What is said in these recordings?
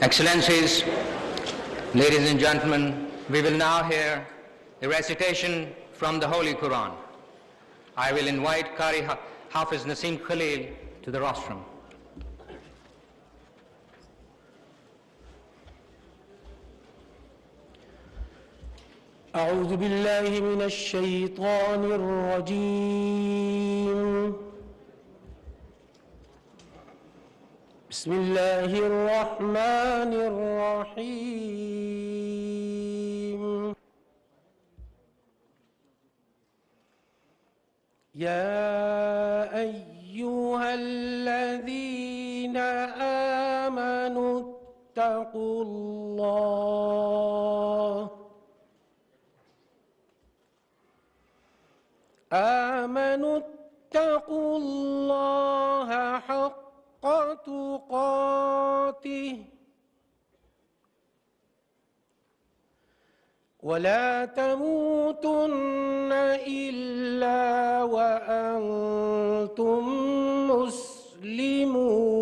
Excellencies, ladies and gentlemen, we will now hear a recitation from the Holy Quran. I will invite Qari Hafiz Naseem Khalil to the rostrum. أعوذ بالله من الشيطان الرجيم. بسم الله الرحمن الرحيم. يا أيها الذين آمنوا اتقوا الله اتقوا الله حق تقاته ولا تموتن إلا وأنتم مسلمون.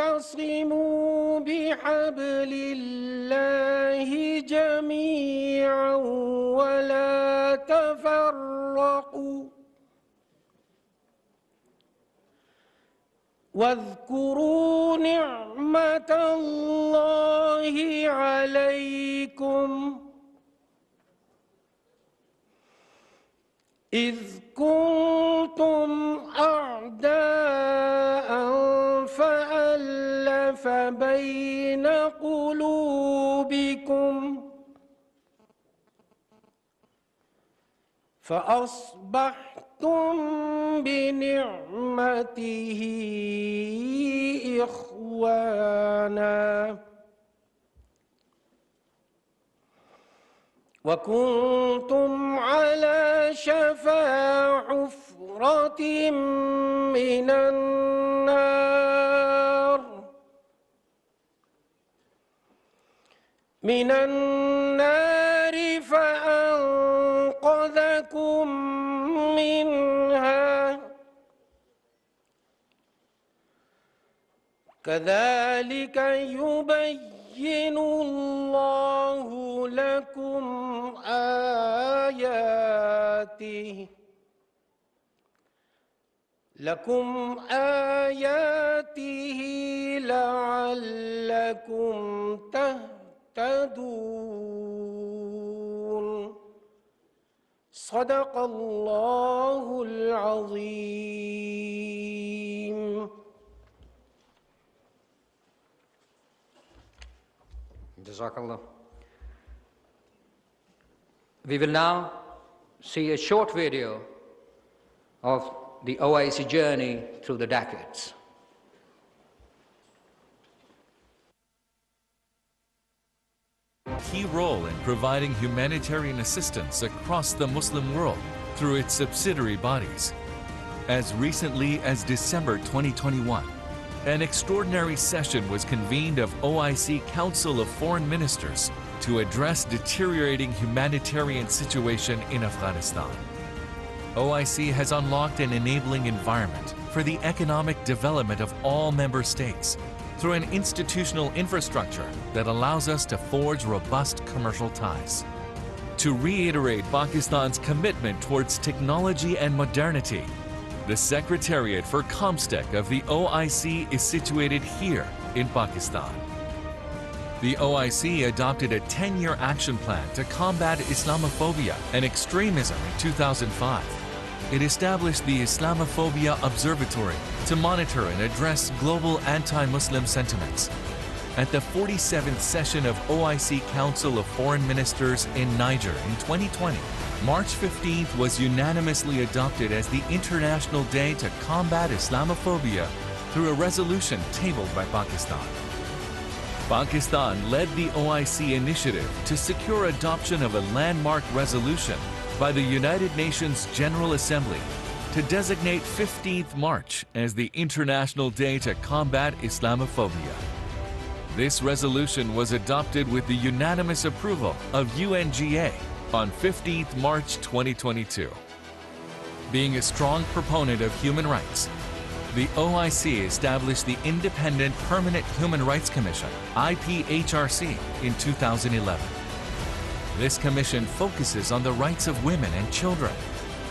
واعتصموا بحبل الله جميعا ولا تفرقوا واذكروا نعمة الله عليكم إذ كنتم أعداء فألف بين قلوبكم فأصبحتم بنعمته إخوانا وكنتم على شفا حفرة من النار فأنقذكم منها كذلك يبين الله لكم آياته لعلكم تهتدون. صدق الله العظيم. Jazakallah. We will now see a short video of the OIC journey through the decades. Key role in providing humanitarian assistance across the Muslim world through its subsidiary bodies. As recently as December 2021, an extraordinary session was convened of OIC Council of Foreign Ministers to address deteriorating humanitarian situation in Afghanistan. OIC has unlocked an enabling environment for the economic development of all member states through an institutional infrastructure that allows us to forge robust commercial ties. To reiterate Pakistan's commitment towards technology and modernity, the Secretariat for COMMENT of the OIC is situated here in Pakistan. The OIC adopted a 10-year action plan to combat Islamophobia and extremism in 2005. It established the Islamophobia Observatory to monitor and address global anti-Muslim sentiments. At the 47th session of OIC Council of Foreign Ministers in Niger in 2020, March 15th was unanimously adopted as the International Day to Combat Islamophobia through a resolution tabled by Pakistan. Pakistan led the OIC initiative to secure adoption of a landmark resolution by the United Nations General Assembly to designate 15th March as the International Day to Combat Islamophobia. This resolution was adopted with the unanimous approval of UNGA on 15th March 2022. Being a strong proponent of human rights, the OIC established the Independent Permanent Human Rights Commission, IPHRC, in 2011. This commission focuses on the rights of women and children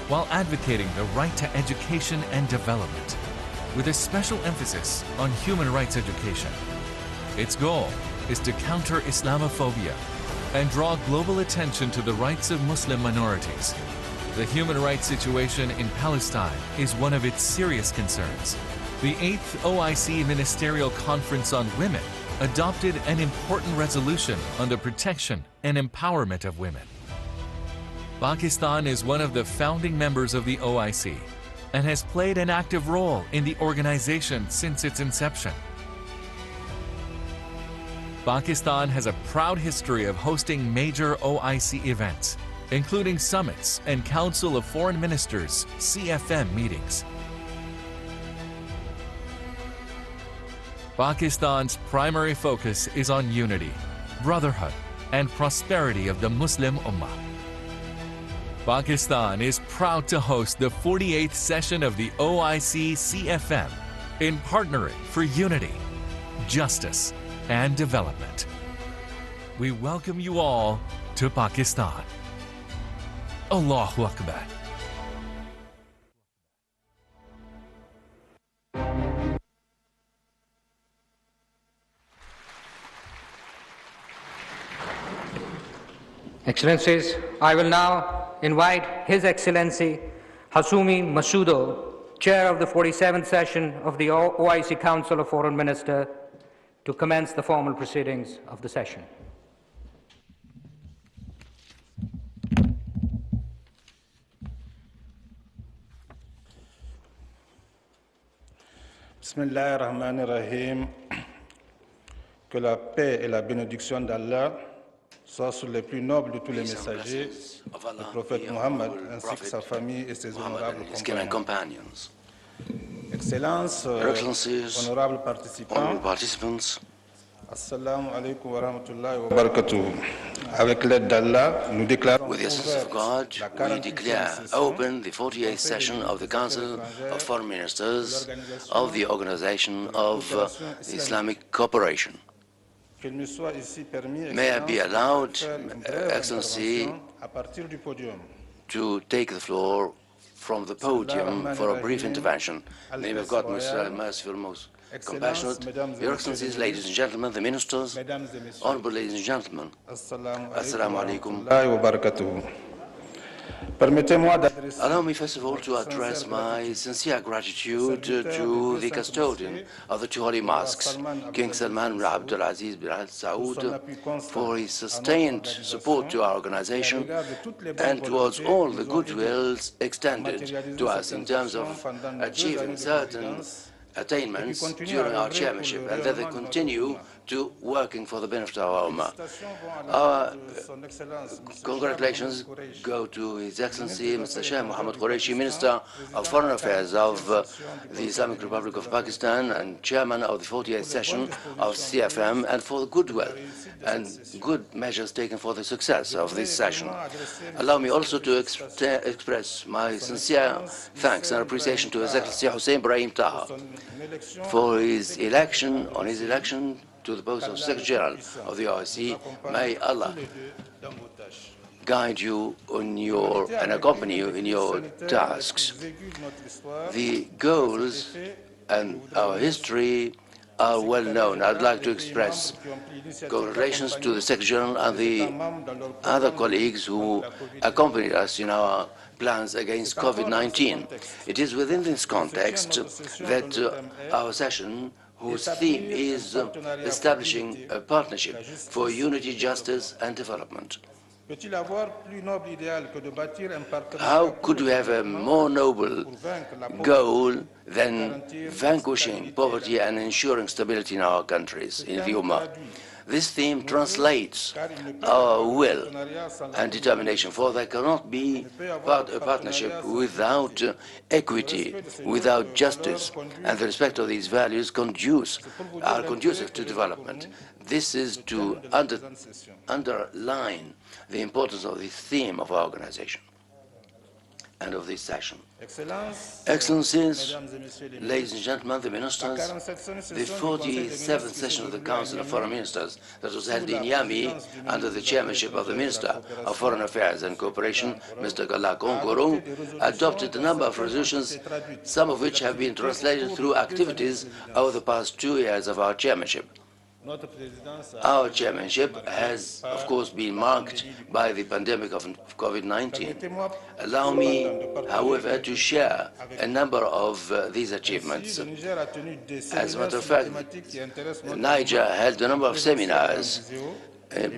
while advocating the right to education and development, with a special emphasis on human rights education. Its goal is to counter Islamophobia and draw global attention to the rights of Muslim minorities. The human rights situation in Palestine is one of its serious concerns. The 8th OIC Ministerial Conference on Women adopted an important resolution on the protection and empowerment of women. Pakistan is one of the founding members of the OIC and has played an active role in the organization since its inception. Pakistan has a proud history of hosting major OIC events, including summits and Council of Foreign Ministers (CFM) meetings. Pakistan's primary focus is on unity, brotherhood, and prosperity of the Muslim Ummah. Pakistan is proud to host the 48th session of the OIC CFM in partnering for unity, justice, and development. We welcome you all to Pakistan. Allahu Akbar. Excellencies, I will now invite His Excellency Hasumi Masudo, Chair of the 47th session of the OIC Council of Foreign Ministers, to commence the formal proceedings of the session. Bismillah ar-Rahman ar-Rahim. Que la paix et la bénédiction d'Allah soient sur les plus nobles de tous les messagers, le prophète Mohammed, ainsi que sa famille et ses honorables compagnons. Excellences, honorables participants, Assalamu alaikum wa rahmatullahi wa barakatuh. Avec l'aide d'Allah, nous déclarons With the assistance of God, we declare open the 48th session of the Council of Foreign Ministers of the Organization of Islamic Cooperation. May I be allowed, Excellency, to take the floor from the podium for a brief intervention. In the name of God, most merciful, most compassionate, Your Excellencies, ladies and gentlemen, the ministers, honorable ladies and gentlemen, Assalamu alaikum wa barakatuh. Allow me first of all to address my sincere gratitude to the custodian of the two holy mosques, King Salman bin Abdul Aziz bin Al Saud, for his sustained support to our organization and towards all the goodwills extended to us in terms of achieving certain attainments during our chairmanship, and that they continue to working for the benefit of our Ummah. Our congratulations go to His Excellency Mr. Sheikh Mohammed Qureshi, Minister of Foreign Affairs of the Islamic Republic of Pakistan and Chairman of the 48th session of CFM, and for the goodwill and good measures taken for the success of this session. Allow me also to express my sincere thanks and appreciation to His Excellency Hussein Ibrahim Taha for his election, to the post of Secretary General of the OIC. May Allah guide you on and accompany you in your tasks. The goals and our history are well known. I'd like to express congratulations to the Secretary General and the other colleagues who accompanied us in our plans against COVID-19. It is within this context that our session, whose theme is establishing a partnership for unity, justice, and development. How could we have a more noble goal than vanquishing poverty and ensuring stability in our countries, in the Ummah? This theme translates our will and determination, for there cannot be a partnership without equity, without justice, and the respect of these values are conducive to development. This is to underline the importance of this theme of our organization. and of this session. Excellencies, ladies and gentlemen, the ministers, the 47th session of the Council of Foreign Ministers that was held in Niamey under the chairmanship of the Minister of Foreign Affairs and Cooperation, Mr. Gala Konkoro, adopted a number of resolutions, some of which have been translated through activities over the past 2 years of our chairmanship. Our chairmanship has, of course, been marked by the pandemic of COVID-19. Allow me, however, to share a number of these achievements. As a matter of fact, Niger held a number of seminars,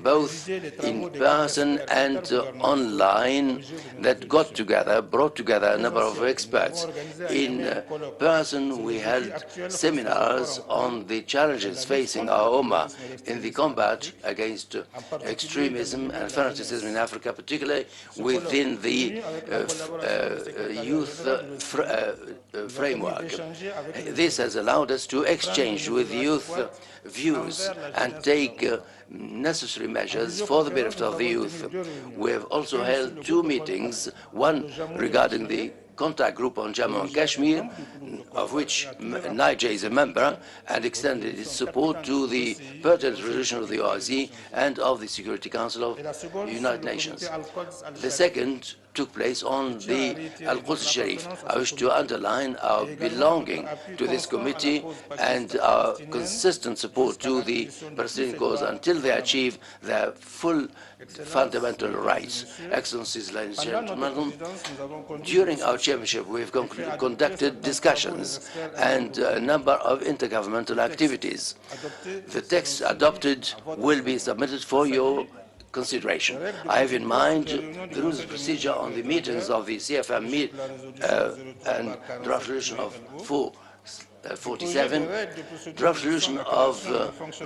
both in person and online, that brought together a number of experts. In person, we held seminars on the challenges facing our Ummah in the combat against extremism and fanaticism in Africa, particularly within the youth framework. This has allowed us to exchange with youth views and take necessary measures for the benefit of the youth. We have also held 2 meetings, one regarding the contact group on Jammu and Kashmir, of which Niger is a member, and extended its support to the pertinent resolution of the OIC and of the Security Council of the United Nations. The second took place on the Al-Quds Sharif. I wish to underline our belonging to this committee and our consistent support to the Palestinian cause until they achieve their full fundamental rights. Excellencies, ladies and gentlemen, during our chairmanship, we have conducted discussions and a number of intergovernmental activities. The text adopted will be submitted for your consideration. I have in mind the rules of procedure on the meetings of the CFM and draft resolution of 47, draft resolution of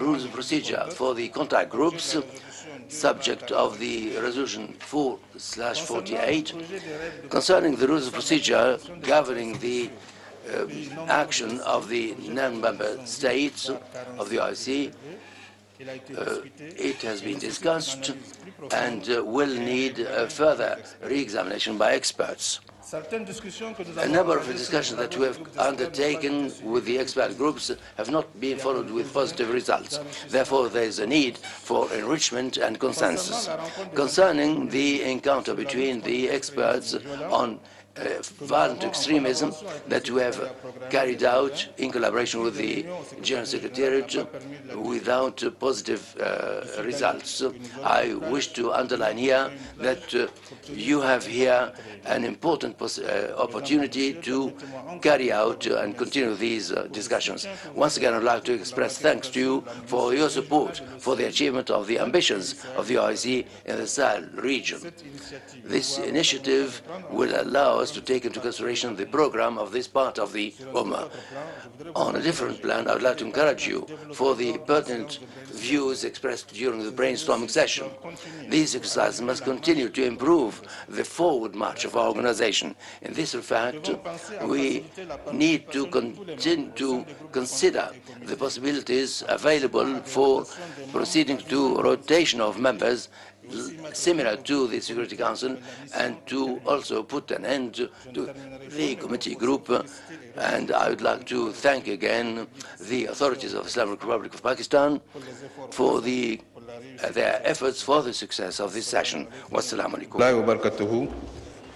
rules of procedure for the contact groups, subject of the resolution 4/48, concerning the rules of procedure governing the action of the non-member states of the OIC. It has been discussed and will need further re-examination by experts. A number of discussions that we have undertaken with the expert groups have not been followed with positive results. Therefore, there is a need for enrichment and consensus. Concerning the encounter between the experts on violent extremism that we have carried out in collaboration with the General Secretariat without positive results. I wish to underline here that you have here an important opportunity to carry out and continue these discussions. Once again, I would like to express thanks to you for your support for the achievement of the ambitions of the OIC in the Sahel region. This initiative will allow us to take into consideration the program of this part of the Ummah. On a different plan, I would like to encourage you for the pertinent views expressed during the brainstorming session. These exercises must continue to improve the forward march of our organization. In this respect, we need to continue to consider the possibilities available for proceeding to rotation of members similar to the Security Council, and to also put an end to the committee group. And I would like to thank again the authorities of the Islamic Republic of Pakistan for their efforts for the success of this session. Wassalamu alaikum.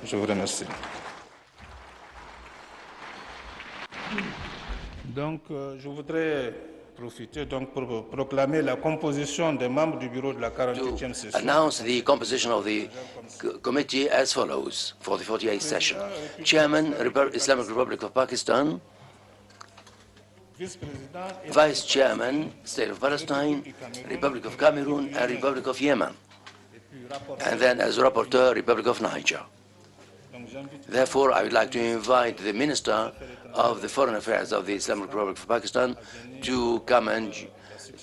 Je vous remercie. Donc, je voudrais profiter pour proclamer la composition des membres du bureau de la 48e session. Announce the composition of the committee as follows for the 48th session. Chairman, Islamic Republic of Pakistan. Vice Chairman, State of Palestine, Republic of Cameroon, and Republic of Yemen. And then as Rapporteur, Republic of Niger. Therefore, I would like to invite the Minister of the Foreign Affairs of the Islamic Republic of Pakistan to come and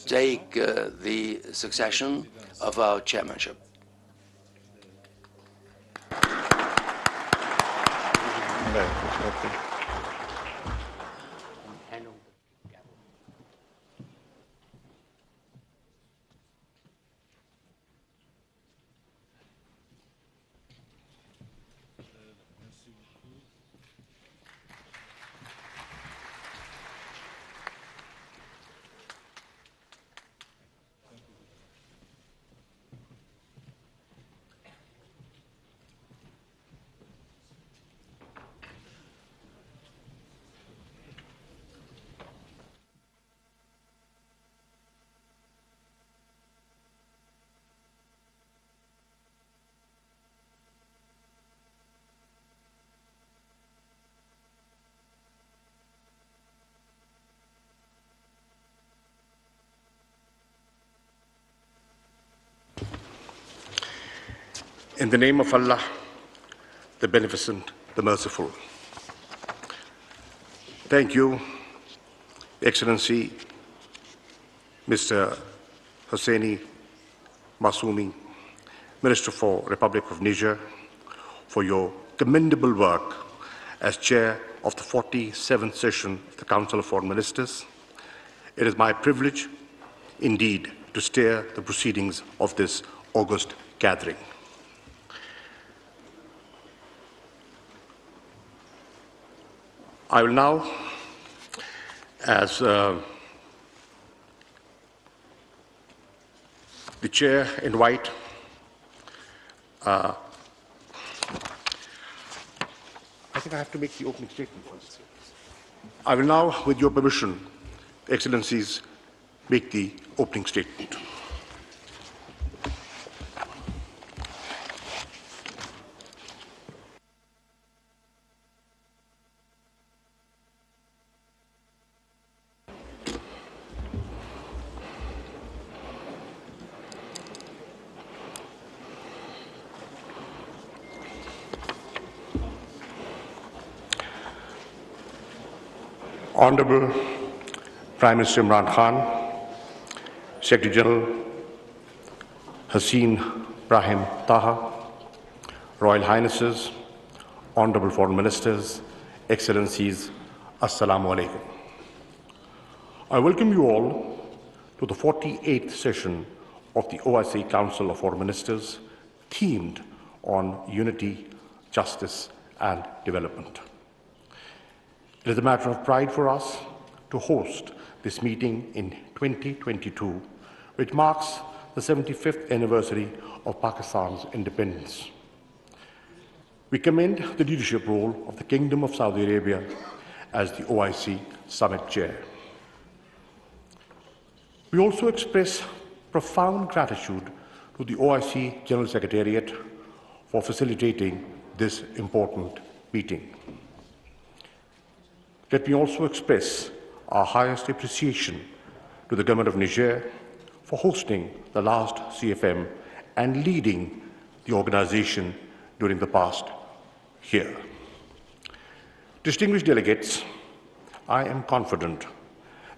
take the succession of our chairmanship. In the name of Allah, the Beneficent, the Merciful. Thank you, Excellency Mr. Hosseini Massoumi, Minister for Republic of Niger, for your commendable work as Chair of the 47th session of the Council of Foreign Ministers. It is my privilege, indeed, to steer the proceedings of this august gathering. I will now, as the Chair, invite I think I have to make the opening statement first. I will now, with your permission, Excellencies, make the opening statement. Honorable Prime Minister Imran Khan, Secretary General Haseen Brahim Taha, Royal Highnesses, Honorable Foreign Ministers, Excellencies, Assalamu alaikum. I welcome you all to the 48th session of the OIC Council of Foreign Ministers, themed on unity, justice, and development. It is a matter of pride for us to host this meeting in 2022, which marks the 75th anniversary of Pakistan's independence. We commend the leadership role of the Kingdom of Saudi Arabia as the OIC Summit Chair. We also express profound gratitude to the OIC General Secretariat for facilitating this important meeting. Let me also express our highest appreciation to the Government of Niger for hosting the last CFM and leading the organization during the past year. Distinguished delegates, I am confident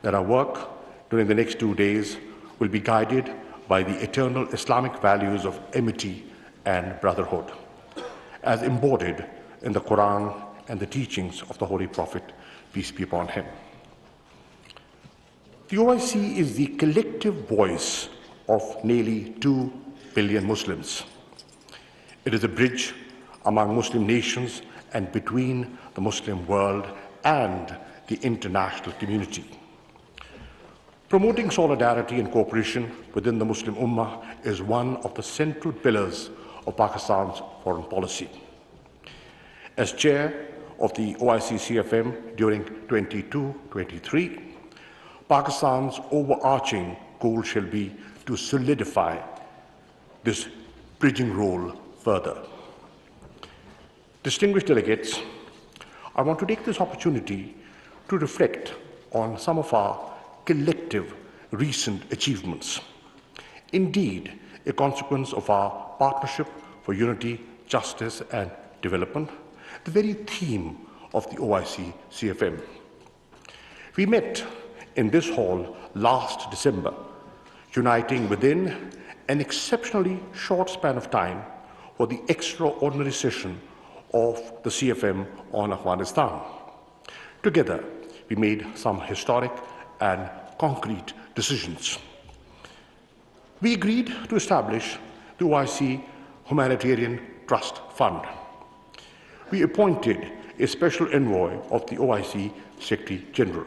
that our work during the next 2 days will be guided by the eternal Islamic values of amity and brotherhood, as embodied in the Quran and the teachings of the Holy Prophet, peace be upon him. The OIC is the collective voice of nearly 2 billion Muslims. It is a bridge among Muslim nations and between the Muslim world and the international community. Promoting solidarity and cooperation within the Muslim Ummah is one of the central pillars of Pakistan's foreign policy. As chair of the OIC CFM during 22-23, Pakistan's overarching goal shall be to solidify this bridging role further. Distinguished delegates, I want to take this opportunity to reflect on some of our collective recent achievements. Indeed, a consequence of our partnership for unity, justice, and development, the very theme of the OIC CFM. We met in this hall last December, uniting within an exceptionally short span of time for the extraordinary session of the CFM on Afghanistan. Together, we made some historic and concrete decisions. We agreed to establish the OIC Humanitarian Trust Fund. We appointed a special envoy of the OIC Secretary General.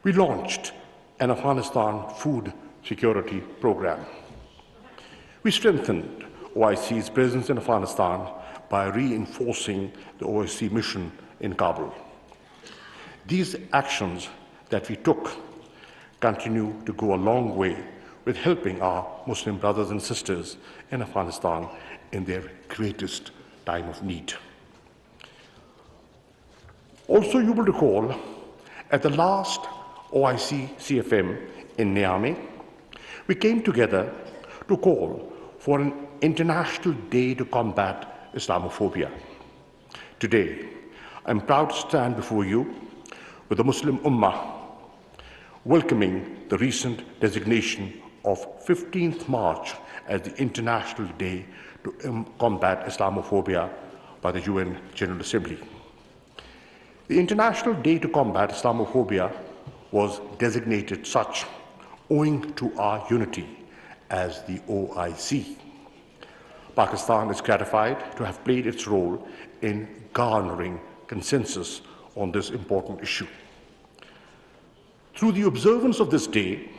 We launched an Afghanistan food security program. We strengthened OIC's presence in Afghanistan by reinforcing the OIC mission in Kabul. These actions that we took continue to go a long way with helping our Muslim brothers and sisters in Afghanistan in their greatest time of need. Also, you will recall, at the last OIC CFM in Niamey, we came together to call for an International Day to combat Islamophobia. Today, I'm proud to stand before you with the Muslim Ummah, welcoming the recent designation of 15th March as the International Day to combat Islamophobia by the UN General Assembly. The International Day to combat Islamophobia was designated such owing to our unity as the OIC. Pakistan is gratified to have played its role in garnering consensus on this important issue. Through the observance of this day,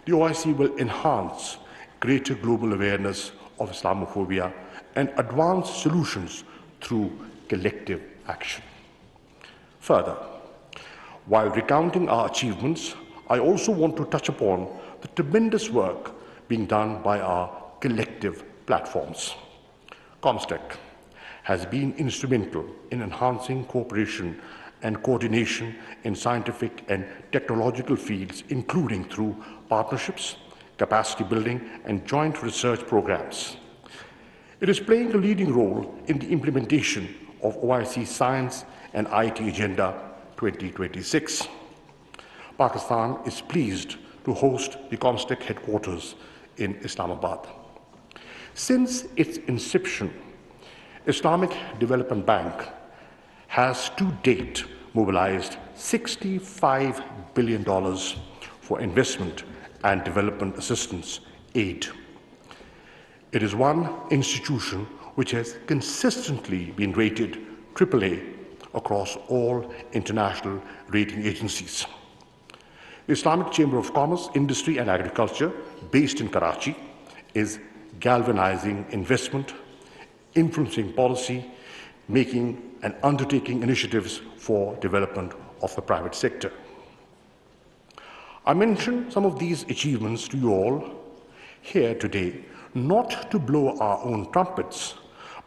the OIC will enhance greater global awareness of Islamophobia and advance solutions through collective action. Further, while recounting our achievements, I also want to touch upon the tremendous work being done by our collective platforms. COMMENT has been instrumental in enhancing cooperation and coordination in scientific and technological fields, including through partnerships, capacity building, and joint research programs. It is playing a leading role in the implementation of OIC Science and IT Agenda 2026. Pakistan is pleased to host the COMMENT headquarters in Islamabad. Since its inception, Islamic Development Bank has to date mobilized $65 billion for investment and development assistance aid. It is one institution which has consistently been rated AAA across all international rating agencies. The Islamic Chamber of Commerce, Industry and Agriculture, based in Karachi, is galvanizing investment, influencing policy, making and undertaking initiatives for development of the private sector. I mention some of these achievements to you all here today, not to blow our own trumpets,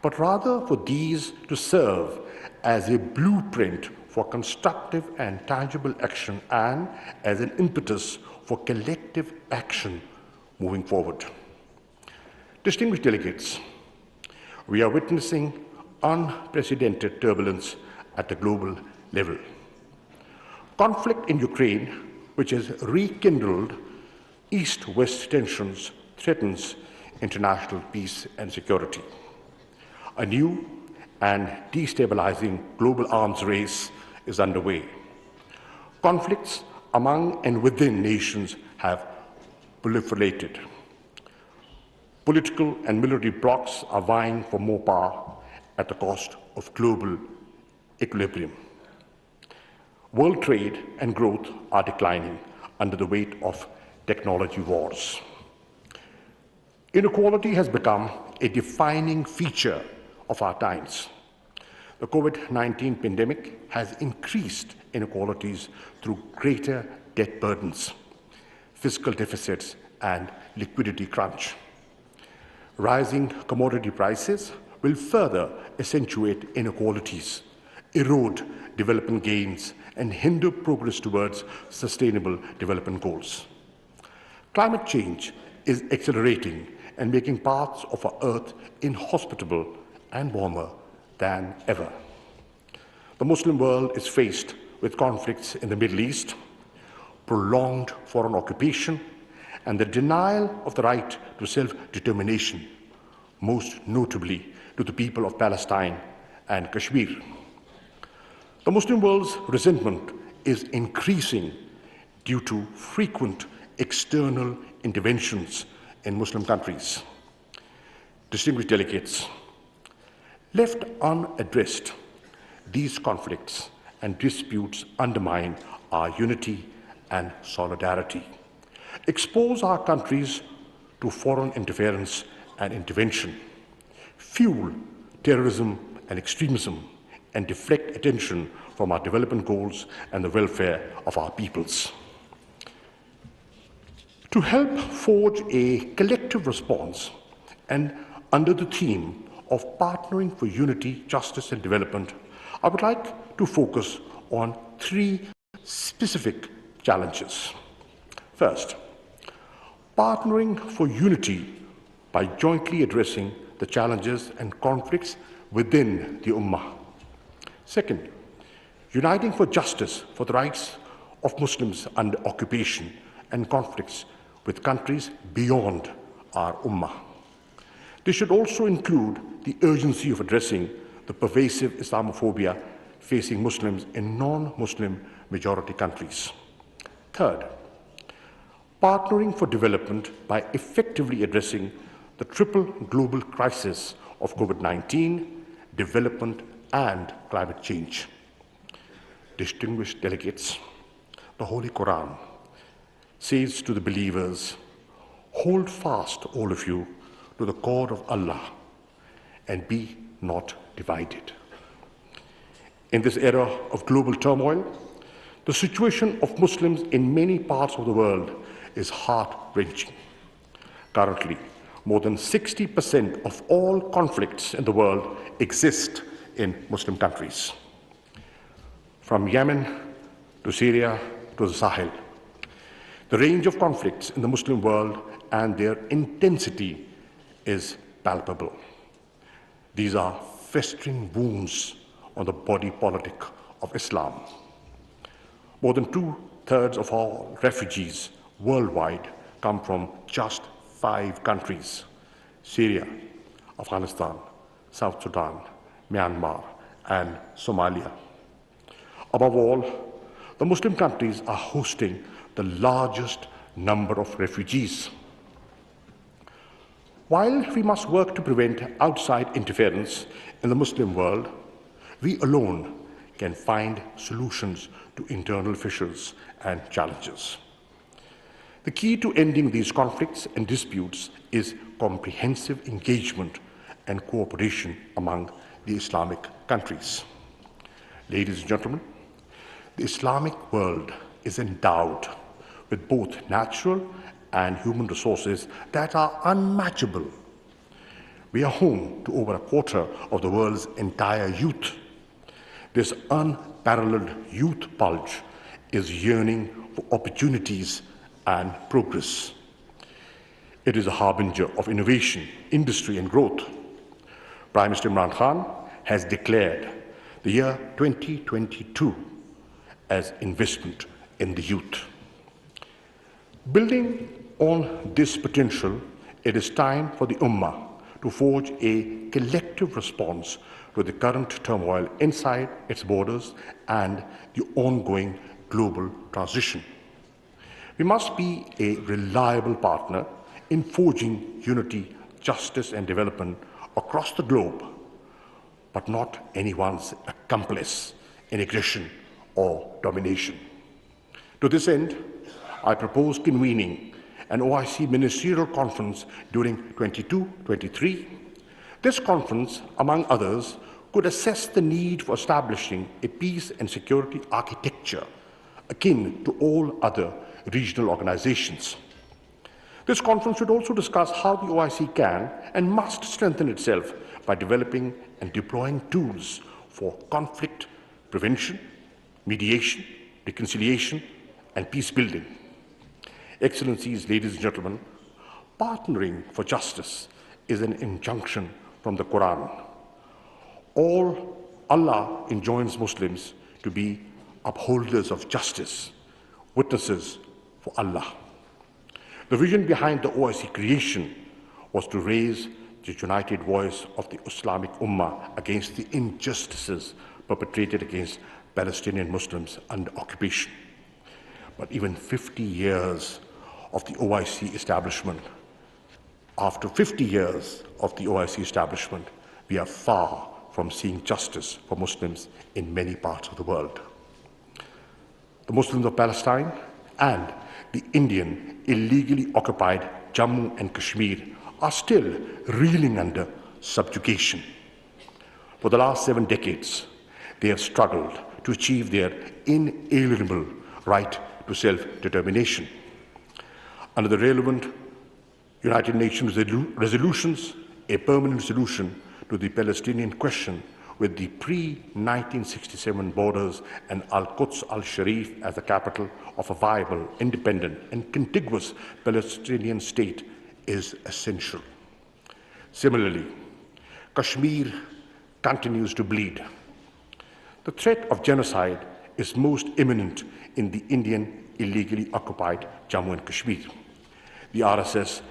but rather for these to serve as a blueprint for constructive and tangible action and as an impetus for collective action moving forward. Distinguished delegates, we are witnessing unprecedented turbulence at the global level. Conflict in Ukraine, which has rekindled East-West tensions, threatens international peace and security. A new and destabilizing global arms race is underway. Conflicts among and within nations have proliferated. Political and military blocs are vying for more power at the cost of global equilibrium. World trade and growth are declining under the weight of technology wars. Inequality has become a defining feature of our times. The COVID-19 pandemic has increased inequalities through greater debt burdens, fiscal deficits, and liquidity crunch. Rising commodity prices will further accentuate inequalities, erode development gains, and hinder progress towards sustainable development goals. Climate change is accelerating and making parts of our Earth inhospitable and warmer than ever. The Muslim world is faced with conflicts in the Middle East, prolonged foreign occupation, and the denial of the right to self-determination, most notably to the people of Palestine and Kashmir. The Muslim world's resentment is increasing due to frequent external interventions in Muslim countries. Distinguished delegates, left unaddressed, these conflicts and disputes undermine our unity and solidarity, expose our countries to foreign interference and intervention, fuel terrorism and extremism, and deflect attention from our development goals and the welfare of our peoples. To help forge a collective response and under the theme of partnering for unity, justice, and development, I would like to focus on three specific challenges. First, partnering for unity by jointly addressing the challenges and conflicts within the Ummah. Second, uniting for justice for the rights of Muslims under occupation and conflicts with countries beyond our Ummah. This should also include the urgency of addressing the pervasive Islamophobia facing Muslims in non-Muslim majority countries. Third, partnering for development by effectively addressing the triple global crisis of COVID-19, development, and climate change. Distinguished delegates, the Holy Quran says to the believers, "Hold fast, all of you, to the cord of Allah and be not divided." In this era of global turmoil, the situation of Muslims in many parts of the world is heart-wrenching. Currently, more than 60% of all conflicts in the world exist in Muslim countries. From Yemen to Syria to the Sahel, the range of conflicts in the Muslim world and their intensity is palpable. These are festering wounds on the body politic of Islam. More than 2/3 of all refugees worldwide come from just 5 countries: Syria, Afghanistan, South Sudan, Myanmar, and Somalia. Above all, the Muslim countries are hosting the largest number of refugees. While we must work to prevent outside interference in the Muslim world, we alone can find solutions to internal fissures and challenges. The key to ending these conflicts and disputes is comprehensive engagement and cooperation among the Islamic countries. Ladies and gentlemen, the Islamic world is endowed with both natural and human resources that are unmatchable. We are home to over a quarter of the world's entire youth. This unparalleled youth bulge is yearning for opportunities and progress. It is a harbinger of innovation, industry, and growth. Prime Minister Imran Khan has declared the year 2022 as investment in the youth. Building on this potential, it is time for the Ummah to forge a collective response to the current turmoil inside its borders and the ongoing global transition. We must be a reliable partner in forging unity, justice, and development across the globe, but not anyone's accomplice in aggression or domination. To this end, I propose convening an OIC ministerial conference during 22-23. This conference, among others, could assess the need for establishing a peace and security architecture akin to all other regional organizations. This conference should also discuss how the OIC can and must strengthen itself by developing and deploying tools for conflict prevention, mediation, reconciliation, and peace building. Excellencies, ladies and gentlemen, partnering for justice is an injunction from the Quran. Allah enjoins Muslims to be upholders of justice, witnesses for Allah. The vision behind the OIC creation was to raise the united voice of the Islamic Ummah against the injustices perpetrated against Palestinian Muslims under occupation. But even 50 years of the OIC establishment, after 50 years of the OIC establishment, we are far from seeing justice for Muslims in many parts of the world. The Muslims of Palestine and the Indian illegally occupied Jammu and Kashmir are still reeling under subjugation. For the last 7 decades, they have struggled to achieve their inalienable right to self-determination. Under the relevant United Nations resolutions, a permanent solution to the Palestinian question with the pre-1967 borders and Al-Quds al-Sharif as the capital of a viable, independent, and contiguous Palestinian state is essential. Similarly, Kashmir continues to bleed. The threat of genocide is most imminent in the Indian illegally occupied Jammu and Kashmir. The RSS,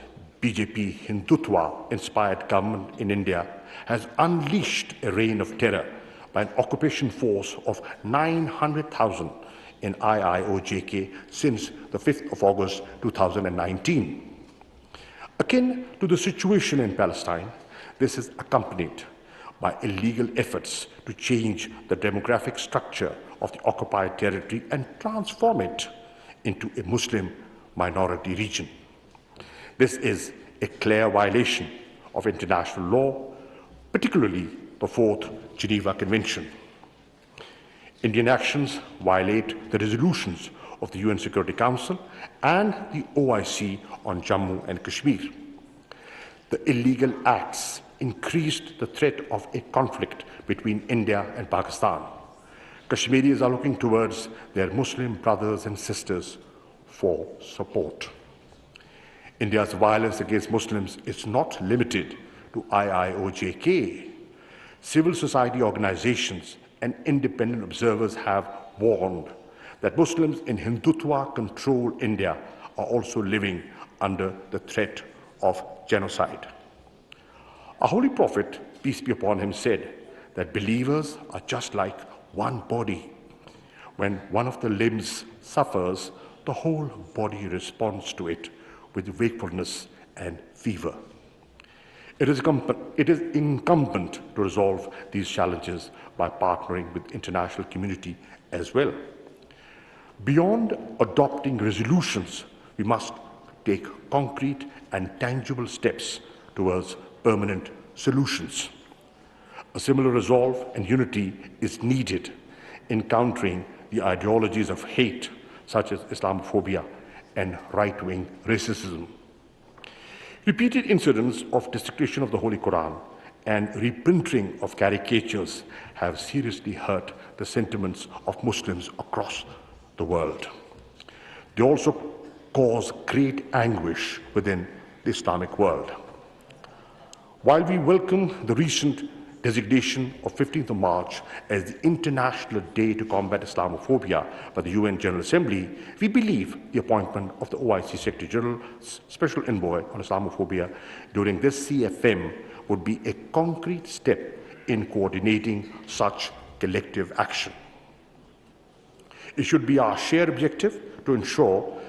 BJP, Hindutva-inspired government in India has unleashed a reign of terror by an occupation force of 900,000 in IIOJK since the 5th of August 2019. Akin to the situation in Palestine, this is accompanied by illegal efforts to change the demographic structure of the occupied territory and transform it into a Muslim minority region. This is a clear violation of international law, particularly the Fourth Geneva Convention. Indian actions violate the resolutions of the UN Security Council and the OIC on Jammu and Kashmir. The illegal acts increased the threat of a conflict between India and Pakistan. Kashmiris are looking towards their Muslim brothers and sisters for support. India's violence against Muslims is not limited to IIOJK. Civil society organizations and independent observers have warned that Muslims in Hindutva-controlled India are also living under the threat of genocide. Our Holy Prophet, peace be upon him, said that believers are just like one body. When one of the limbs suffers, the whole body responds to it with wakefulness and fever. It is incumbent to resolve these challenges by partnering with the international community as well. Beyond adopting resolutions, we must take concrete and tangible steps towards permanent solutions. A similar resolve and unity is needed in countering the ideologies of hate, such as Islamophobia and right-wing racism. Repeated incidents of desecration of the Holy Quran and reprinting of caricatures have seriously hurt the sentiments of Muslims across the world. They also cause great anguish within the Islamic world. While we welcome the recent designation of 15th of March as the International Day to Combat Islamophobia by the UN General Assembly, we believe the appointment of the OIC Secretary General's Special Envoy on Islamophobia during this CFM would be a concrete step in coordinating such collective action. It should be our shared objective to ensure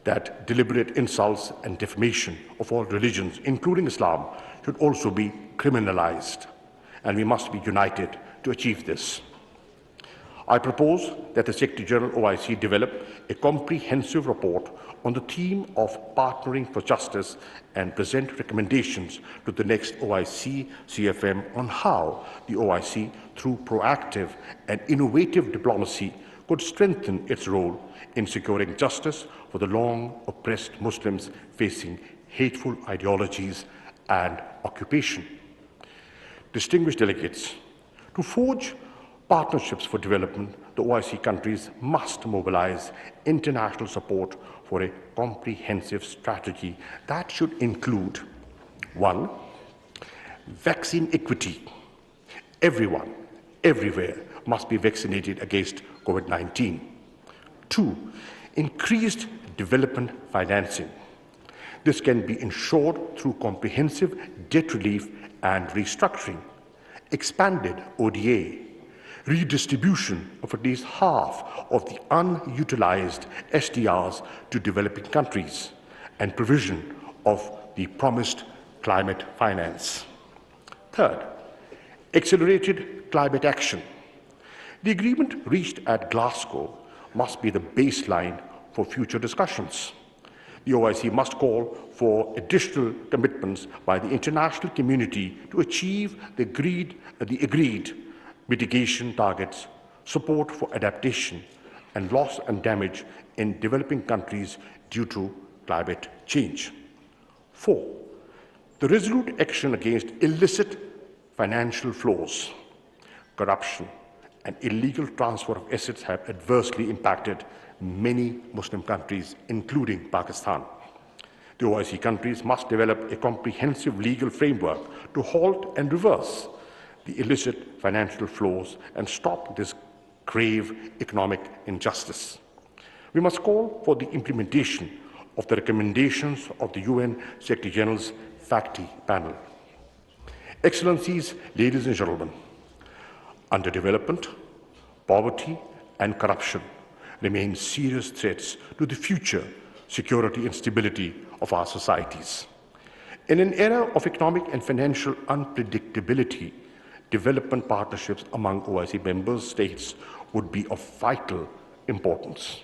that deliberate insults and defamation of all religions, including Islam, should also be criminalized, and we must be united to achieve this. I propose that the Secretary General OIC develop a comprehensive report on the theme of partnering for justice and present recommendations to the next OIC CFM on how the OIC, through proactive and innovative diplomacy, could strengthen its role in securing justice for the long oppressed Muslims facing hateful ideologies and occupation. Distinguished delegates, to forge partnerships for development, the OIC countries must mobilize international support for a comprehensive strategy that should include: 1. Vaccine equity. Everyone, everywhere, must be vaccinated against COVID-19. 2. Increased development financing. This can be ensured through comprehensive debt relief and restructuring, expanded ODA, redistribution of at least half of the unutilized SDRs to developing countries, and provision of the promised climate finance. 3rd, accelerated climate action. The agreement reached at Glasgow must be the baseline for future discussions. The OIC must call for additional commitments by the international community to achieve the agreed mitigation targets, support for adaptation and loss and damage in developing countries due to climate change. 4. The resolute action against illicit financial flows, corruption, and illegal transfer of assets have adversely impacted many Muslim countries, including Pakistan. The OIC countries must develop a comprehensive legal framework to halt and reverse the illicit financial flows and stop this grave economic injustice. We must call for the implementation of the recommendations of the UN Secretary General's FACTI panel. Excellencies, ladies and gentlemen, underdevelopment, poverty, and corruption remain serious threats to the future security and stability of our societies. In an era of economic and financial unpredictability, development partnerships among OIC member states would be of vital importance.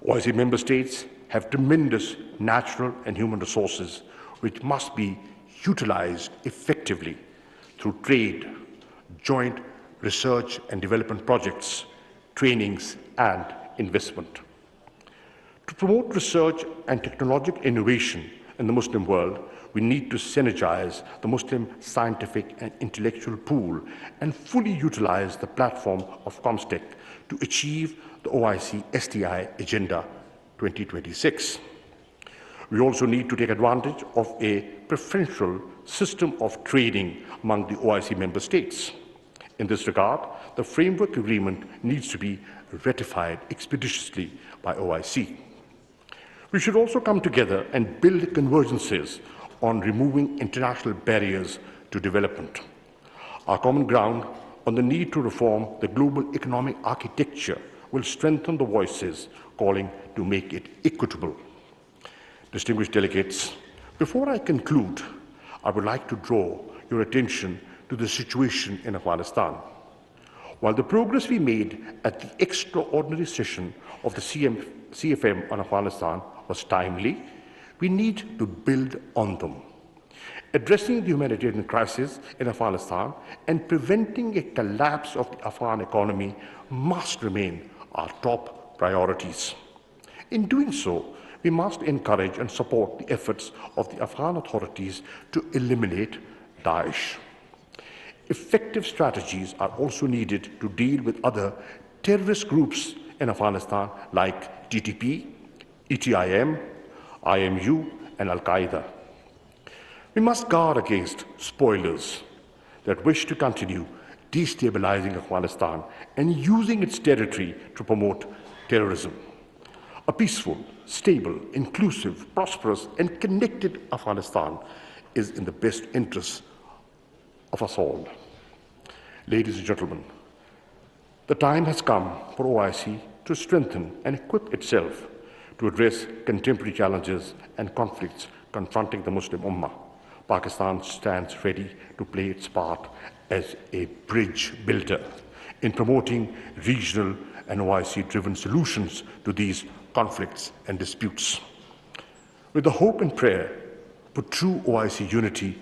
OIC member states have tremendous natural and human resources which must be utilized effectively through trade, joint research and development projects, trainings, and investment. To promote research and technological innovation in the Muslim world, we need to synergize the Muslim scientific and intellectual pool and fully utilize the platform of COMMENT to achieve the OIC STI Agenda 2026. We also need to take advantage of a preferential system of trading among the OIC member states. In this regard, the framework agreement needs to be ratified expeditiously by OIC. We should also come together and build convergences on removing international barriers to development. Our common ground on the need to reform the global economic architecture will strengthen the voices calling to make it equitable. Distinguished delegates, before I conclude, I would like to draw your attention to the situation in Afghanistan. While the progress we made at the extraordinary session of the CFM on Afghanistan was timely, we need to build on them. Addressing the humanitarian crisis in Afghanistan and preventing a collapse of the Afghan economy must remain our top priorities. In doing so, we must encourage and support the efforts of the Afghan authorities to eliminate Daesh. Effective strategies are also needed to deal with other terrorist groups in Afghanistan like TTP, ETIM, IMU, and Al-Qaeda. We must guard against spoilers that wish to continue destabilizing Afghanistan and using its territory to promote terrorism. A peaceful, stable, inclusive, prosperous, and connected Afghanistan is in the best interests of us all. Ladies and gentlemen, the time has come for OIC to strengthen and equip itself to address contemporary challenges and conflicts confronting the Muslim Ummah. Pakistan stands ready to play its part as a bridge builder in promoting regional and OIC-driven solutions to these conflicts and disputes. With the hope and prayer for true OIC unity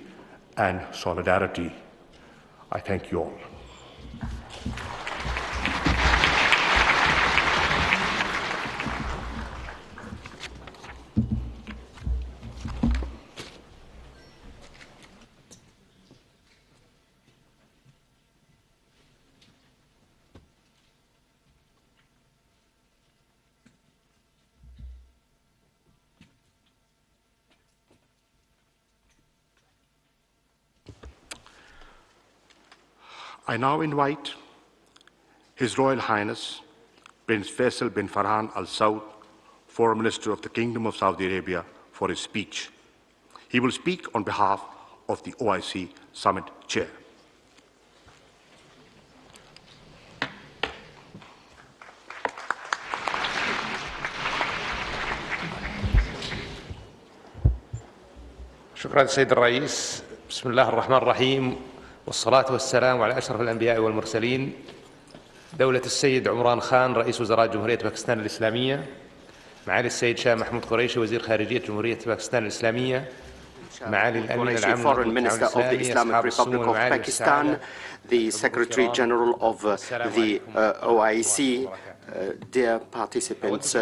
and solidarity, I thank you all. I now invite His Royal Highness Prince Faisal bin Farhan Al Saud, Foreign Minister of the Kingdom of Saudi Arabia, for his speech. He will speak on behalf of the OIC Summit Chair. شكرا سيد الرئيس. بسم الله الرحمن الرحيم، والصلاة والسلام على أشرف الأنبياء والمرسلين، دولة السيد عمران خان رئيس وزراء جمهورية باكستان الإسلامية، معالي السيد شاه محمود قريشي وزير خارجية جمهورية باكستان الإسلامية، معالي الأمين العام Foreign Minister of the Islamic Republic of Pakistan, the Secretary General of the OIC, dear participants.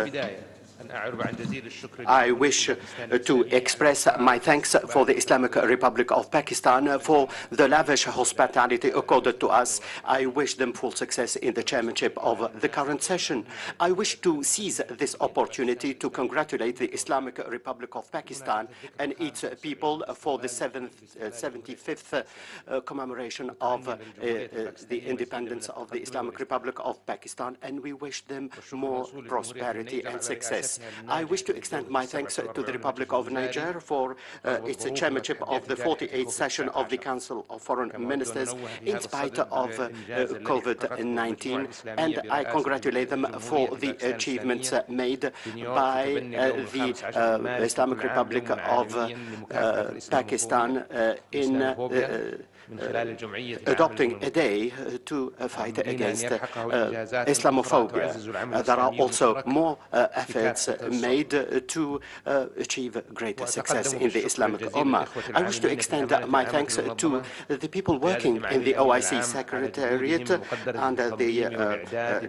I wish to express my thanks for the Islamic Republic of Pakistan for the lavish hospitality accorded to us. I wish them full success in the chairmanship of the current session. I wish to seize this opportunity to congratulate the Islamic Republic of Pakistan and its people for the 75th commemoration of the independence of the Islamic Republic of Pakistan, and we wish them more prosperity and success. I wish to extend my thanks to the Republic of Niger for its chairmanship of the 48th session of the Council of Foreign Ministers in spite of COVID-19, and I congratulate them for the achievements made by the Islamic Republic of Pakistan in adopting a day to fight against Islamophobia. There are also more efforts made to achieve greater success in the Islamic Ummah. I wish to extend my thanks to the people working in the OIC Secretariat under the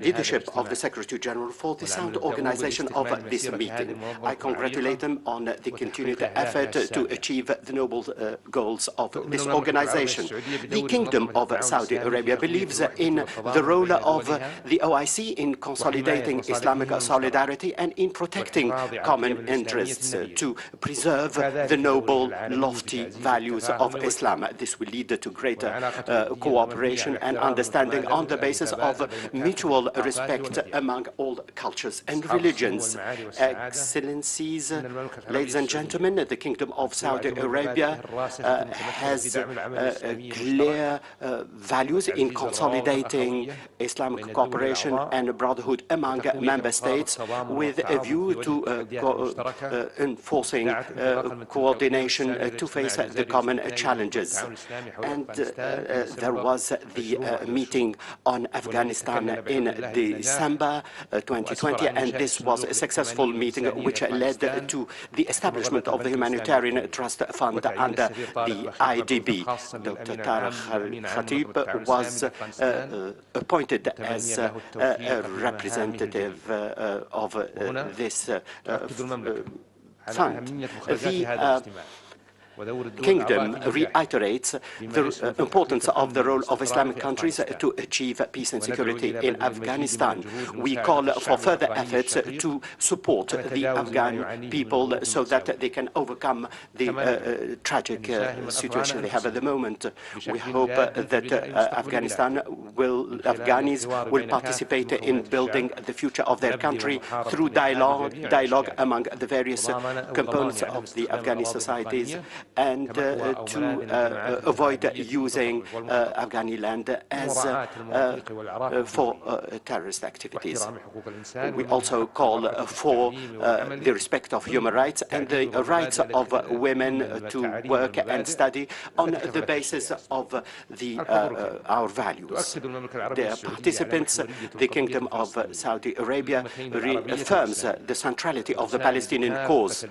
leadership of the Secretary General for the sound organization of this meeting. I congratulate them on the continued effort to achieve the noble goals of this organization. The Kingdom of Saudi Arabia believes in the role of the OIC in consolidating Islamic solidarity and in protecting common interests to preserve the noble, lofty values of Islam. This will lead to greater cooperation and understanding on the basis of mutual respect among all cultures and religions. Excellencies, ladies and gentlemen, the Kingdom of Saudi Arabia has clear values in consolidating Islamic cooperation and brotherhood among member states with a view to enforcing coordination to face the common challenges. And there was the meeting on Afghanistan in December 2020, and this was a successful meeting which led to the establishment of the Humanitarian Trust Fund under the IDB. Dr. Tariq Al-Khatib was appointed as a representative of this fund. The Kingdom reiterates the importance of the role of Islamic countries to achieve peace and security in Afghanistan. We call for further efforts to support the Afghan people so that they can overcome the tragic situation they have at the moment. We hope that Afghanis will participate in building the future of their country through dialogue among the various components of the Afghani societies, and to avoid using Afghani land as for terrorist activities. We also call for the respect of human rights and the rights of women to work and study on the basis of our values. Dear participants, the Kingdom of Saudi Arabia reaffirms the centrality of the Palestinian cause.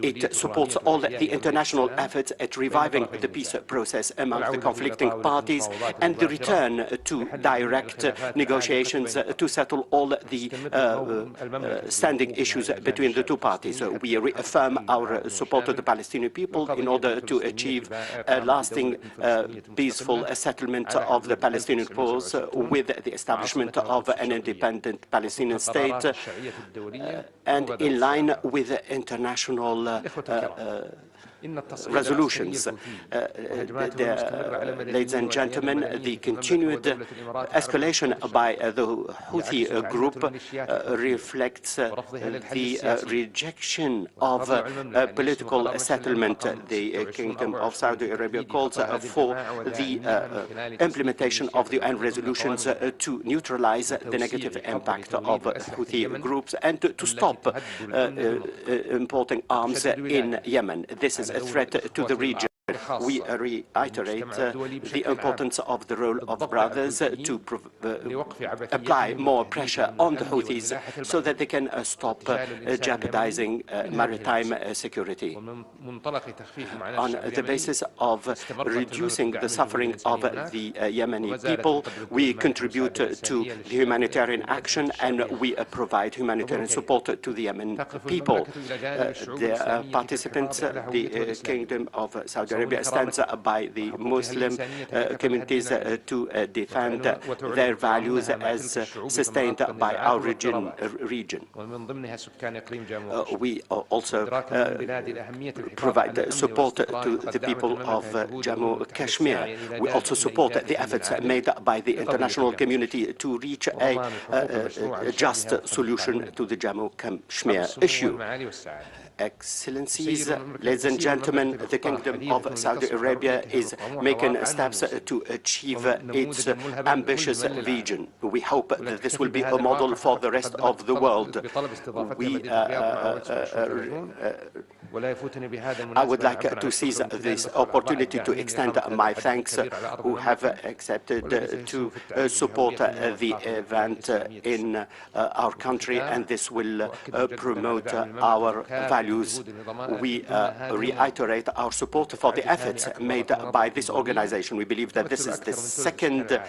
It supports all the international efforts at reviving the peace process among the conflicting parties and the return to direct negotiations to settle all the standing issues between the two parties. We reaffirm our support to the Palestinian people in order to achieve a lasting peaceful settlement of the Palestinian cause with the establishment of an independent Palestinian state and in line with international resolutions. Ladies and gentlemen, the continued escalation by the Houthi group reflects the rejection of political settlement. The Kingdom of Saudi Arabia calls for the implementation of the UN resolutions to neutralize the negative impact of Houthi groups and to stop importing arms in Yemen. This is a threat to the region. We reiterate the importance of the role of brothers to apply more pressure on the Houthis so that they can stop jeopardizing maritime security. On the basis of reducing the suffering of the Yemeni people, we contribute to the humanitarian action and we provide humanitarian support to the Yemen people. The participants, the Kingdom of Saudi Arabia stands by the Muslim communities to defend their values as sustained by our region. We also provide support to the people of Jammu Kashmir. We also support the efforts made by the international community to reach a just solution to the Jammu Kashmir issue. Excellencies, ladies and gentlemen, the Kingdom of Saudi Arabia is making steps to achieve its ambitious vision. We hope that this will be a model for the rest of the world. I would like to seize this opportunity to extend my thanks who have accepted to support the event in our country, and this will promote our values. We reiterate our support for the efforts made by this organization. We believe that this is the second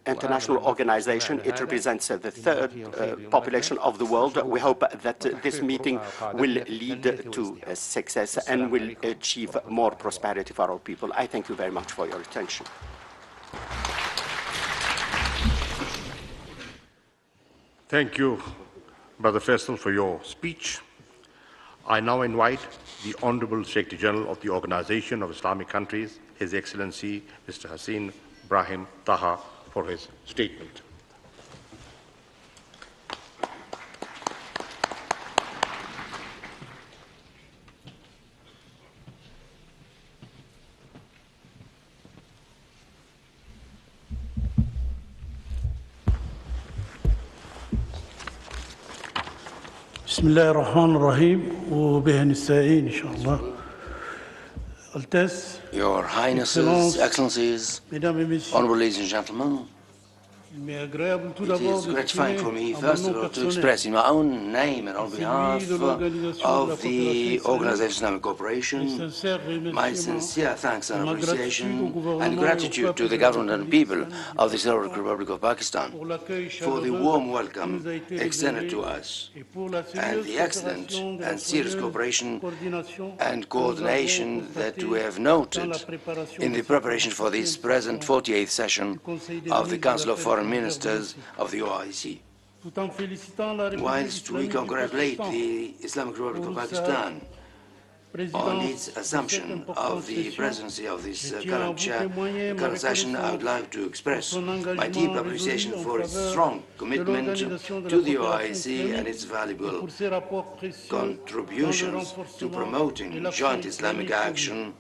international organization. It represents the third population of the world. We hope that this meeting will lead to success and will achieve more prosperity for our people. I thank you very much for your attention. Thank you, Brother Faisal, for your speech. I now invite the Honorable Secretary General of the Organization of Islamic Countries, His Excellency Mr. Hassan Brahim Taha, for his statement. بسم الله الرحمن الرحيم وبه نستعين إن شاء الله. Your Highnesses, Excellencies, Honorable ladies and gentlemen, it is gratifying for me, first of all, to express in my own name and on behalf of the Organization of Islamic Cooperation my sincere thanks and appreciation and gratitude to the government and people of the Islamic Republic of Pakistan for the warm welcome extended to us and the excellent and serious cooperation and coordination that we have noted in the preparation for this present 48th session of the Council of Foreign Ministers of the OIC. Whilst we congratulate the Islamic Republic of Pakistan on its assumption of the presidency of this current session, I would like to express my deep appreciation for its strong commitment to the OIC and its valuable contributions to promoting joint Islamic action.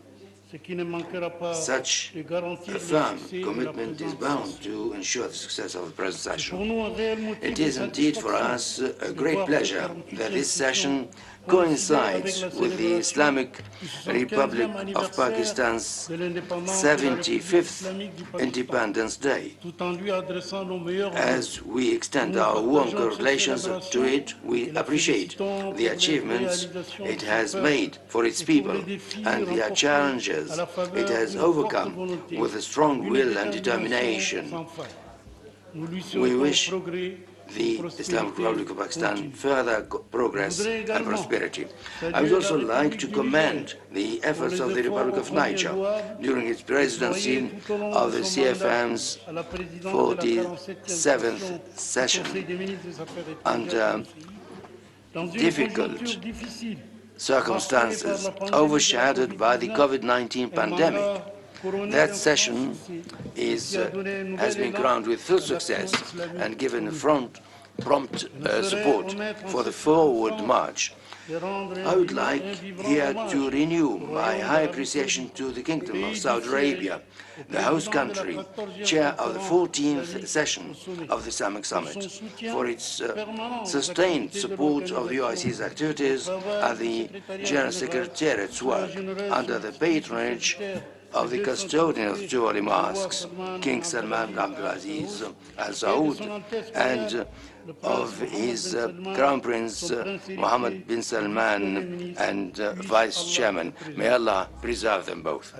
Such a firm commitment is bound to ensure the success of the present session. It is indeed for us a great pleasure that this session coincides with the Islamic Republic of Pakistan's 75th Independence Day. As we extend our warm congratulations to it, we appreciate the achievements it has made for its people and the challenges it has overcome with a strong will and determination. We wish the Islamic Republic of Pakistan further progress and prosperity. I would also like to commend the efforts of the Republic of Niger during its presidency of the CFM's 47th session under difficult circumstances overshadowed by the COVID-19 pandemic. That session has been crowned with full success and given a front prompt support for the forward march. I would like here to renew my high appreciation to the Kingdom of Saudi Arabia, the host country, chair of the 14th session of the Islamic Summit, for its sustained support of the OIC's activities and the General Secretariat's work under the patronage of the custodian of the two holy mosques, King Salman bin Abdulaziz Al Saud, and of his Crown Prince Mohammed bin Salman and Vice Chairman. May Allah preserve them both.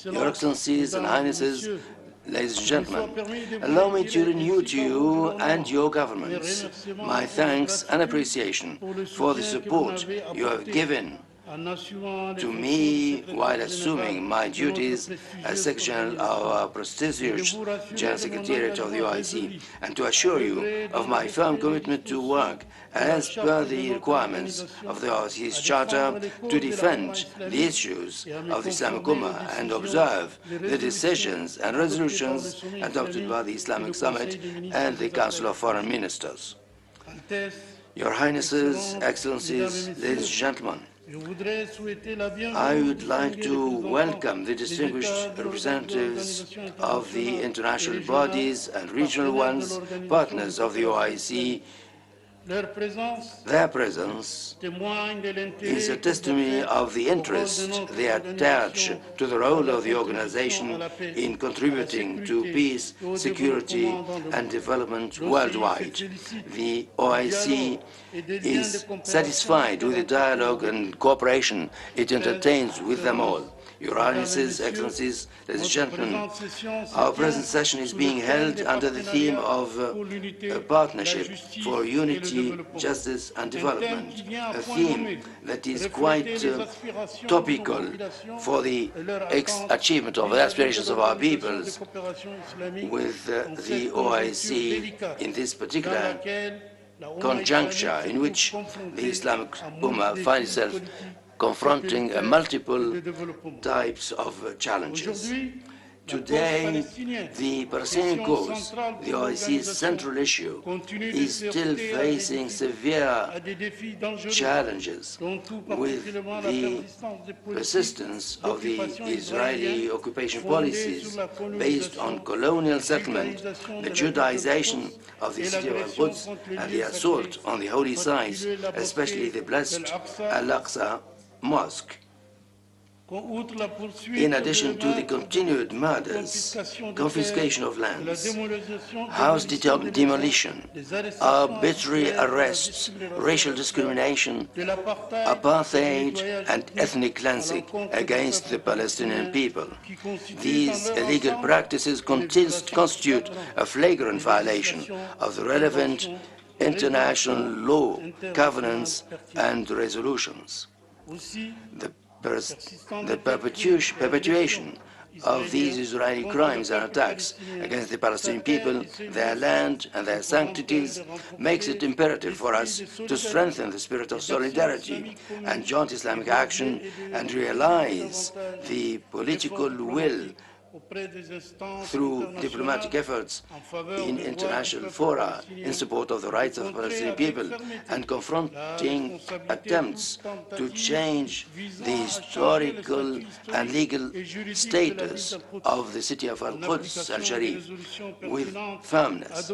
Your Excellencies and Highnesses, ladies and gentlemen, allow me to renew to you and your governments my thanks and appreciation for the support you have given to me while assuming my duties as Secretary of our prestigious General Secretariat of the OIC, and to assure you of my firm commitment to work as per the requirements of the OIC's Charter to defend the issues of the Islamic Ummah and observe the decisions and resolutions adopted by the Islamic Summit and the Council of Foreign Ministers. Your Highnesses, Excellencies, ladies and gentlemen, I would like to welcome the distinguished representatives of the international bodies and regional ones, partners of the OIC. Their presence is a testimony of the interest they attach to the role of the organization in contributing to peace, security, and development worldwide. The OIC is satisfied with the dialogue and cooperation it entertains with them all. Your Highnesses, Excellencies, ladies and gentlemen, our present session is being held under the theme of Partnership for Unity, Justice and Development, a theme that is quite topical for the achievement of the aspirations of our peoples with the OIC in this particular conjuncture in which the Islamic Ummah finds itself confronting multiple types of challenges. Today, the Palestinian cause, the OIC's central issue, is still facing severe challenges with the persistence of the Israeli occupation policies based on colonial settlement, the Judaization of the city of Al-Quds, and the assault on the holy sites, especially the blessed Al-Aqsa Mosque. In addition to the continued murders, confiscation of lands, house demolition, arbitrary arrests, racial discrimination, apartheid, and ethnic cleansing against the Palestinian people. These illegal practices constitute a flagrant violation of the relevant international law, covenants, and resolutions. The perpetuation of these Israeli crimes and attacks against the Palestinian people, their land and their sanctities, makes it imperative for us to strengthen the spirit of solidarity and joint Islamic action and realize the political will through diplomatic efforts in international fora in support of the rights of the Palestinian people and confronting attempts to change the historical and legal status of the city of Al-Quds al-Sharif with firmness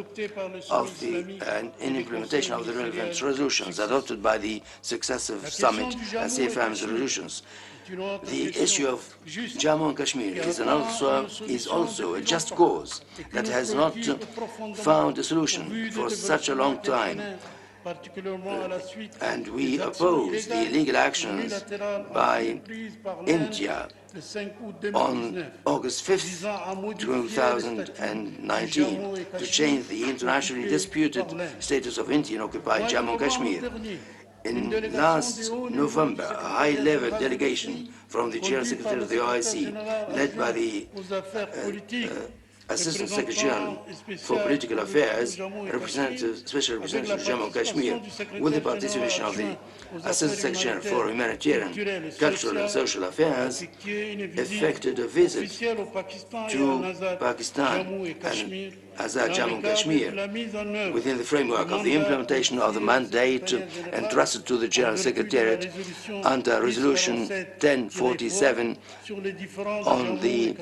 in implementation of the relevant resolutions adopted by the successive summit and CFM resolutions. The issue of Jammu and Kashmir is also a just cause that has not found a solution for such a long time. And we oppose the illegal actions by India on August 5th, 2019, to change the internationally disputed status of Indian-occupied Jammu and Kashmir. In last November, a high-level delegation from the General Secretary of the OIC, led by the Assistant Secretary for Political Affairs, Special Representative Jammu and Kashmir, with the participation of the Assistant Secretary for Humanitarian, Cultural and Social Affairs, effected a visit to Pakistan and Azad Jammu and Kashmir within the framework of the implementation of the mandate entrusted to the General Secretariat under Resolution 1047 on the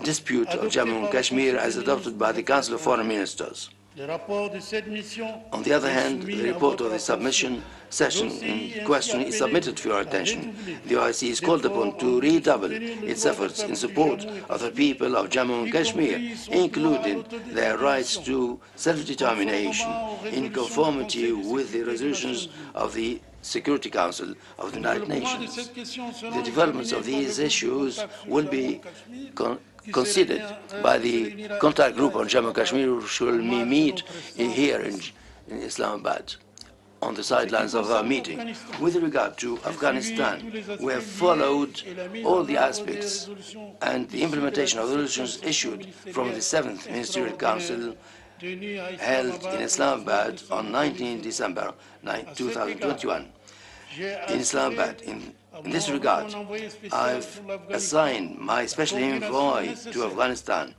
dispute of Jammu and Kashmir as adopted by the Council of Foreign Ministers. On the other hand, the report of the submission session in question is submitted for your attention. The OIC is called upon to redouble its efforts in support of the people of Jammu and Kashmir, including their rights to self-determination, in conformity with the resolutions of the Security Council of the United Nations. The developments of these issues will be considered by the contact group on Jammu and Kashmir, which will meet here in Islamabad on the sidelines of our meeting. With regard to Afghanistan, we have followed all the aspects and the implementation of the resolutions issued from the 7th Ministerial Council held in Islamabad on 19 December 2021. In Islamabad, in this regard, I've assigned my special envoy to Afghanistan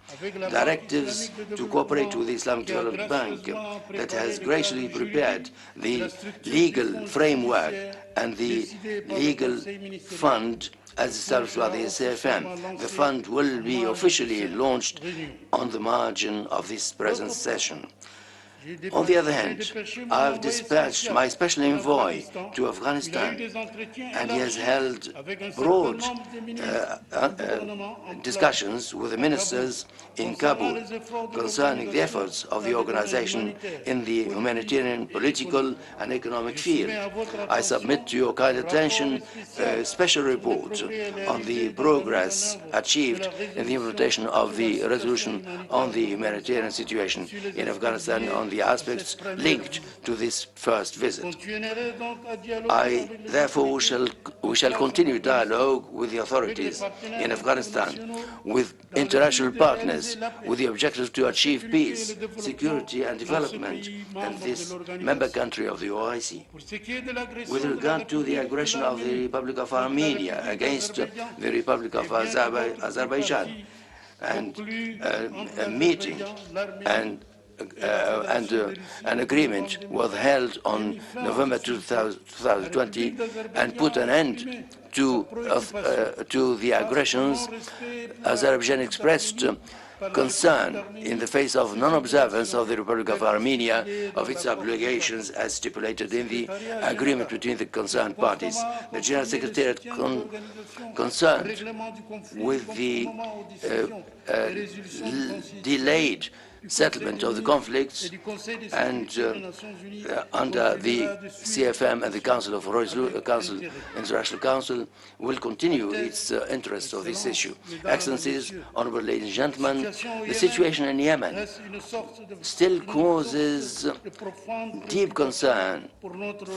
directives to cooperate with the Islamic Development Bank that has graciously prepared the legal framework and the legal fund as established by the SFM. The fund will be officially launched on the margin of this present session. On the other hand, I've dispatched my special envoy to Afghanistan, and he has held broad discussions with the ministers in Kabul concerning the efforts of the organization in the humanitarian, political, and economic field. I submit to your kind attention a special report on the progress achieved in the implementation of the resolution on the humanitarian situation in Afghanistan on the aspects linked to this first visit. Therefore, we shall continue dialogue with the authorities in Afghanistan, with international partners, with the objective to achieve peace, security, and development in this member country of the OIC. With regard to the aggression of the Republic of Armenia against the Republic of Azerbaijan, and a meeting and an agreement was held on November 2020 and put an end to the aggressions. Azerbaijan expressed concern in the face of non-observance of the Republic of Armenia of its obligations as stipulated in the agreement between the concerned parties. The General Secretariat concerned with the delayed settlement of the conflicts, and under the CFM and the International Council will continue its interest of this issue. Excellencies, honorable ladies and gentlemen, the situation in Yemen still causes deep concern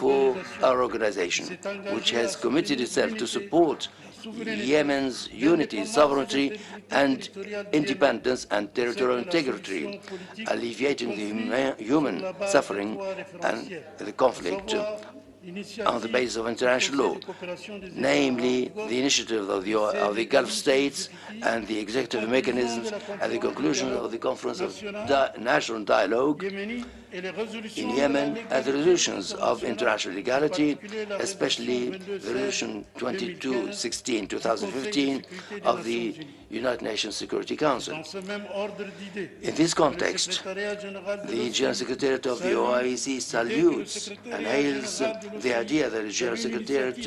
for our organization, which has committed itself to support Yemen's unity, sovereignty, and independence and territorial integrity, alleviating the human suffering and the conflict on the basis of international law, namely the initiative of the Gulf states and the executive mechanisms and the conclusion of the Conference of National Dialogue in Yemen and the resolutions of international legality, especially the resolution 2216/2015 of the United Nations Security Council. In this context, the General Secretariat of the OIC salutes and hails the idea that the General Secretariat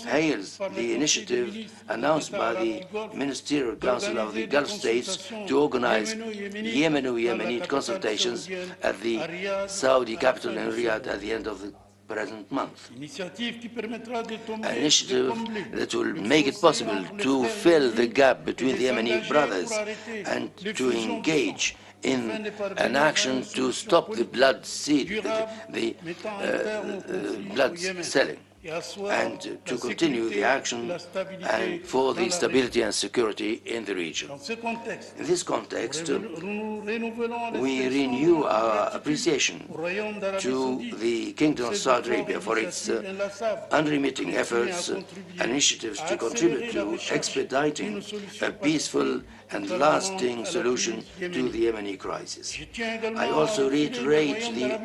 hails the initiative announced by the Ministerial Council of the Gulf States to organize Yemeni consultations at the Saudi capital in Riyadh at the end of the present month. An initiative that will make it possible to fill the gap between the Yemeni brothers and to engage in an action to stop the blood selling. and to continue the action and for the stability and security in the region. In this context, we renew our appreciation to the Kingdom of Saudi Arabia for its unremitting efforts and initiatives to contribute to expediting a peaceful and lasting solution to the Yemeni crisis. I also reiterate the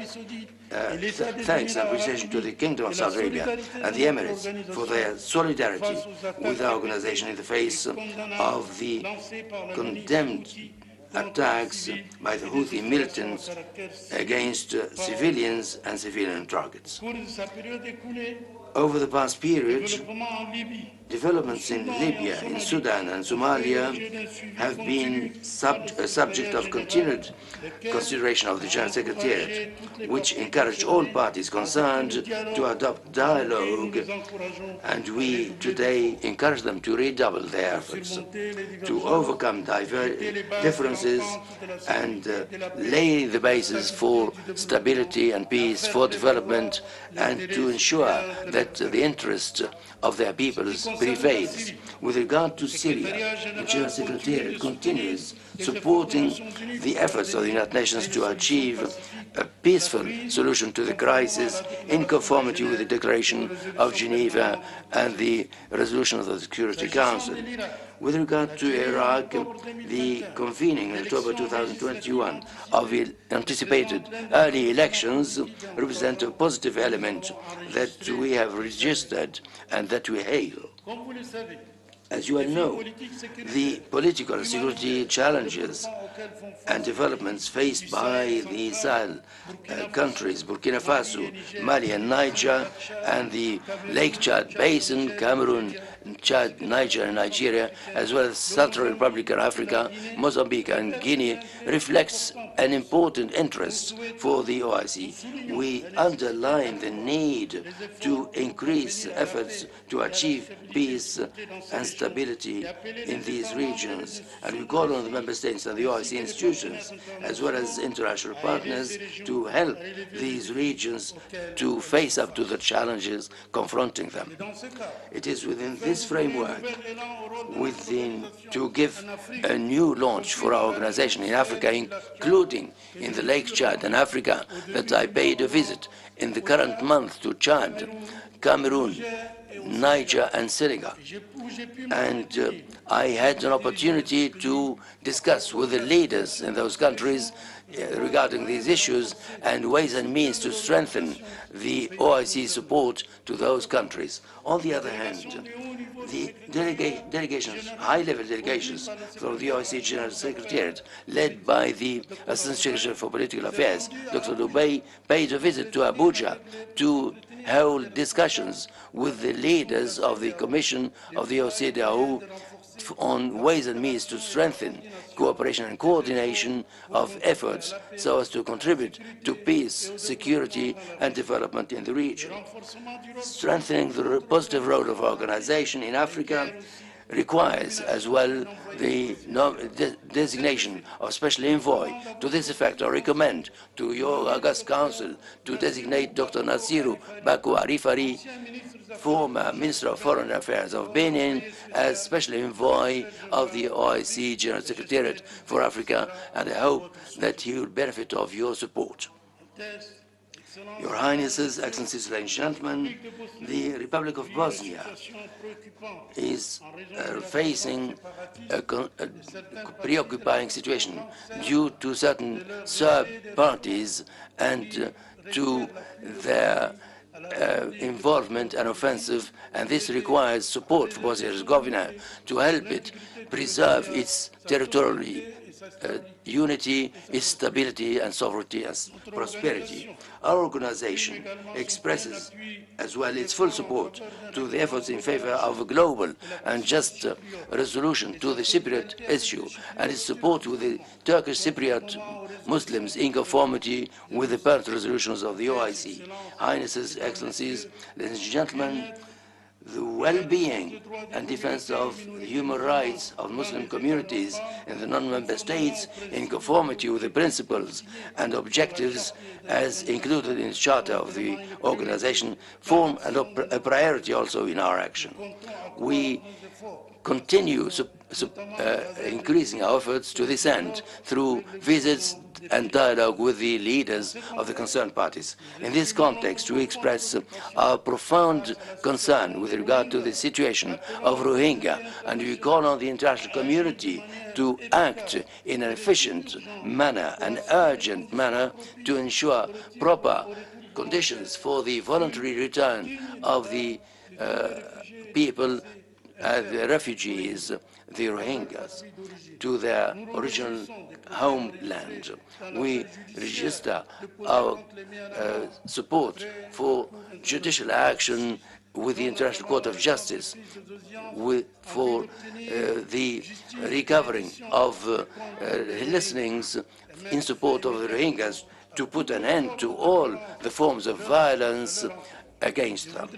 thanks and appreciation to the Kingdom of Saudi Arabia and the Emirates for their solidarity with our organization in the face of the condemned attacks by the Houthi militants against civilians and civilian targets. Over the past period, developments in Libya, in Sudan and Somalia have been a subject of continued consideration of the General Secretariat, which encouraged all parties concerned to adopt dialogue, and we today encourage them to redouble their efforts to overcome differences and lay the basis for stability and peace, for development, and to ensure that the interest of their peoples prevails. With regard to Syria, the General Secretariat continues supporting the efforts of the United Nations to achieve a peaceful solution to the crisis in conformity with the Declaration of Geneva and the resolution of the Security Council. With regard to Iraq, the convening in October 2021 of the anticipated early elections represent a positive element that we have registered and that we hail. As you all know, the political and security challenges and developments faced by the Sahel countries, Burkina Faso, Mali and Niger, and the Lake Chad Basin, Cameroon, Chad, Niger and Nigeria, as well as Central Republic of Africa, Mozambique and Guinea, reflects an important interest for the OIC. We underline the need to increase efforts to achieve peace and stability in these regions, and we call on the member states and the OIC institutions, as well as international partners, to help these regions to face up to the challenges confronting them. It is within this framework to give a new launch for our organization in Africa, including in the Lake Chad and Africa, that I paid a visit in the current month to Chad, Cameroon, Niger and Senegal. And I had an opportunity to discuss with the leaders in those countries regarding these issues and ways and means to strengthen the OIC support to those countries. On the other hand, the delegations, high-level delegations from the OIC General Secretariat, led by the Assistant Secretary for Political Affairs, Dr. Dubey, paid a visit to Abuja to hold discussions with the leaders of the Commission of the OCDAO on ways and means to strengthen cooperation and coordination of efforts so as to contribute to peace, security, and development in the region. Strengthening the positive role of our organization in Africa requires as well the designation of special envoy. To this effect, I recommend to your August Council to designate Dr. Nasiru Baku Arifari, former Minister of Foreign Affairs of Benin, as special envoy of the OIC General Secretariat for Africa, and I hope that he will benefit of your support. Your Highnesses, Excellencies, ladies and gentlemen, the Republic of Bosnia is facing a preoccupying situation due to certain Serb parties and to their involvement and offensive, and this requires support for Bosnia-Herzegovina to help it preserve its territorial unity, its stability and sovereignty and prosperity. Our organization expresses as well its full support to the efforts in favor of a global and just resolution to the Cypriot issue, and its support with the Turkish Cypriot Muslims in conformity with the permanent resolutions of the OIC. Highnesses, Excellencies, ladies and gentlemen, the well-being and defense of the human rights of Muslim communities in the non-member states in conformity with the principles and objectives as included in the charter of the organization form a priority also in our action. We continue increasing our efforts to this end through visits and dialogue with the leaders of the concerned parties. In this context, we express our profound concern with regard to the situation of Rohingya, and we call on the international community to act in an efficient manner, an urgent manner, to ensure proper conditions for the voluntary return of the people, the refugees, the Rohingyas, to their original homeland. We register our support for judicial action with the International Court of Justice for the recovering of listenings in support of the Rohingyas to put an end to all the forms of violence against them.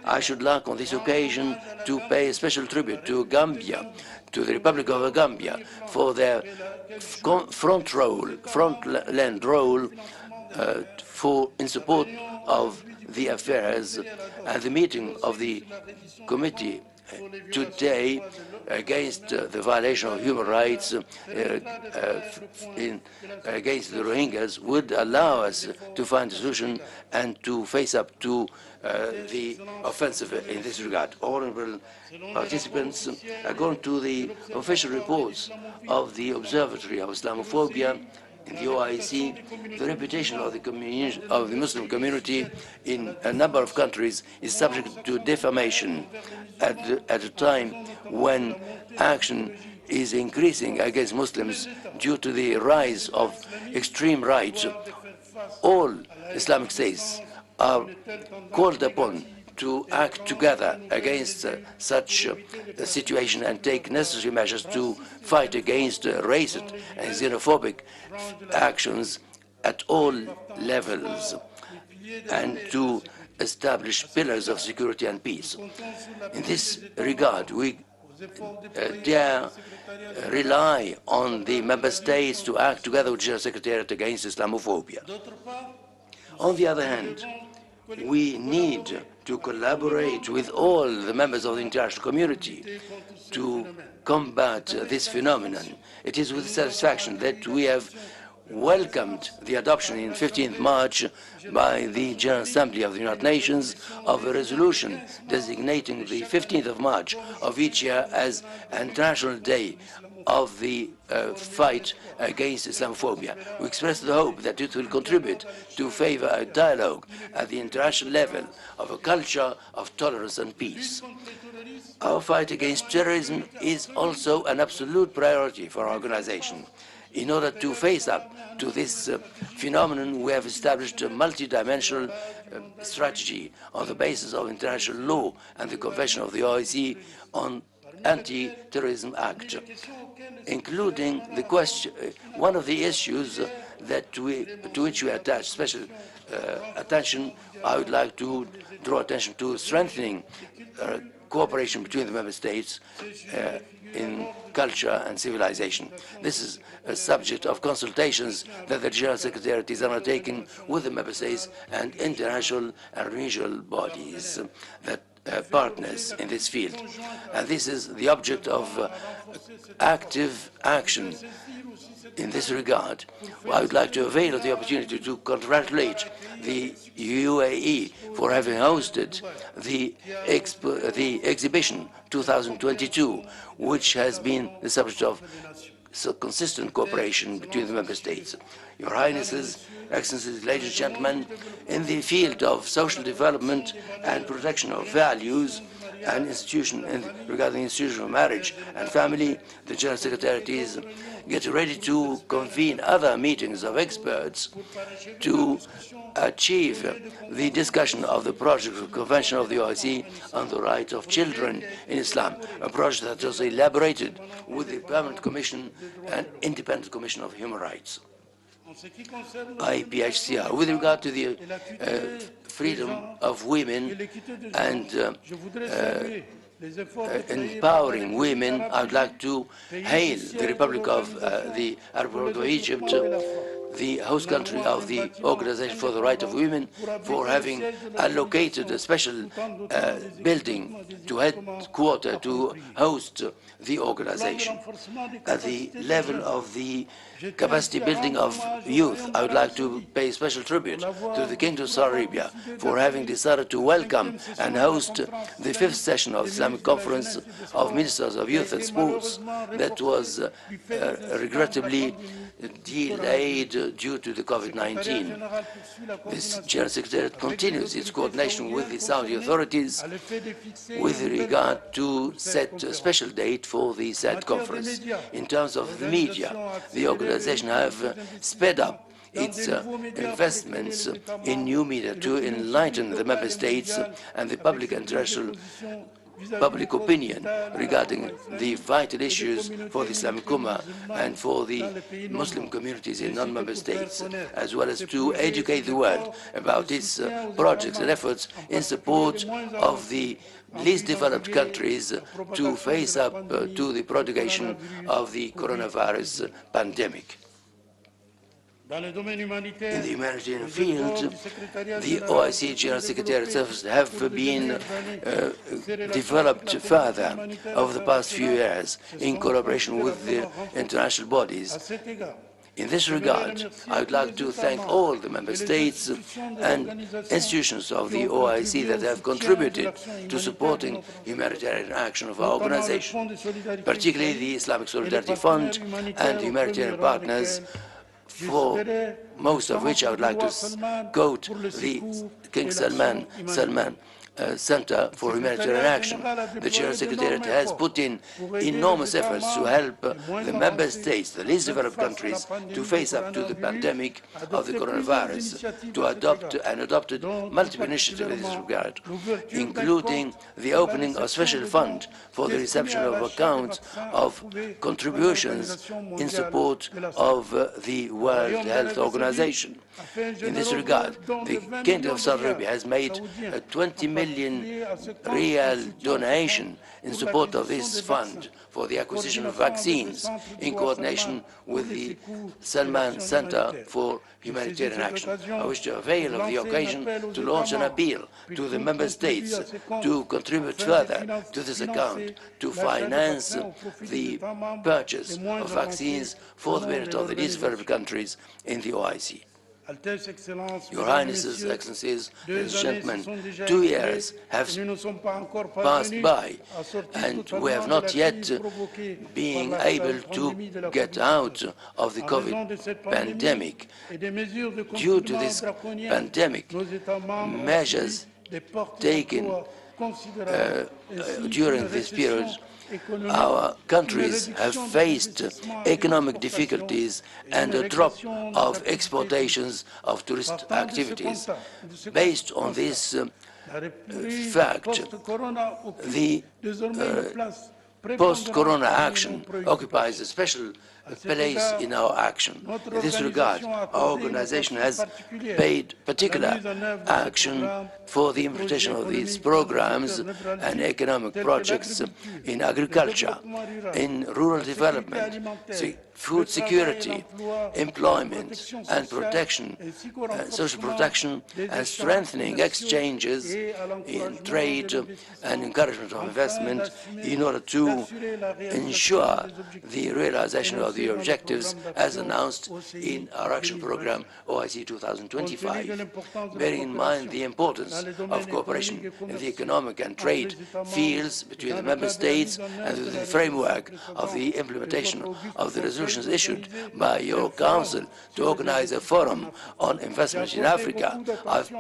I should like on this occasion to pay a special tribute to Gambia, to the Republic of Gambia, for their frontland role in support of the affairs and the meeting of the committee today against the violation of human rights against the Rohingyas would allow us to find a solution and to face up to the offensive in this regard. Honorable participants, according to the official reports of the Observatory of Islamophobia in the OIC, the reputation of the Muslim community in a number of countries is subject to defamation at a time when action is increasing against Muslims due to the rise of extreme right. All Islamic states are called upon to act together against such a situation and take necessary measures to fight against racist and xenophobic actions at all levels and to establish pillars of security and peace. In this regard, we dare rely on the member states to act together with the General Secretariat against Islamophobia. On the other hand, we need to collaborate with all the members of the international community to combat this phenomenon. It is with satisfaction that we have welcomed the adoption in 15th March by the General Assembly of the United Nations of a resolution designating the 15th of March of each year as International Day of the fight against Islamophobia. We express the hope that it will contribute to favor a dialogue at the international level of a culture of tolerance and peace. Our fight against terrorism is also an absolute priority for our organization. In order to face up to this phenomenon, we have established a multidimensional strategy on the basis of international law and the Convention of the OIC on Anti-Terrorism Act, including the question, one of the issues to which we attach special attention. I would like to draw attention to strengthening cooperation between the member states in culture and civilization. This is a subject of consultations that the General Secretariat is undertaking with the member states and international and regional bodies that partners in this field. And this is the object of active action in this regard. I would like to avail of the opportunity to congratulate the UAE for having hosted the exhibition 2022, which has been the subject of consistent cooperation between the member states. Your Highnesses, Excellencies, ladies and gentlemen, in the field of social development and protection of values and regarding the institution of marriage and family, the General Secretariat is getting ready to convene other meetings of experts to achieve the discussion of the project of Convention of the OIC on the rights of children in Islam, a project that was elaborated with the Permanent Commission and Independent Commission of Human Rights. IPHCR. With regard to the freedom of women and empowering women, I would like to hail the Republic of the Arab Republic of Egypt, the host country of the Organization for the Right of Women, for having allocated a special building to headquarter to host the organization. At the level of the capacity building of youth, I would like to pay special tribute to the Kingdom of Saudi Arabia for having decided to welcome and host the 5th session of Islamic Conference of Ministers of Youth and Sports that was regrettably delayed due to the COVID-19. This General Secretariat continues its coordination with the Saudi authorities with regard to set a special date for the said conference. In terms of the media, the organization have sped up its investments in new media to enlighten the member states and the public international public opinion regarding the vital issues for the Islamic Ummah and for the Muslim communities in non-member states, as well as to educate the world about its projects and efforts in support of the least developed countries to face up to the propagation of the coronavirus pandemic. In the humanitarian field, the OIC General Secretariat services have been developed further over the past few years in collaboration with the international bodies. In this regard, I would like to thank all the member states and institutions of the OIC that have contributed to supporting humanitarian action of our organization, particularly the Islamic Solidarity Fund and the humanitarian partners, for most of which I would like to quote the King Salman Center for Humanitarian Action. The General Secretariat has put in enormous efforts to help the member states, the least developed countries, to face up to the pandemic of the coronavirus, to adopt and adopted multiple initiatives in this regard, including the opening of a special fund for the reception of accounts of contributions in support of the World Health Organization. In this regard, the Kingdom of Saudi Arabia has made a 20 million real donation in support of this fund for the acquisition of vaccines in coordination with the Salman Center for Humanitarian Action. I wish to avail of the occasion to launch an appeal to the member states to contribute further to this account to finance the purchase of vaccines for the benefit of the least developed countries in the OIC. Your Highnesses, Excellencies, ladies and gentlemen, 2 years have passed by, and we have not yet been able to get out of the COVID pandemic. Due to this pandemic, measures taken during this period, our countries have faced economic difficulties and a drop of exportations of tourist activities. Based on this fact, the post-corona action occupies a special place in our action. In this regard, our organization has paid particular action for the implementation of these programs and economic projects in agriculture, in rural development, food security, employment and protection, social protection, and strengthening exchanges in trade and encouragement of investment in order to ensure the realization of the objectives as announced in our action program OIC 2025. Bearing in mind the importance of cooperation in the economic and trade fields between the member states and within the framework of the implementation of the resolutions issued by your Council to organize a forum on investment in Africa, I've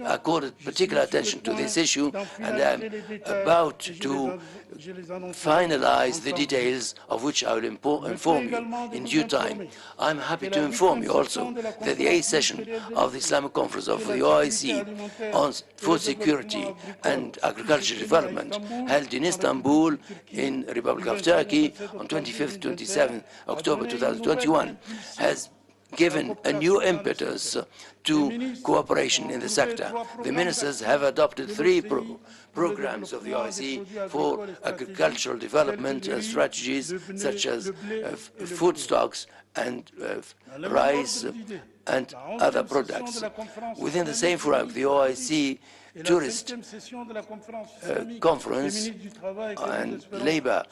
accorded particular attention to this issue, and I'm about to finalize the details of which I will inform you in due time. I'm happy to inform you also that the 8th session of the Islamic Conference of the OIC on food security and agricultural development held in Istanbul in the Republic of Turkey on 25th-27th October 2021 has given a new impetus to cooperation in the sector. The ministers have adopted 3 programs of the OIC for agricultural development and strategies such as food stocks and rice and other products. Within the same framework, the OIC Tourist Conference and Labor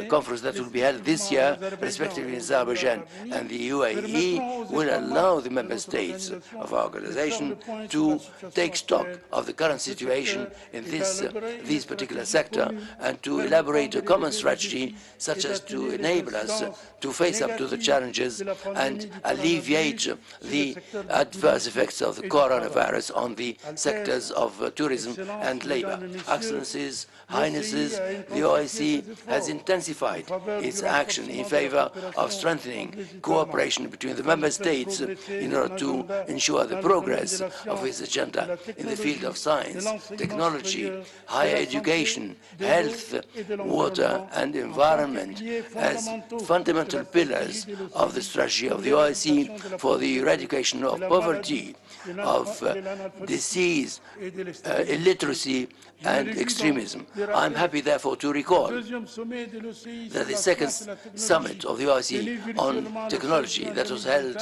Conference that will be held this year, respectively in Azerbaijan and the UAE, will allow the member states of our organization to take stock of the current situation in this particular sector and to elaborate a common strategy such as to enable us to face up to the challenges and alleviate the adverse effects of the coronavirus on the sectors of tourism and labor. Excellencies, Highnesses, the OIC has intensified its action in favor of strengthening cooperation between the member states in order to ensure the progress of its agenda in the field of science, technology, higher education, health, water and environment as fundamental pillars of the strategy of the OIC for the eradication of poverty, of disease, illiteracy and extremism. I'm happy, therefore, to recall that the second summit of the OIC on technology that was held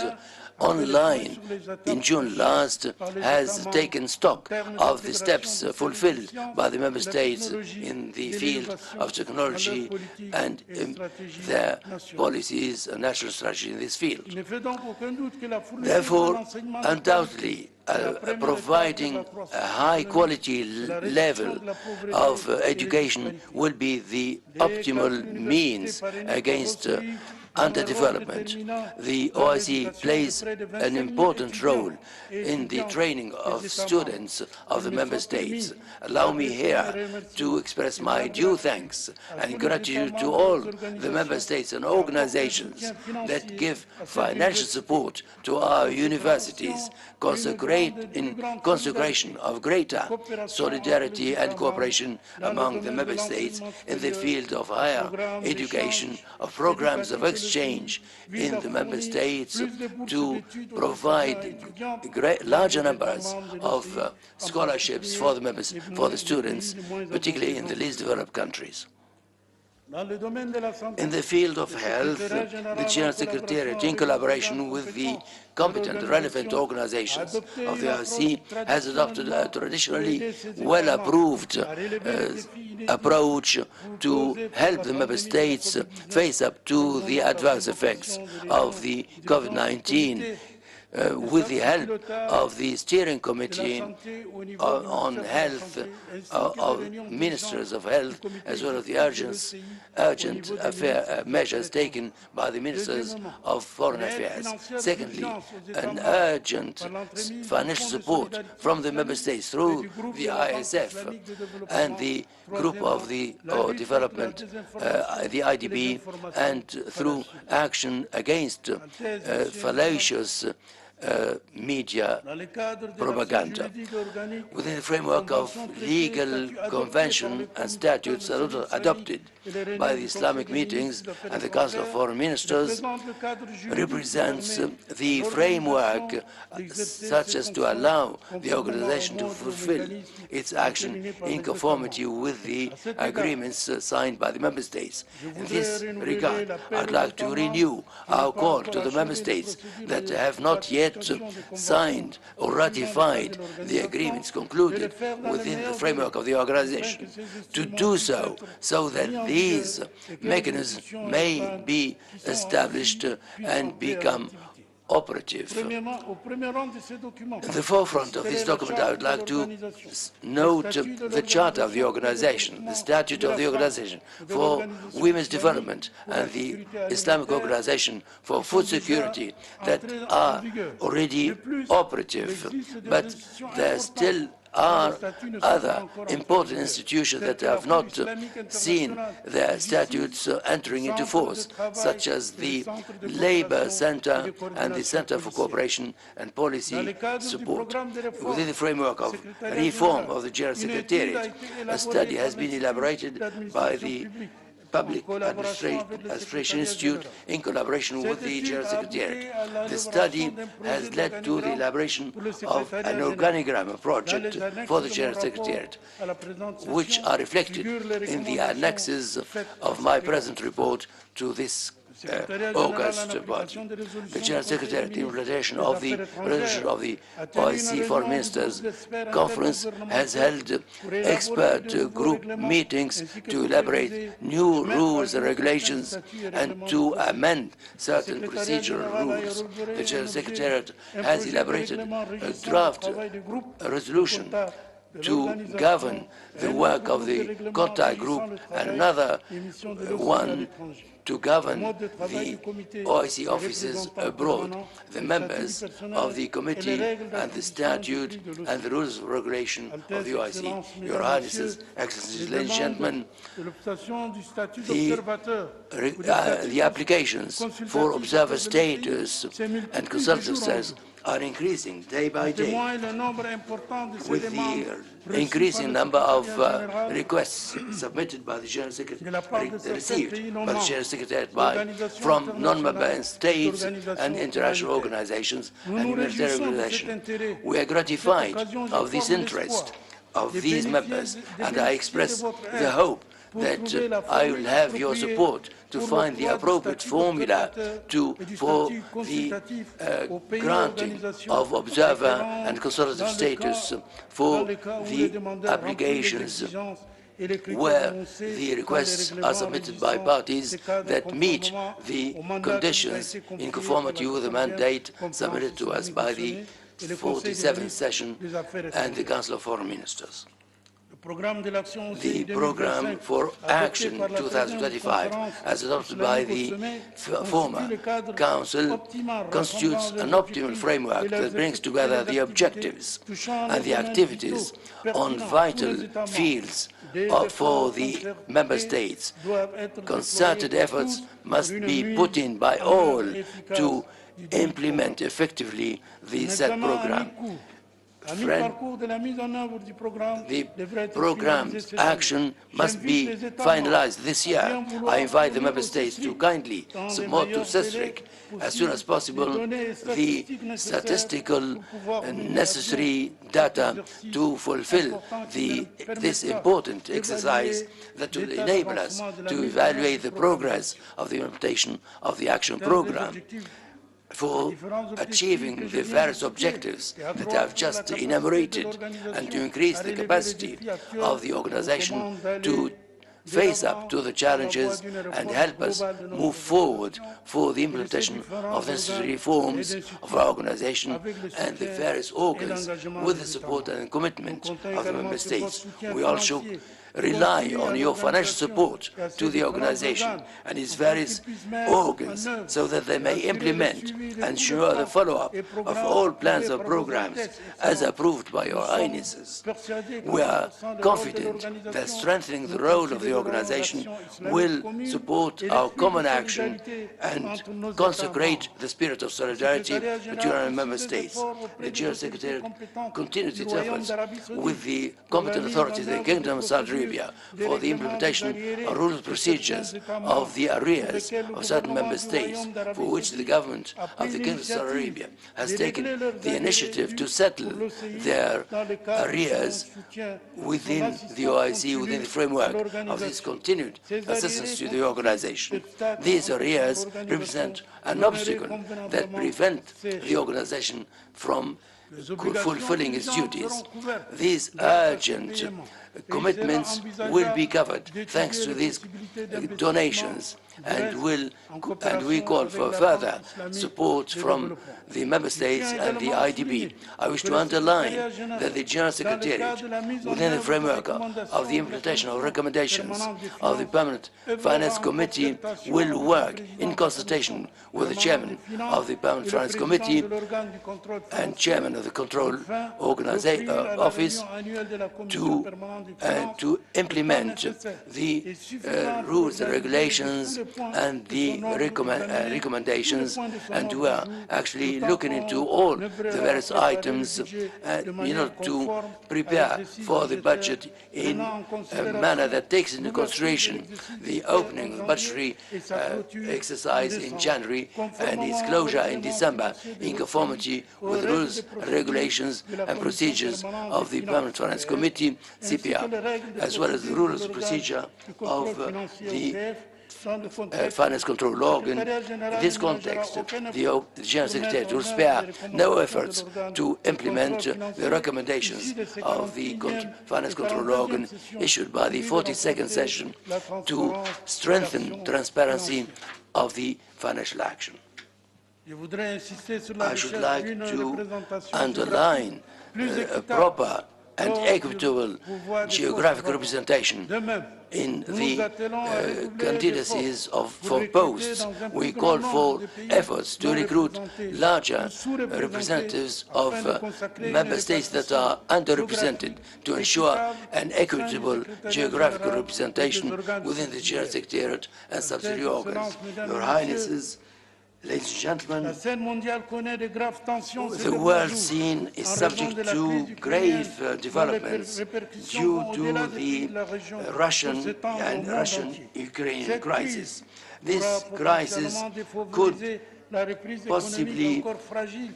online in June last has taken stock of the steps fulfilled by the member states in the field of technology and their policies and national strategy in this field. Therefore, undoubtedly, providing a high-quality level of education will be the optimal means against underdevelopment. The OIC plays an important role in the training of students of the member states. Allow me here to express my due thanks and gratitude to all the member states and organizations that give financial support to our universities, consecration of greater solidarity and cooperation among the member states in the field of higher education, of programs of exchange in the member states to provide larger numbers of scholarships for the students, particularly in the least developed countries. In the field of health, the General Secretariat, in collaboration with the competent relevant organizations of the OIC, has adopted a traditionally well-approved approach to help the member states face up to the adverse effects of the COVID-19 with the help of the steering committee on health, of ministers of health, as well as the urgent measures taken by the ministers of foreign affairs. Secondly, an urgent financial support from the member states through the ISF and the group of the development, the IDB, and through action against fallacious media propaganda. Within the framework of legal convention and statutes adopted by the Islamic meetings and the Council of Foreign Ministers, represents the framework such as to allow the organization to fulfill its action in conformity with the agreements signed by the member states. In this regard, I'd like to renew our call to the member states that have not yet signed or ratified the agreements concluded within the framework of the organization to do so, so that these mechanisms may be established and become operative. In the forefront of this document, I would like to note the charter of the organization, the statute of the organization for women's development, and the Islamic organization for food security that are already operative, but there still are other important institutions that have not seen their statutes entering into force, such as the Labor Center and the Center for Cooperation and Policy Support. Within the framework of reform of the General Secretariat, a study has been elaborated by the Public Administration Institute in collaboration with the General Secretariat. The study has led to the elaboration of an organigram, a project for the General Secretariat, which are reflected in the annexes of my present report to this August budget. The General Secretariat implementation of the resolution of the OIC Foreign Ministers Conference has held expert group meetings to elaborate new rules and regulations and to amend certain procedural rules. The General Secretariat has elaborated a draft resolution to govern the work of the contact group and another one to govern the OIC offices abroad, the members of the committee and the statute and the rules of regulation of the OIC. Your Highnesses, Excellencies, ladies and gentlemen, the applications for observer status and consultative status are increasing day by day, with the increasing number of requests submitted by the General Secretary, received by the General Secretary from non-member states and international organizations and humanitarian organizations. We are gratified of this interest of these members, and I express the hope that I will have your support to find the appropriate formula for the granting of observer and consultative status for the applications where the requests are submitted by parties that meet the conditions in conformity with the mandate submitted to us by the 47th session and the Council of Foreign Ministers. The Program for Action 2025, as adopted by the former Council, constitutes an optimal framework that brings together the objectives and the activities on vital fields for the Member States. Concerted efforts must be put in by all to implement effectively the said program. The program's action must be finalized this year. I invite the Member States to kindly submit to SUBSCRIBE as soon as possible the statistical necessary data to fulfill this important exercise that will enable us to evaluate the progress of the implementation of the action program for achieving the various objectives that I have just enumerated and to increase the capacity of the organization to face up to the challenges and help us move forward for the implementation of the necessary reforms of our organization and the various organs with the support and commitment of the Member States. We also rely on your financial support to the organization and its various organs so that they may implement and ensure the follow-up of all plans or programs as approved by your Highnesses. We are confident that strengthening the role of the organization will support our common action and consecrate the spirit of solidarity between our Member States. The General Secretary continues its efforts with the competent authorities in the Kingdom of Saudi Arabia for the implementation of rules and procedures of the arrears of certain Member States, for which the government of the Kingdom of Saudi Arabia has taken the initiative to settle their arrears within the OIC, within the framework of this continued assistance to the organization. These arrears represent an obstacle that prevents the organization from fulfilling its duties. These urgent commitments will be covered thanks to these donations, and we call for further support from the Member States and the IDB. I wish to underline that the General Secretariat, within the framework of the implementation of recommendations of the Permanent Finance Committee, will work in consultation with the Chairman of the Permanent Finance Committee and Chairman of the Control Office to implement the rules and regulations and the recommendations, and we are actually looking into all the various items to prepare for the budget in a manner that takes into consideration the opening of the budgetary exercise in January and its closure in December, in conformity with the rules, regulations and procedures of the Permanent Finance Committee, CPR, as well as the rules and procedure of the Finance Control Organ. In this context, the General Secretariat will spare no efforts to implement the recommendations of the Finance Control Organ issued by the 42nd session to strengthen transparency of the financial action. I should like to underline a proper and equitable geographic representation in the candidacies for posts. We call for efforts to recruit larger representatives of member states that are underrepresented to ensure an equitable geographical representation within the General Secretariat and subsidiary organs. Your Highnesses, ladies and gentlemen, the world scene is subject to grave developments due to the Russian-Ukrainian crisis. This crisis could possibly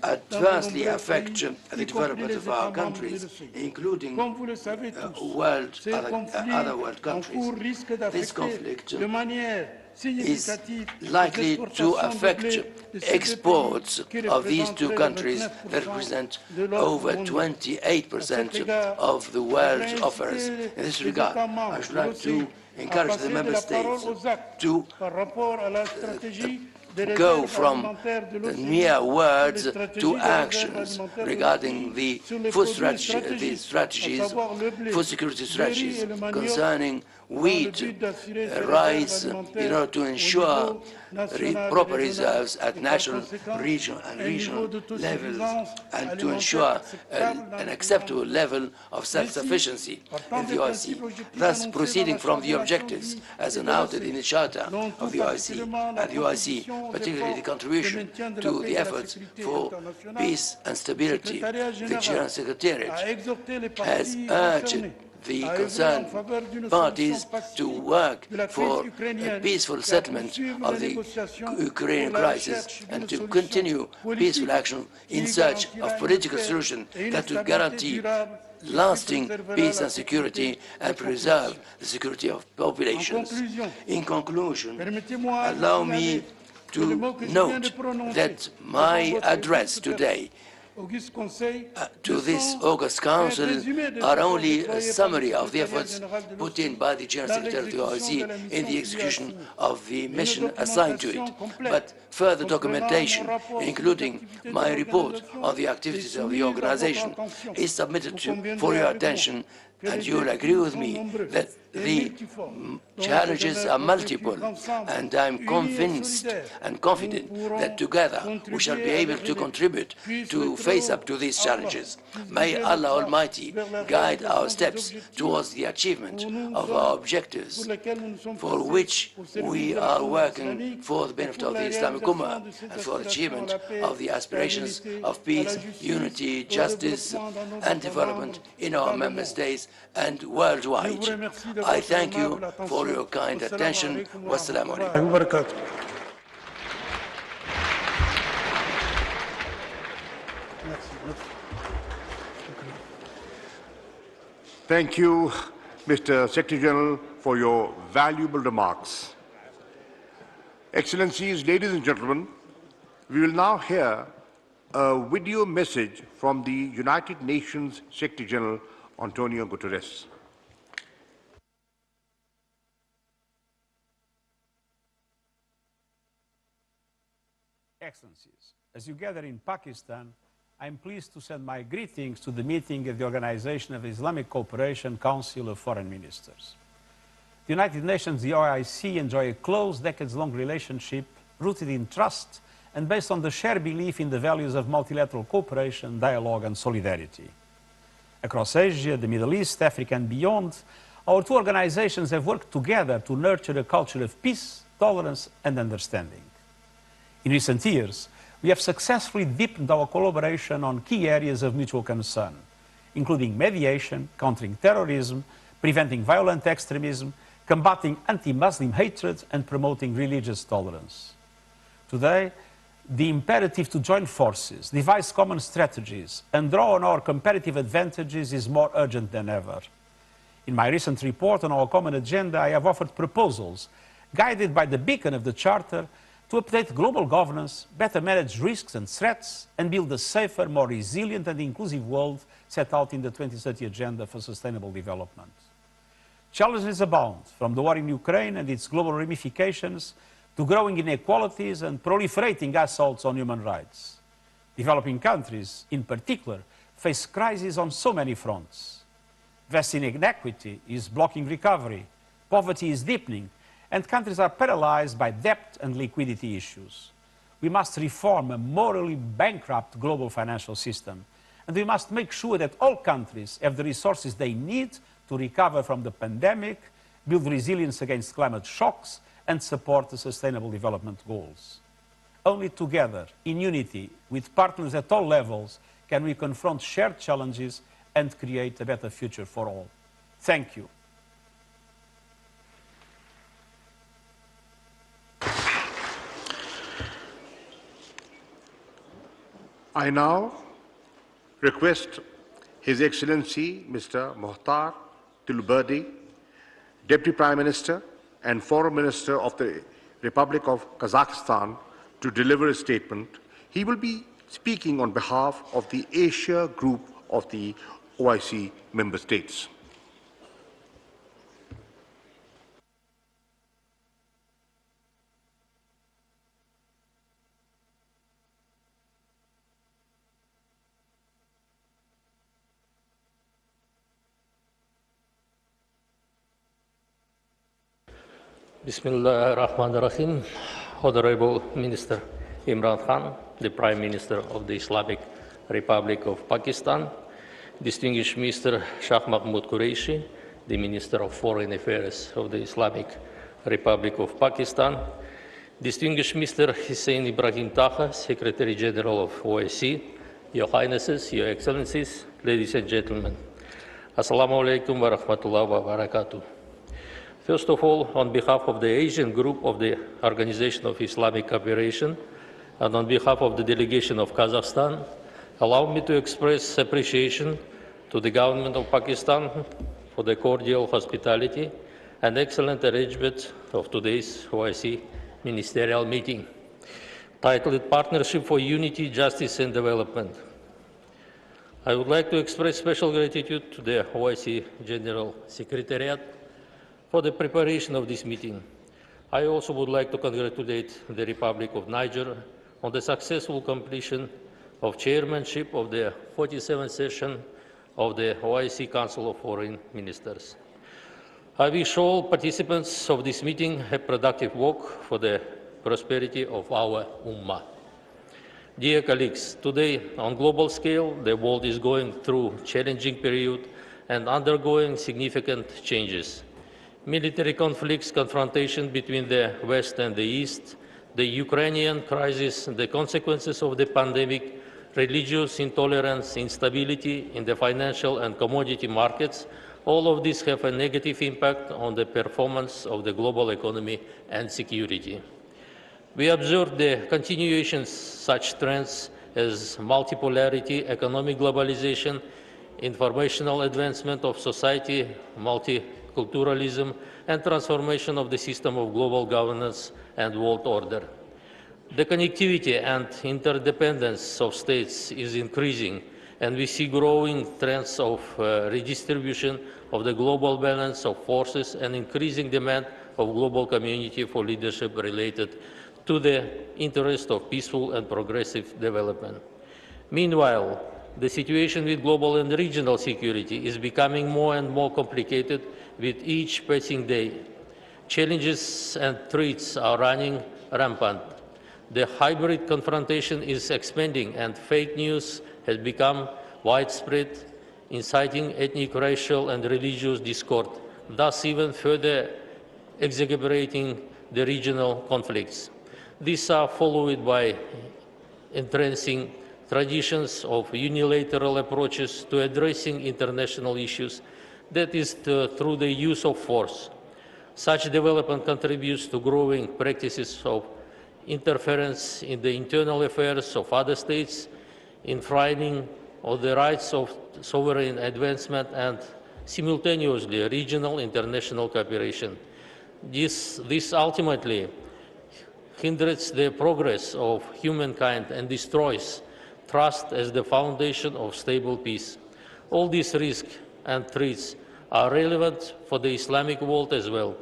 adversely affect the development of our countries, including other world countries. This conflict is likely to affect exports of these two countries that represent over 28% of the world's offers. In this regard, I should like to encourage the member states to go from mere words to actions regarding the food strategies, food security strategies concerning wheat, rice, in order to ensure proper reserves at national, regional levels, and to ensure an acceptable level of self-sufficiency in the OIC, thus proceeding from the objectives as announced in the Charter of the OIC, and the OIC, particularly the contribution to the efforts for peace and stability. The General Secretariat has urged the concerned parties to work for a peaceful settlement of the Ukrainian crisis and to continue peaceful action in search of political solution that would guarantee lasting peace and security and preserve the security of populations. In conclusion, allow me to note that my address today to this August Council are only a summary of the efforts put in by the General Secretary of the OIC in the execution of the mission assigned to it, but further documentation, including my report on the activities of the organization, is submitted for your attention, and you will agree with me that the challenges are multiple, and I'm convinced and confident that together we shall be able to contribute to face up to these challenges. May Allah Almighty guide our steps towards the achievement of our objectives, for which we are working for the benefit of the Islamic Ummah and for achievement of the aspirations of peace, unity, justice, and development in our member states and worldwide. I thank you for your kind attention. Wassalamu alaikum. Thank you, Mr. Secretary General, for your valuable remarks. Excellencies, ladies and gentlemen, we will now hear a video message from the United Nations Secretary General, Antonio Guterres. Excellencies, as you gather in Pakistan, I am pleased to send my greetings to the meeting of the Organization of Islamic Cooperation Council of Foreign Ministers. The United Nations, the OIC, enjoy a close, decades-long relationship rooted in trust and based on the shared belief in the values of multilateral cooperation, dialogue and solidarity. Across Asia, the Middle East, Africa and beyond, our two organizations have worked together to nurture a culture of peace, tolerance and understanding. In recent years, we have successfully deepened our collaboration on key areas of mutual concern, including mediation, countering terrorism, preventing violent extremism, combating anti-Muslim hatred, and promoting religious tolerance. Today, the imperative to join forces, devise common strategies, and draw on our competitive advantages is more urgent than ever. In my recent report on our common agenda, I have offered proposals guided by the beacon of the Charter to update global governance, better manage risks and threats, and build a safer, more resilient and inclusive world set out in the 2030 Agenda for Sustainable Development. Challenges abound, from the war in Ukraine and its global ramifications to growing inequalities and proliferating assaults on human rights. Developing countries, in particular, face crises on so many fronts. Vast inequity is blocking recovery, poverty is deepening, and countries are paralyzed by debt and liquidity issues. We must reform a morally bankrupt global financial system, and we must make sure that all countries have the resources they need to recover from the pandemic, build resilience against climate shocks, and support the Sustainable Development Goals. Only together, in unity, with partners at all levels, can we confront shared challenges and create a better future for all. Thank you. I now request His Excellency Mr. Muhtar Tilburdi, Deputy Prime Minister and Foreign Minister of the Republic of Kazakhstan, to deliver a statement. He will be speaking on behalf of the Asia Group of the OIC member states. Bismillah ar-Rahman ar-Rahim. Honorable Minister Imran Khan, the Prime Minister of the Islamic Republic of Pakistan, distinguished Mr. Shah Mahmood Qureshi, the Minister of Foreign Affairs of the Islamic Republic of Pakistan, distinguished Mr. Hussein Ibrahim Taha, Secretary General of OIC, Your Highnesses, Your Excellencies, ladies and gentlemen. Assalamu alaikum wa rahmatullahi wa barakatuh. First of all, on behalf of the Asian Group of the Organization of Islamic Cooperation, and on behalf of the delegation of Kazakhstan, allow me to express appreciation to the government of Pakistan for the cordial hospitality and excellent arrangement of today's OIC ministerial meeting, titled Partnership for Unity, Justice and Development. I would like to express special gratitude to the OIC General Secretariat for the preparation of this meeting. I also would like to congratulate the Republic of Niger on the successful completion of chairmanship of the 47th session of the OIC Council of Foreign Ministers. I wish all participants of this meeting a productive work for the prosperity of our Ummah. Dear colleagues, today on global scale, the world is going through a challenging period and undergoing significant changes. Military conflicts, confrontation between the West and the East, the Ukrainian crisis, the consequences of the pandemic, religious intolerance, instability in the financial and commodity markets, all of these have a negative impact on the performance of the global economy and security. We observe the continuation of such trends as multipolarity, economic globalization, informational advancement of society, multiculturalism, and transformation of the system of global governance and world order. The connectivity and interdependence of states is increasing, and we see growing trends of redistribution of the global balance of forces and increasing demand of global community for leadership related to the interest of peaceful and progressive development. Meanwhile, the situation with global and regional security is becoming more and more complicated with each passing day. Challenges and threats are running rampant. The hybrid confrontation is expanding, and fake news has become widespread, inciting ethnic, racial, and religious discord, thus even further exacerbating the regional conflicts. These are followed by entrenching traditions of unilateral approaches to addressing international issues, that is, through the use of force. Such development contributes to growing practices of interference in the internal affairs of other states, infringing of the rights of sovereign advancement, and simultaneously regional international cooperation. This ultimately hinders the progress of humankind and destroys trust as the foundation of stable peace. All these risks and threats are relevant for the Islamic world as well.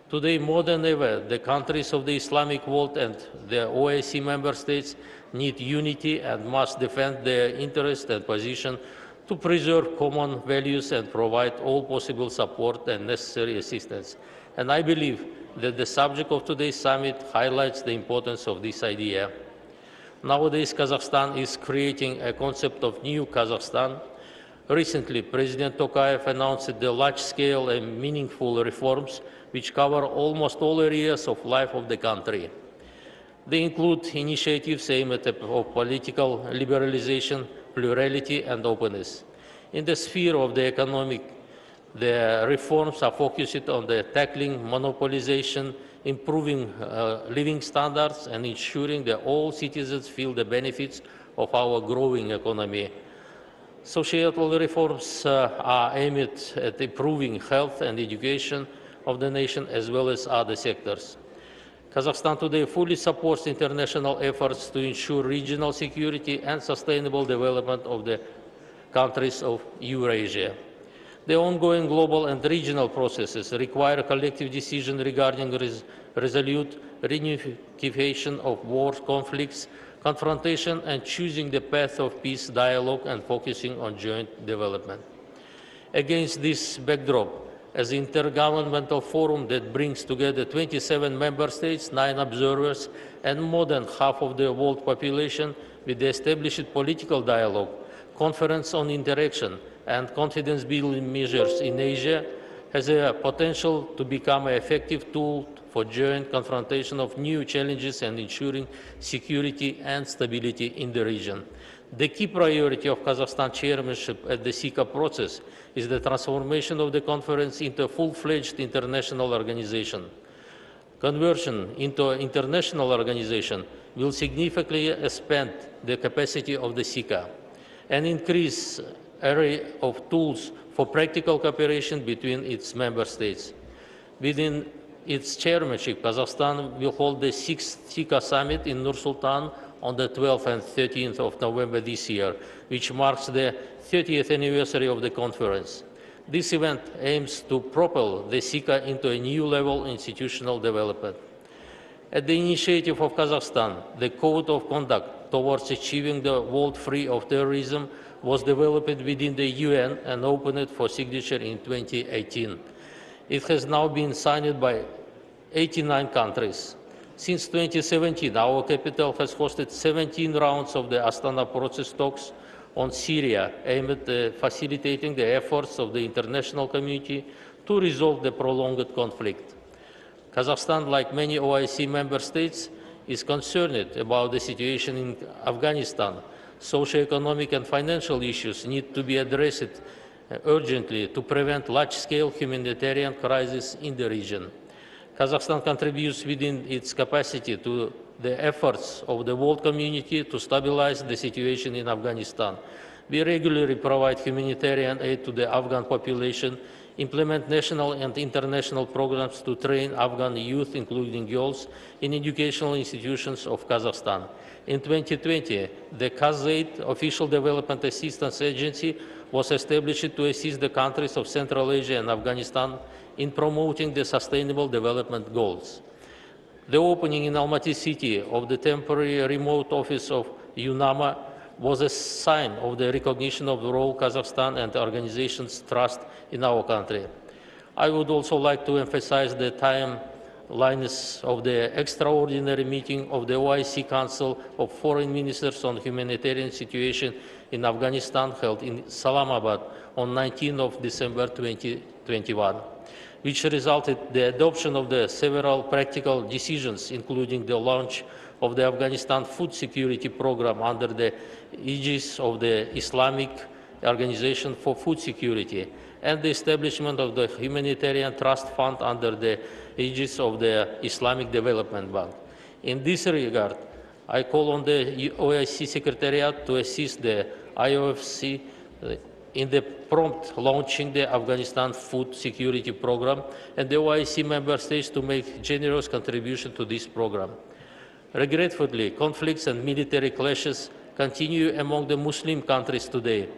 Today, more than ever, the countries of the Islamic world and the OIC member states need unity and must defend their interest and position to preserve common values and provide all possible support and necessary assistance. And I believe that the subject of today's summit highlights the importance of this idea. Nowadays, Kazakhstan is creating a concept of new Kazakhstan. Recently, President Tokayev announced the large-scale and meaningful reforms which cover almost all areas of life of the country. They include initiatives aimed at political liberalization, plurality, and openness. In the sphere of the economic, the reforms are focused on the tackling monopolization, improving living standards, and ensuring that all citizens feel the benefits of our growing economy. Societal reforms are aimed at improving health and education of the nation as well as other sectors. Kazakhstan today fully supports international efforts to ensure regional security and sustainable development of the countries of Eurasia. The ongoing global and regional processes require collective decision regarding resolute reunification of war conflicts, confrontation, and choosing the path of peace, dialogue, and focusing on joint development. Against this backdrop, as an intergovernmental forum that brings together 27 member states, 9 observers, and more than half of the world population, with the established political dialogue, conference on interaction, and confidence-building measures in Asia, has a potential to become an effective tool for joint confrontation of new challenges and ensuring security and stability in the region. The key priority of Kazakhstan chairmanship at the SICA process is the transformation of the conference into a full-fledged international organization. Conversion into an international organization will significantly expand the capacity of the SICA and increase array of tools for practical cooperation between its member states. Within its chairmanship, Kazakhstan will hold the 6th SICA summit in Nur-Sultan on the 12th and 13th of November this year, which marks the 30th anniversary of the conference. This event aims to propel the SICA into a new level of institutional development. At the initiative of Kazakhstan, the Code of Conduct towards achieving the world free of terrorism was developed within the UN and opened for signature in 2018. It has now been signed by 89 countries. Since 2017, our capital has hosted 17 rounds of the Astana process talks on Syria, aimed at facilitating the efforts of the international community to resolve the prolonged conflict. Kazakhstan, like many OIC member states, is concerned about the situation in Afghanistan. Socio-economic and financial issues need to be addressed urgently to prevent large-scale humanitarian crises in the region. Kazakhstan contributes within its capacity to the efforts of the world community to stabilize the situation in Afghanistan. We regularly provide humanitarian aid to the Afghan population, implement national and international programs to train Afghan youth, including girls, in educational institutions of Kazakhstan. In 2020, the KazAid, Official Development Assistance Agency, was established to assist the countries of Central Asia and Afghanistan in promoting the Sustainable Development Goals. The opening in Almaty city of the temporary remote office of UNAMA was a sign of the recognition of the role Kazakhstan and the organization's trust in our country. I would also like to emphasize the timelines of the extraordinary meeting of the OIC Council of Foreign Ministers on Humanitarian Situation in Afghanistan held in Islamabad on 19 December 2021. which resulted in the adoption of the several practical decisions, including the launch of the Afghanistan Food Security Program under the aegis of the Islamic Organization for Food Security, and the establishment of the Humanitarian Trust Fund under the aegis of the Islamic Development Bank. In this regard, I call on the OIC Secretariat to assist the IOFC in the prompt launching the Afghanistan Food Security Program and the OIC member states to make generous contribution to this program. Regretfully, conflicts and military clashes continue among the Muslim countries today.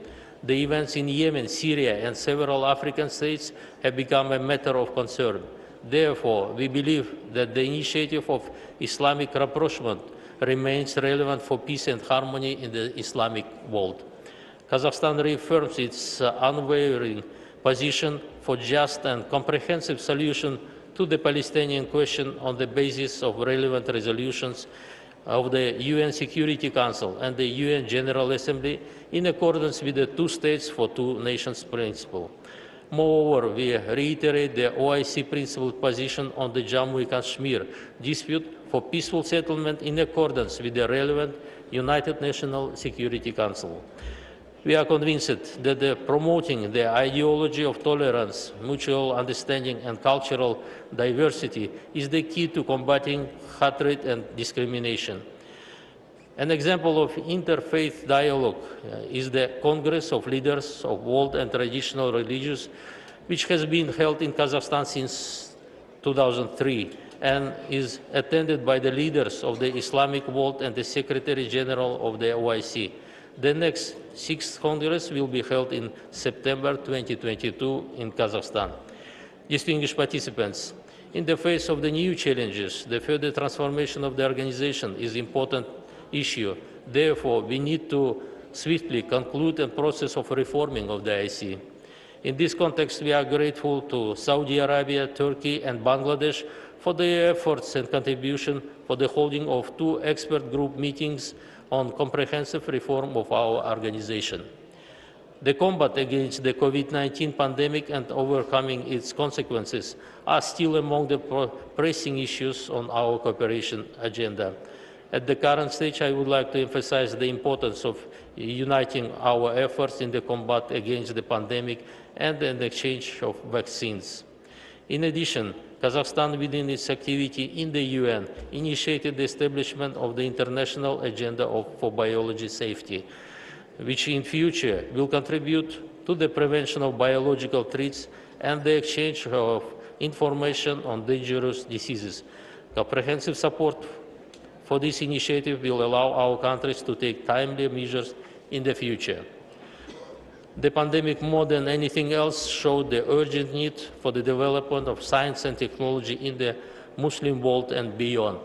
The events in Yemen, Syria, and several African states have become a matter of concern. Therefore, we believe that the initiative of Islamic rapprochement remains relevant for peace and harmony in the Islamic world. Kazakhstan reaffirms its unwavering position for just and comprehensive solution to the Palestinian question on the basis of relevant resolutions of the UN Security Council and the UN General Assembly in accordance with the two states for two nations principle. Moreover, we reiterate the OIC principled position on the Jammu and Kashmir dispute for peaceful settlement in accordance with the relevant United Nations Security Council. We are convinced that promoting the ideology of tolerance, mutual understanding, and cultural diversity is the key to combating hatred and discrimination. An example of interfaith dialogue is the Congress of Leaders of World and Traditional Religions, which has been held in Kazakhstan since 2003 and is attended by the leaders of the Islamic world and the Secretary General of the OIC. The next 6th Congress will be held in September 2022 in Kazakhstan. Distinguished participants, in the face of the new challenges, the further transformation of the organization is an important issue. Therefore, we need to swiftly conclude the process of reforming of the OIC. In this context, we are grateful to Saudi Arabia, Turkey, and Bangladesh for their efforts and contribution for the holding of 2 expert group meetings on comprehensive reform of our organization. The combat against the COVID-19 pandemic and overcoming its consequences are still among the pressing issues on our cooperation agenda. At the current stage, I would like to emphasize the importance of uniting our efforts in the combat against the pandemic and the exchange of vaccines. In addition, Kazakhstan, within its activity in the UN, initiated the establishment of the International Agenda for Biology Safety, which in future will contribute to the prevention of biological threats and the exchange of information on dangerous diseases. Comprehensive support for this initiative will allow our countries to take timely measures in the future. The pandemic, more than anything else, showed the urgent need for the development of science and technology in the Muslim world and beyond.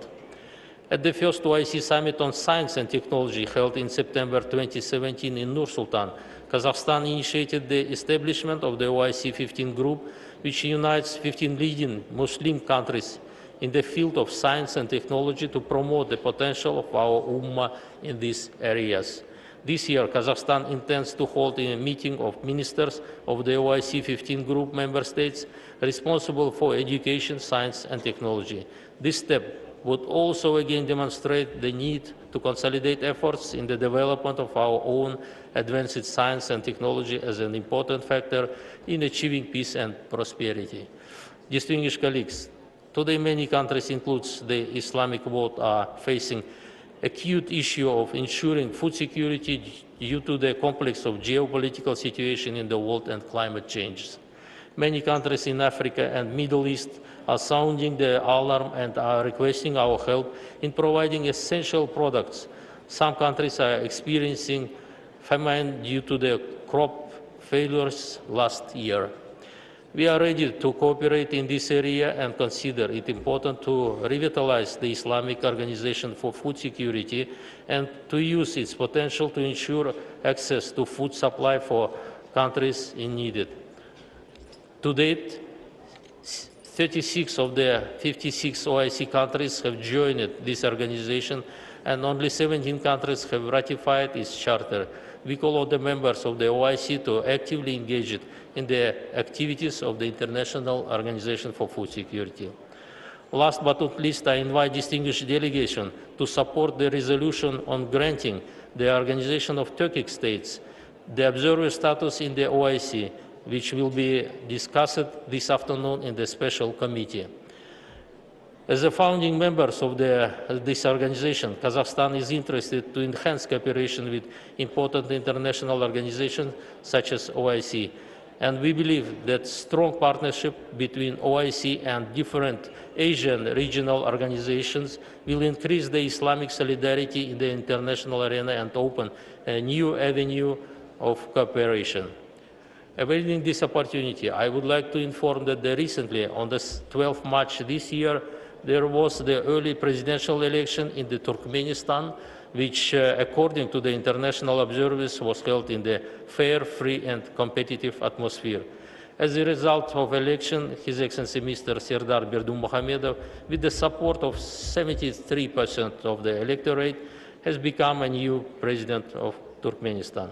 At the first OIC Summit on Science and Technology held in September 2017 in Nur-Sultan, Kazakhstan initiated the establishment of the OIC 15 group, which unites 15 leading Muslim countries in the field of science and technology to promote the potential of our Ummah in these areas. This year, Kazakhstan intends to hold a meeting of ministers of the OIC 15 group member states responsible for education, science, and technology. This step would also again demonstrate the need to consolidate efforts in the development of our own advanced science and technology as an important factor in achieving peace and prosperity. Distinguished colleagues, today many countries, including the Islamic world, are facing acute issue of ensuring food security due to the complex of geopolitical situation in the world and climate change. Many countries in Africa and Middle East are sounding the alarm and are requesting our help in providing essential products. Some countries are experiencing famine due to the crop failures last year. We are ready to cooperate in this area and consider it important to revitalize the Islamic Organization for Food Security and to use its potential to ensure access to food supply for countries in need. To date, 36 of the 56 OIC countries have joined this organization, and only 17 countries have ratified its charter. We call on the members of the OIC to actively engage in the activities of the International Organization for Food Security. Last but not least, I invite distinguished delegation to support the resolution on granting the Organization of Turkic States the observer status in the OIC, which will be discussed this afternoon in the special committee. As a founding members of this organization, Kazakhstan is interested to enhance cooperation with important international organizations such as OIC. And we believe that strong partnership between OIC and different Asian regional organizations will increase the Islamic solidarity in the international arena and open a new avenue of cooperation. Availing this opportunity, I would like to inform that recently, on the 12th March this year, there was the early presidential election in the Turkmenistan, which, according to the international observers, was held in the fair, free, and competitive atmosphere. As a result of election, His Excellency Mr. Serdar Berdimuhamedov, with the support of 73% of the electorate, has become a new president of Turkmenistan.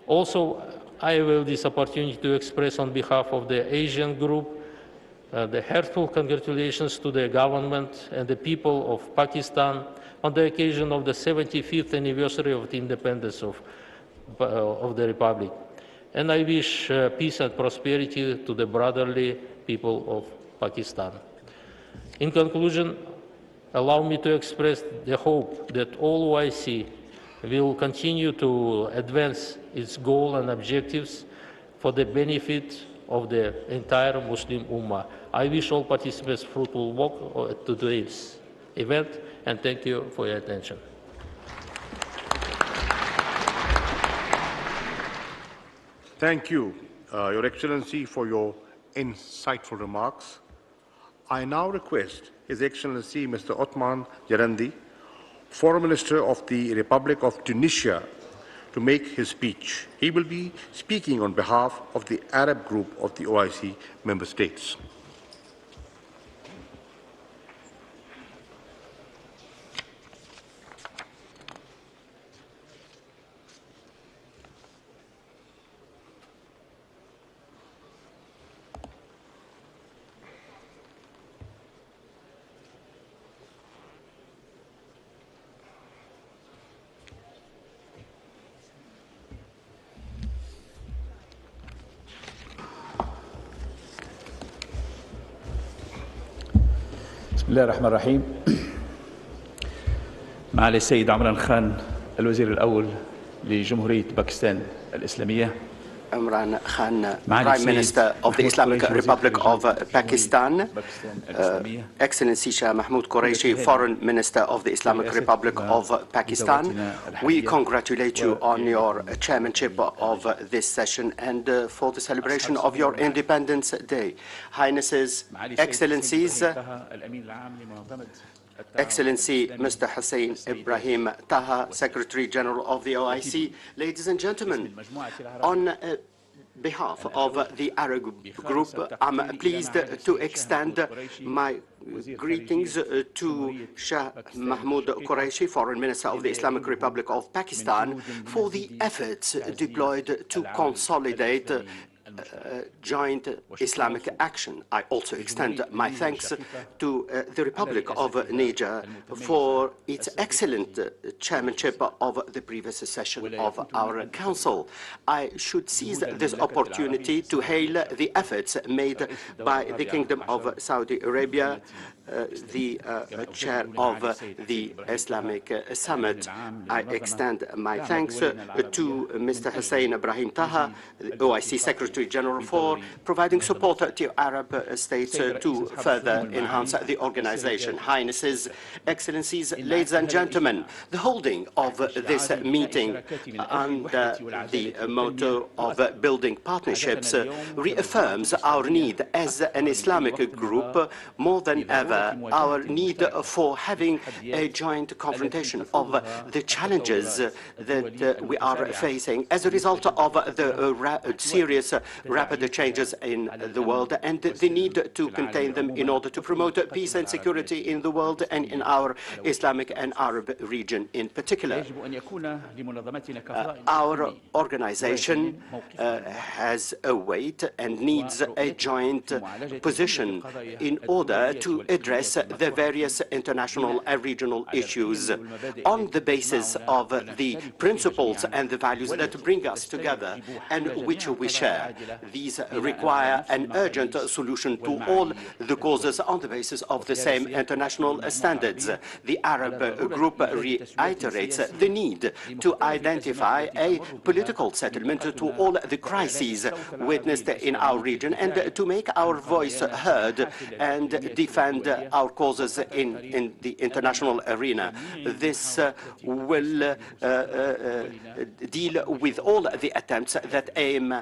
Also, I avail this opportunity to express on behalf of the Asian group the heartfelt congratulations to the government and the people of Pakistan on the occasion of the 75th anniversary of the independence of the Republic. And I wish peace and prosperity to the brotherly people of Pakistan. In conclusion, allow me to express the hope that all OIC will continue to advance its goals and objectives for the benefit of the entire Muslim Ummah. I wish all participants fruitful work at today's event, and thank you for your attention. Thank you, Your Excellency, for your insightful remarks. I now request His Excellency Mr. Othman Jarandi, Foreign Minister of the Republic of Tunisia, to make his speech. He will be speaking on behalf of the Arab group of the OIC member states. بسم الله الرحمن الرحيم. معالي السيد عمران خان الوزير الأول لجمهورية باكستان الإسلامية. Imran Khan, Prime Minister of the Islamic Republic of Pakistan, Excellency Shah Mahmoud Qureshi, Foreign Minister of the Islamic Republic of Pakistan, we congratulate you on your chairmanship of this session and for the celebration of your Independence Day. Highnesses, Excellencies, Excellency Mr. Hussein Ibrahim Taha, Secretary General of the OIC, ladies and gentlemen, on behalf of the Arab group, I'm pleased to extend my greetings to Shah Mahmoud Qureshi, Foreign Minister of the Islamic Republic of Pakistan, for the efforts deployed to consolidate joint Islamic action. I also extend my thanks to the Republic of Niger for its excellent chairmanship of the previous session of our Council. I should seize this opportunity to hail the efforts made by the Kingdom of Saudi Arabia, the chair of the Islamic Summit. I extend my thanks to Mr. Hussein Ibrahim Taha, OIC Secretary General, for providing support to Arab states to further enhance the organization. Highnesses, Excellencies, ladies and gentlemen, the holding of this meeting under the motto of building partnerships reaffirms our need as an Islamic group more than ever, our need for having a joint confrontation of the challenges that we are facing as a result of the serious rapid changes in the world and the need to contain them in order to promote peace and security in the world and in our Islamic and Arab region in particular. Our organization has a weight and needs a joint position in order to address the various international and regional issues on the basis of the principles and the values that bring us together and which we share. These require an urgent solution to all the causes on the basis of the same international standards. The Arab group reiterates the need to identify a political settlement to all the crises witnessed in our region and to make our voice heard and defend our causes in the international arena. This will deal with all the attempts that aim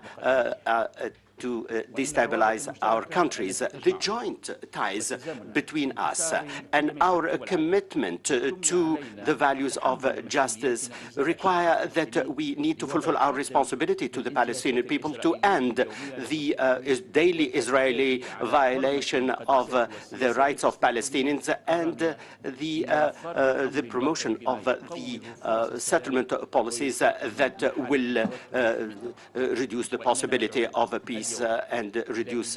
to destabilize our countries. The joint ties between us and our commitment to the values of justice require that we need to fulfill our responsibility to the Palestinian people to end the daily Israeli violation of the rights of Palestinians and the promotion of the settlement policies that will reduce the possibility of a peace and reduce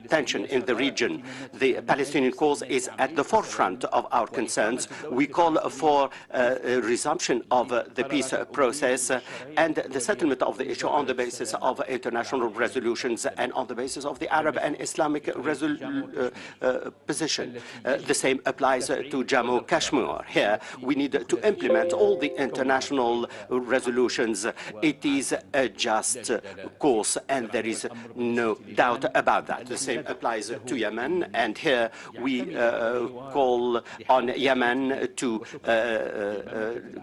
tension in the region. The Palestinian cause is at the forefront of our concerns. We call for a resumption of the peace process and the settlement of the issue on the basis of international resolutions and on the basis of the Arab and Islamic position. The same applies to Jammu Kashmir. Here, we need to implement all the international resolutions. It is a just cause, and there is no doubt about that. The same applies to Yemen, and here we call on Yemen to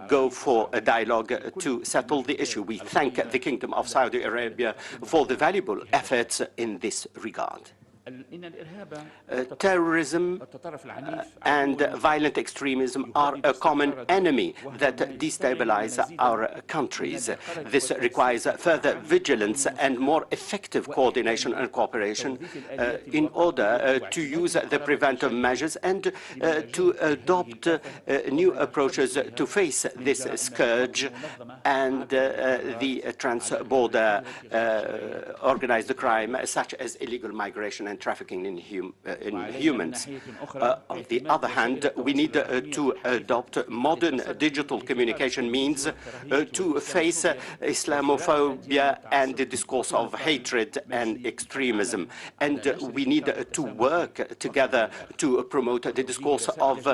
go for a dialogue to settle the issue. We thank the Kingdom of Saudi Arabia for the valuable efforts in this regard. Terrorism and violent extremism are a common enemy that destabilize our countries. This requires further vigilance and more effective coordination and cooperation in order to use the preventive measures and to adopt new approaches to face this scourge and the trans-border organized crime such as illegal migration and trafficking in humans. On the other hand, we need to adopt modern digital communication means to face Islamophobia and the discourse of hatred and extremism. And we need to work together to promote the discourse of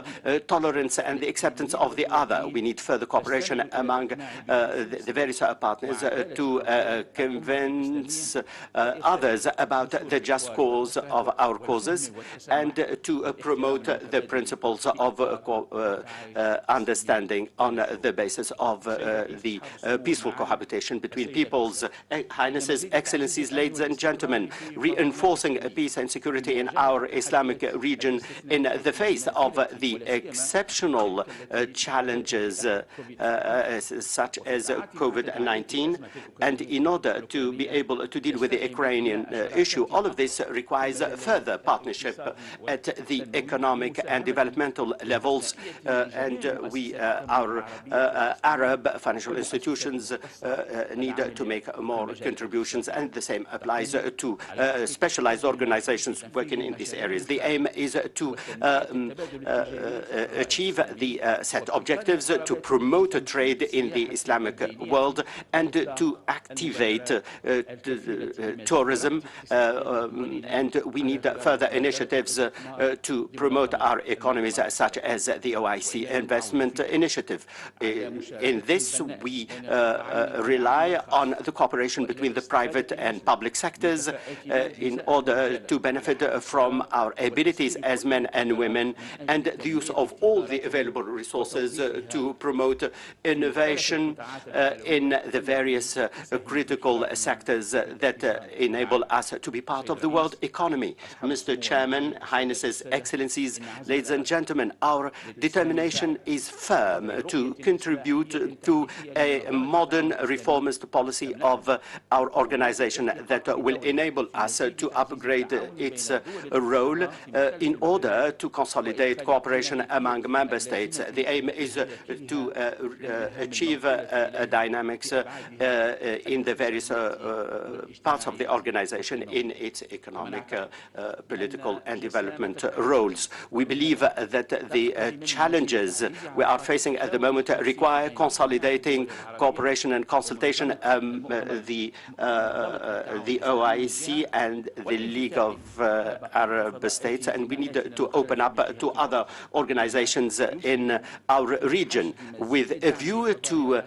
tolerance and the acceptance of the other. We need further cooperation among the various partners to convince others about the just cause of our causes and to promote the principles of understanding on the basis of the peaceful cohabitation between peoples. Highnesses, Excellencies, ladies and gentlemen, reinforcing peace and security in our Islamic region in the face of the exceptional challenges such as COVID-19, and in order to be able to deal with the Ukrainian issue, all of this requires further partnership at the economic and developmental levels, and our Arab financial institutions need to make more contributions, and the same applies to specialized organizations working in these areas. The aim is to achieve the set objectives, to promote trade in the Islamic world, and to activate tourism, and we need further initiatives to promote our economies, such as the OIC investment initiative. In this, we rely on the cooperation between the private and public sectors in order to benefit from our abilities as men and women and the use of all the available resources to promote innovation in the various critical sectors that enable us to be part of the world economy. economy. Mr. Chairman, Highnesses, Excellencies, ladies and gentlemen, our determination is firm to contribute to a modern reformist policy of our organization that will enable us to upgrade its role in order to consolidate cooperation among member states. The aim is to achieve dynamics in the various parts of the organization in its economic, political, and development roles. We believe that the challenges we are facing at the moment require consolidating cooperation and consultation. The OIC and the League of Arab States, and we need to open up to other organizations in our region with a view to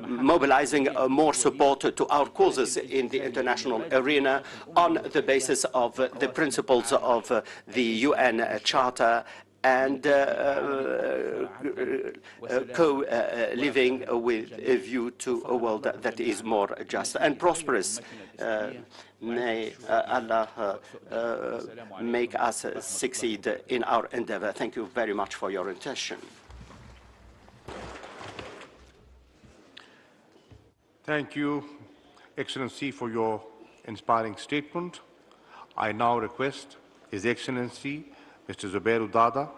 mobilizing more support to our causes in the international arena on the basis of the principles of the UN Charter and co-living with a view to a world that is more just and prosperous. May Allah make us succeed in our endeavor. Thank you very much for your attention. Thank you, Excellency, for your inspiring statement. I now request His Excellency Mr. Zubairu Dada,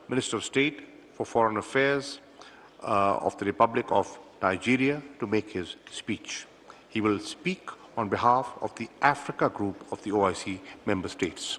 Minister of State for Foreign Affairs of the Republic of Nigeria, to make his speech. He will speak on behalf of the Africa Group of the OIC member states.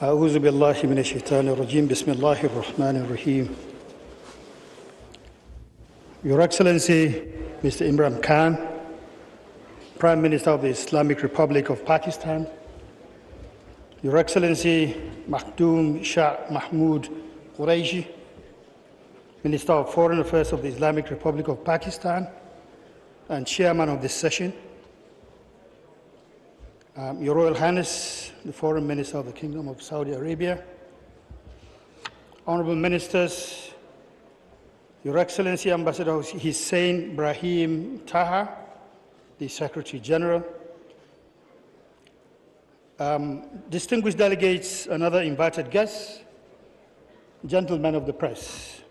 أعوذ بالله من الشيطان الرجيم بسم الله الرحمن الرحيم. Your Excellency, Mr. Imran Khan, Prime Minister of the Islamic Republic of Pakistan, Your Excellency Makhdoom Shah Mahmood Qureshi, Minister of Foreign Affairs of the Islamic Republic of Pakistan and Chairman of this session, Your Royal Highness, the Foreign Minister of the Kingdom of Saudi Arabia, Honorable Ministers, Your Excellency Ambassador Hussein Brahim Taha, the Secretary General, distinguished delegates and other invited guests, gentlemen of the press.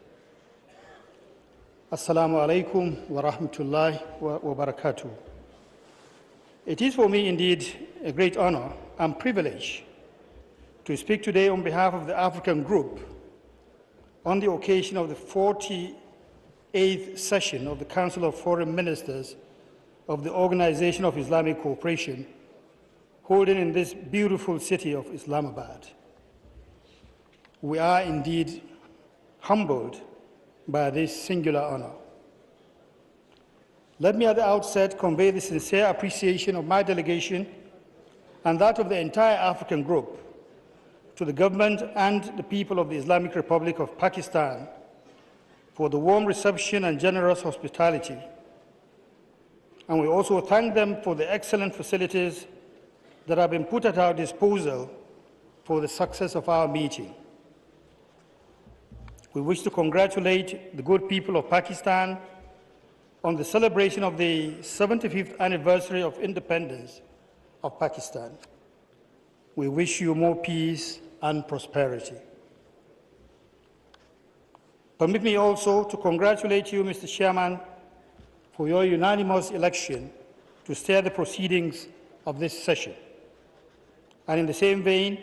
Assalamu alaikum wa rahmatullahi wa barakatuh. It is for me indeed a great honor and privilege to speak today on behalf of the African Group on the occasion of the 48th session of the Council of Foreign Ministers of the Organization of Islamic Cooperation, holding in this beautiful city of Islamabad. We are indeed humbled by this singular honor. Let me at the outset convey the sincere appreciation of my delegation and that of the entire African Group to the government and the people of the Islamic Republic of Pakistan for the warm reception and generous hospitality. And we also thank them for the excellent facilities that have been put at our disposal for the success of our meeting. We wish to congratulate the good people of Pakistan on the celebration of the 75th anniversary of independence of Pakistan. We wish you more peace and prosperity. Permit me also to congratulate you, Mr. Chairman, for your unanimous election to steer the proceedings of this session. And in the same vein,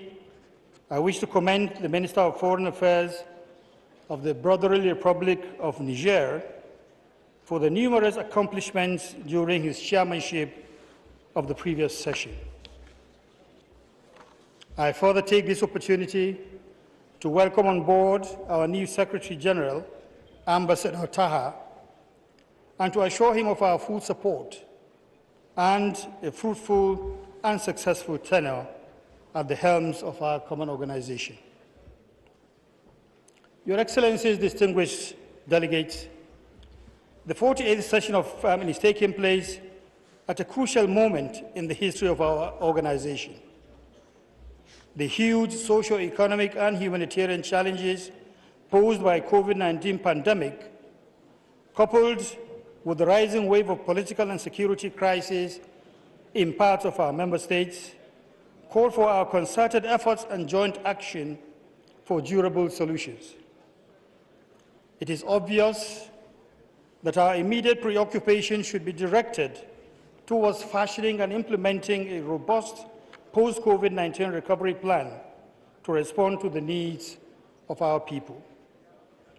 I wish to commend the Minister of Foreign Affairs of the Brotherly Republic of Niger for the numerous accomplishments during his chairmanship of the previous session. I further take this opportunity to welcome on board our new Secretary General, Ambassador Taha, and to assure him of our full support and a fruitful and successful tenure at the helms of our common organization. Your Excellencies, distinguished delegates, the 48th session of is taking place at a crucial moment in the history of our organization. The huge socio-economic and humanitarian challenges posed by COVID-19 pandemic, coupled with the rising wave of political and security crises in parts of our member states, call for our concerted efforts and joint action for durable solutions. It is obvious that our immediate preoccupation should be directed towards fashioning and implementing a robust post-COVID-19 recovery plan to respond to the needs of our people.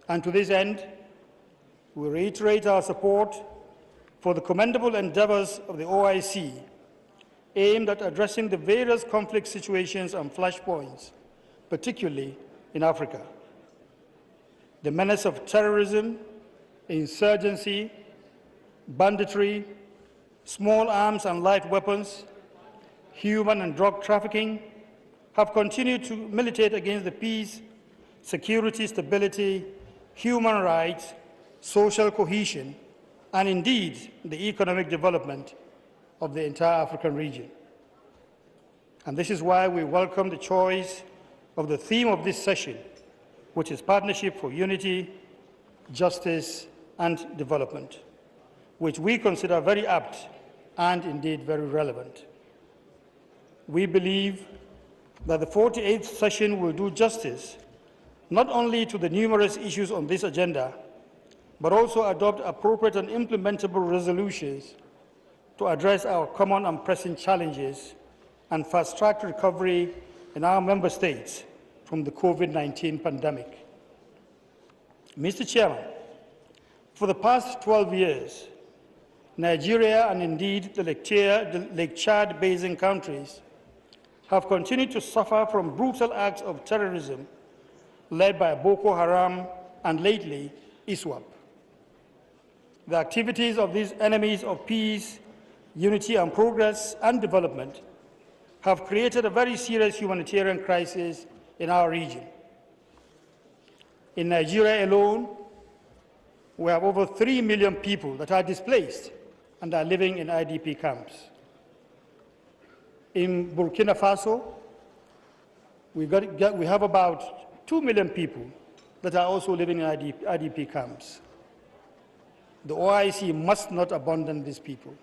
And to this end, we reiterate our support for the commendable endeavors of the OIC aimed at addressing the various conflict situations and flashpoints, particularly in Africa. The menace of terrorism, insurgency, banditry, small arms and light weapons, human and drug trafficking have continued to militate against the peace, security, stability, human rights, social cohesion, and indeed the economic development of the entire African region. And this is why we welcome the choice of the theme of this session, which is Partnership for Unity, Justice, and Development, which we consider very apt and indeed very relevant. We believe that the 48th session will do justice not only to the numerous issues on this agenda, but also adopt appropriate and implementable resolutions to address our common and pressing challenges and fast-track recovery in our member states from the COVID-19 pandemic. Mr. Chairman, for the past 12 years, Nigeria and indeed the Lake Chad Basin countries have continued to suffer from brutal acts of terrorism led by Boko Haram and lately ISWAP. The activities of these enemies of peace, unity and progress and development have created a very serious humanitarian crisis in our region. In Nigeria alone, we have over 3 million people that are displaced and are living in IDP camps. In Burkina Faso, we have about 2 million people that are also living in IDP camps. The OIC must not abandon these people.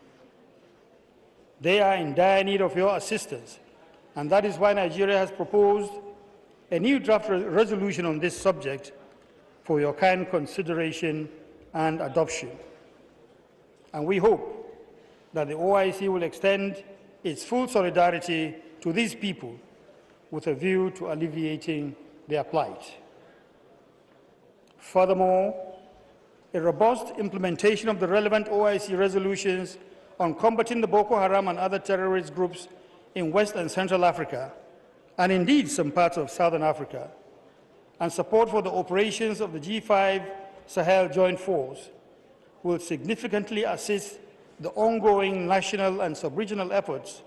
They are in dire need of your assistance, and that is why Nigeria has proposed a new draft resolution on this subject for your kind consideration and adoption. And we hope that the OIC will extend its full solidarity to these people with a view to alleviating their plight. Furthermore, a robust implementation of the relevant OIC resolutions on combating the Boko Haram and other terrorist groups in West and Central Africa, and indeed some parts of Southern Africa, and support for the operations of the G5 Sahel Joint Force will significantly assist the ongoing national and sub-regional efforts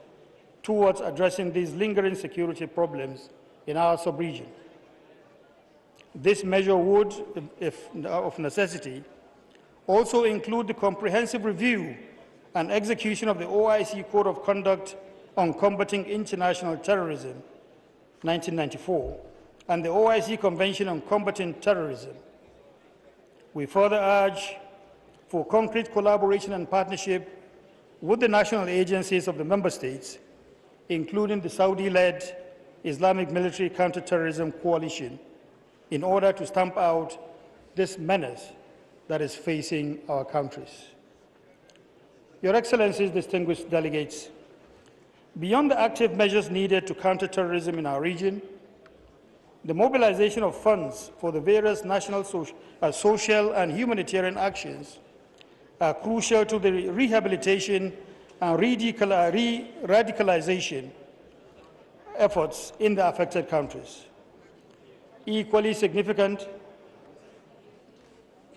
towards addressing these lingering security problems in our sub-region. This measure would, if of necessity, also include the comprehensive review and execution of the OIC Code of Conduct on Combating International Terrorism, 1994, and the OIC Convention on Combating Terrorism. We further urge for concrete collaboration and partnership with the national agencies of the member states, including the Saudi-led Islamic Military Counterterrorism Coalition, in order to stamp out this menace that is facing our countries. Your Excellencies, distinguished delegates, beyond the active measures needed to counter terrorism in our region, the mobilization of funds for the various national social and humanitarian actions are crucial to the rehabilitation and radicalization efforts in the affected countries. Equally significant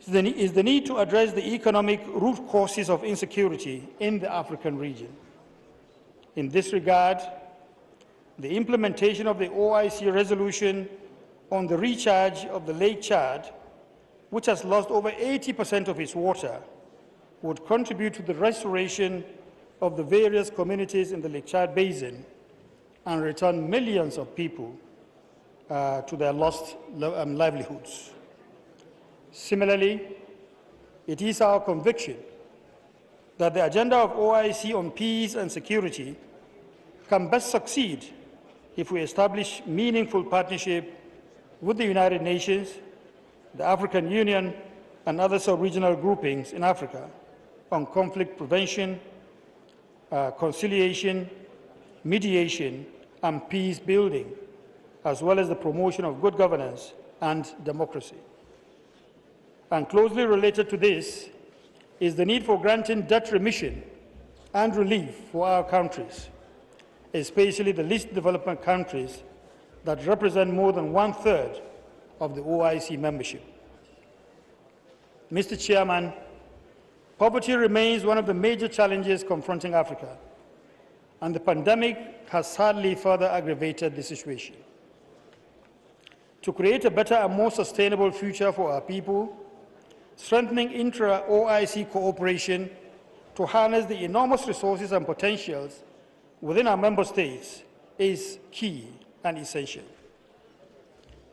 is the need to address the economic root causes of insecurity in the African region. In this regard, the implementation of the OIC resolution on the recharge of the Lake Chad, which has lost over 80% of its water, would contribute to the restoration of the various communities in the Lake Chad Basin and return millions of people to their lost livelihoods. Similarly, it is our conviction that the agenda of OIC on peace and security can best succeed if we establish meaningful partnership with the United Nations, the African Union, and other sub-regional groupings in Africa on conflict prevention, conciliation, mediation, and peace building, as well as the promotion of good governance and democracy. And closely related to this is the need for granting debt remission and relief for our countries, especially the least developed countries that represent more than 1/3 of the OIC membership. Mr. Chairman, poverty remains one of the major challenges confronting Africa, and the pandemic has sadly further aggravated the situation. To create a better and more sustainable future for our people, strengthening intra-OIC cooperation to harness the enormous resources and potentials within our member states is key and essential.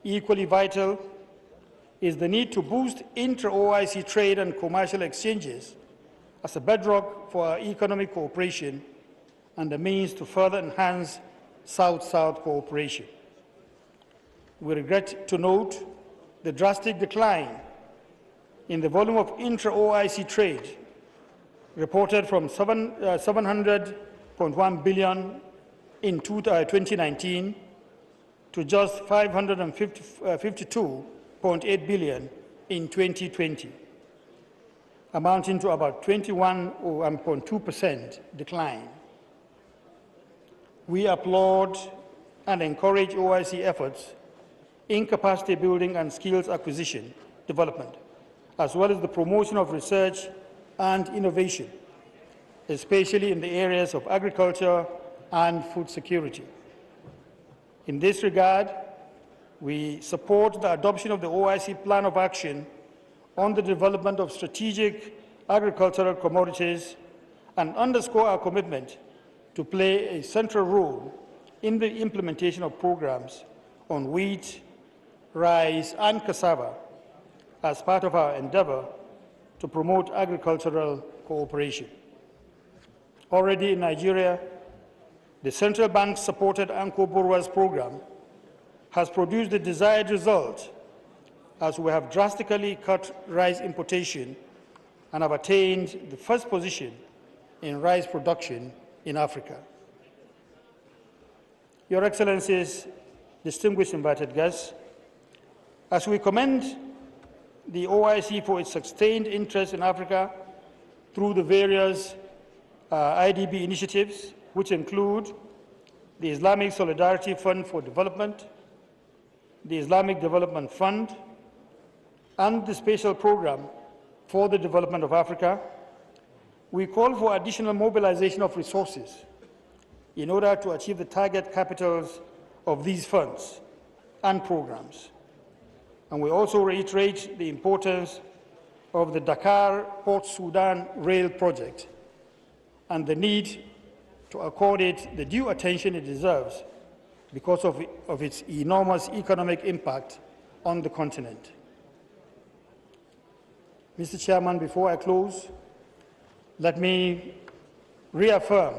Equally vital is the need to boost intra-OIC trade and commercial exchanges as a bedrock for our economic cooperation and a means to further enhance South-South cooperation. We regret to note the drastic decline in the volume of intra-OIC trade, reported from 700.1 billion in 2019 to just 552.8 billion in 2020, amounting to about 21.2% decline. We applaud and encourage OIC efforts in capacity building and skills acquisition development, as well as the promotion of research and innovation, especially in the areas of agriculture and food security. In this regard, we support the adoption of the OIC Plan of Action on the development of strategic agricultural commodities and underscore our commitment to play a central role in the implementation of programs on wheat, rice, and cassava as part of our endeavor to promote agricultural cooperation. Already in Nigeria, the central bank-supported Anko Borrower's program has produced the desired result, as we have drastically cut rice importation and have attained the first position in rice production in Africa. Your Excellencies, distinguished invited guests, as we commend the OIC for its sustained interest in Africa through the various IDB initiatives, which include the Islamic Solidarity Fund for Development, the Islamic Development Fund, and the Special Program for the Development of Africa, we call for additional mobilization of resources in order to achieve the target capitals of these funds and programs. And we also reiterate the importance of the Dakar-Port Sudan rail project and the need to accord it the due attention it deserves because of its enormous economic impact on the continent. Mr. Chairman, before I close, let me reaffirm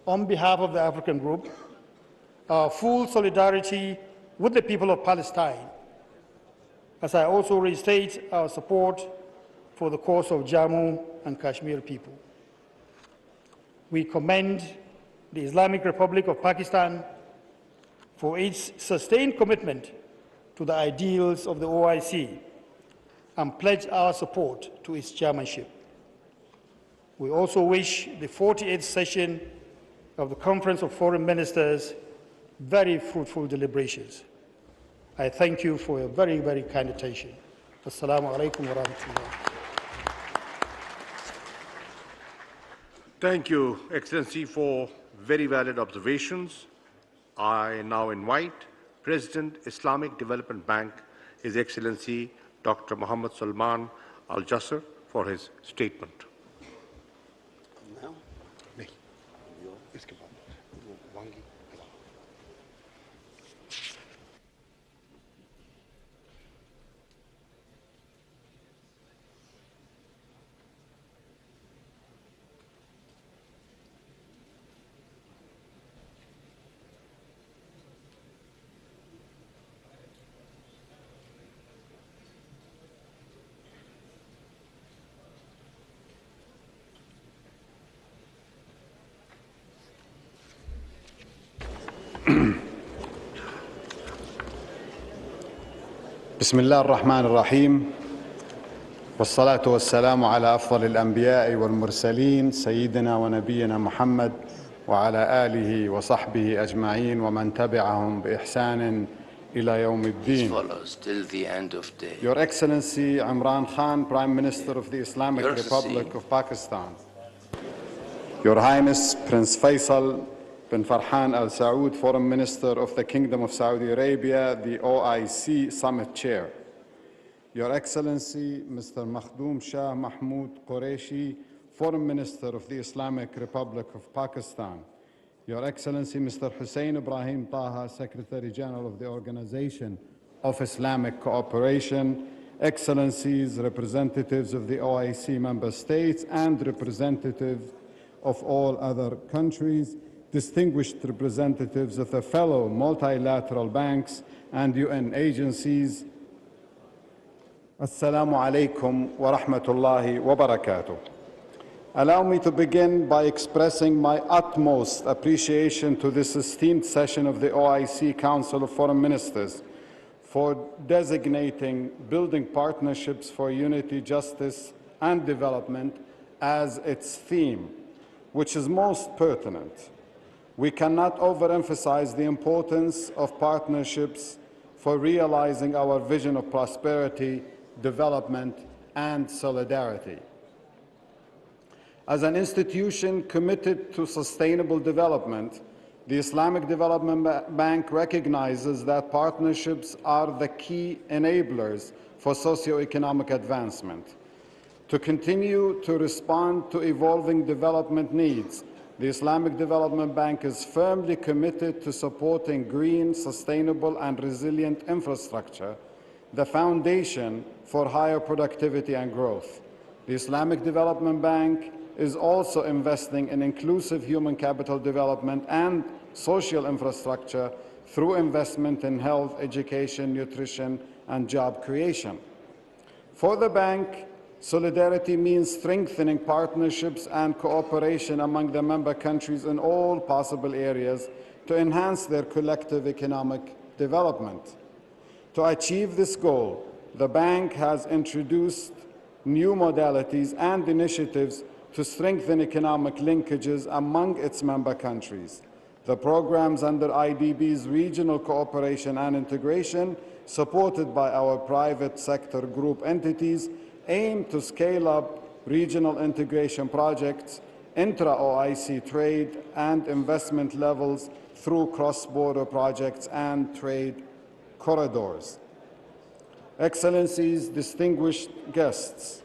on behalf of the African Group our full solidarity with the people of Palestine, as I also restate our support for the cause of Jammu and Kashmir people. We commend the Islamic Republic of Pakistan for its sustained commitment to the ideals of the OIC and pledge our support to its chairmanship. We also wish the 48th session of the Conference of Foreign Ministers very fruitful deliberations. I thank you for your very, very kind attention. Assalamu alaikum wa rahmatullah. Thank you, Excellency, for very valid observations. I now invite President, Islamic Development Bank, His Excellency Dr. Muhammad Salman Al Jasser, for his statement. بسم الله الرحمن الرحيم والصلاة والسلام على أفضل الأنبياء والمرسلين سيدنا ونبينا محمد وعلى آله وصحبه أجمعين ومن تبعهم بإحسان إلى يوم الدين. Your Excellency Imran Khan, Prime Minister of the Islamic Republic of Pakistan. Your Highness Prince Faisal bin Farhan Al Saud, Foreign Minister of the Kingdom of Saudi Arabia, the OIC Summit Chair. Your Excellency Mr. Makhdoom Shah Mahmood Qureshi, Foreign Minister of the Islamic Republic of Pakistan. Your Excellency Mr. Hussein Ibrahim Taha, Secretary General of the Organization of Islamic Cooperation, Excellencies, representatives of the OIC member states and representatives of all other countries, distinguished representatives of the fellow multilateral banks and UN agencies. Assalamu alaikum wa rahmatullahi wa barakatuh. Allow me to begin by expressing my utmost appreciation to this esteemed session of the OIC Council of Foreign Ministers for designating building partnerships for unity, justice, and development as its theme, which is most pertinent. We cannot overemphasize the importance of partnerships for realizing our vision of prosperity, development, and solidarity. As an institution committed to sustainable development, the Islamic Development Bank recognizes that partnerships are the key enablers for socio-economic advancement. To continue to respond to evolving development needs, the Islamic Development Bank is firmly committed to supporting green, sustainable, and resilient infrastructure, the foundation for higher productivity and growth. The Islamic Development Bank is also investing in inclusive human capital development and social infrastructure through investment in health, education, nutrition, and job creation. For the bank, solidarity means strengthening partnerships and cooperation among the member countries in all possible areas to enhance their collective economic development. To achieve this goal, the bank has introduced new modalities and initiatives to strengthen economic linkages among its member countries. The programs under IDB's regional cooperation and integration, supported by our private sector group entities, aim to scale up regional integration projects, intra-OIC trade and investment levels through cross-border projects and trade corridors. Excellencies, distinguished guests,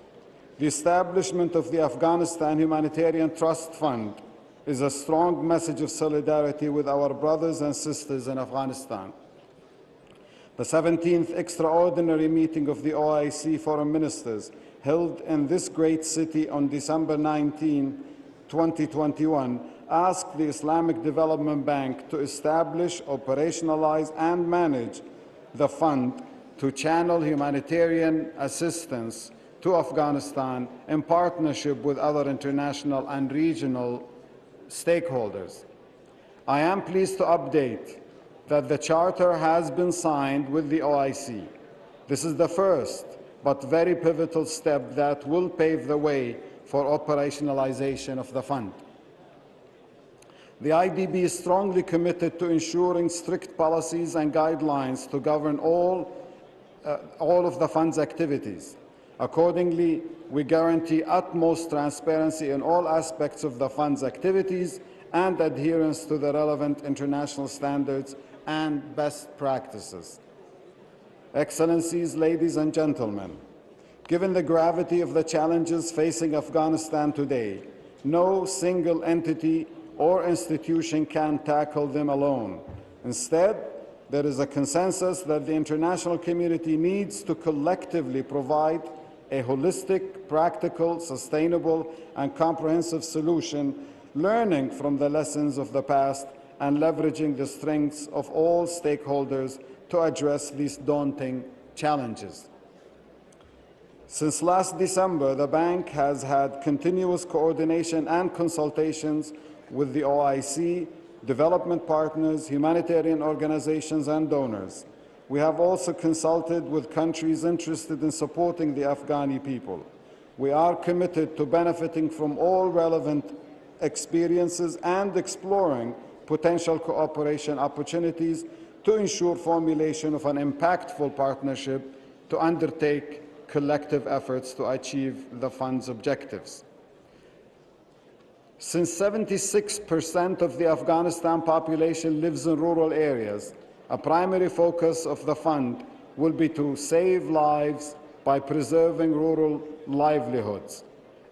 the establishment of the Afghanistan Humanitarian Trust Fund is a strong message of solidarity with our brothers and sisters in Afghanistan. The 17th extraordinary meeting of the OIC Foreign Ministers, held in this great city on December 19, 2021, asked the Islamic Development Bank to establish, operationalize, and manage the fund to channel humanitarian assistance to Afghanistan in partnership with other international and regional stakeholders. I am pleased to update that the charter has been signed with the OIC. This is the first but very pivotal step that will pave the way for operationalization of the fund. The IDB is strongly committed to ensuring strict policies and guidelines to govern all of the fund's activities. Accordingly, we guarantee utmost transparency in all aspects of the fund's activities and adherence to the relevant international standards and best practices. Excellencies, ladies and gentlemen, given the gravity of the challenges facing Afghanistan today, no single entity or institution can tackle them alone. Instead, there is a consensus that the international community needs to collectively provide a holistic, practical, sustainable, and comprehensive solution, learning from the lessons of the past and leveraging the strengths of all stakeholders to address these daunting challenges. Since last December, the Bank has had continuous coordination and consultations with the OIC, development partners, humanitarian organizations, and donors. We have also consulted with countries interested in supporting the Afghani people. We are committed to benefiting from all relevant experiences and exploring potential cooperation opportunities to ensure formulation of an impactful partnership to undertake collective efforts to achieve the fund's objectives. Since 76% of the Afghanistan population lives in rural areas, a primary focus of the fund will be to save lives by preserving rural livelihoods.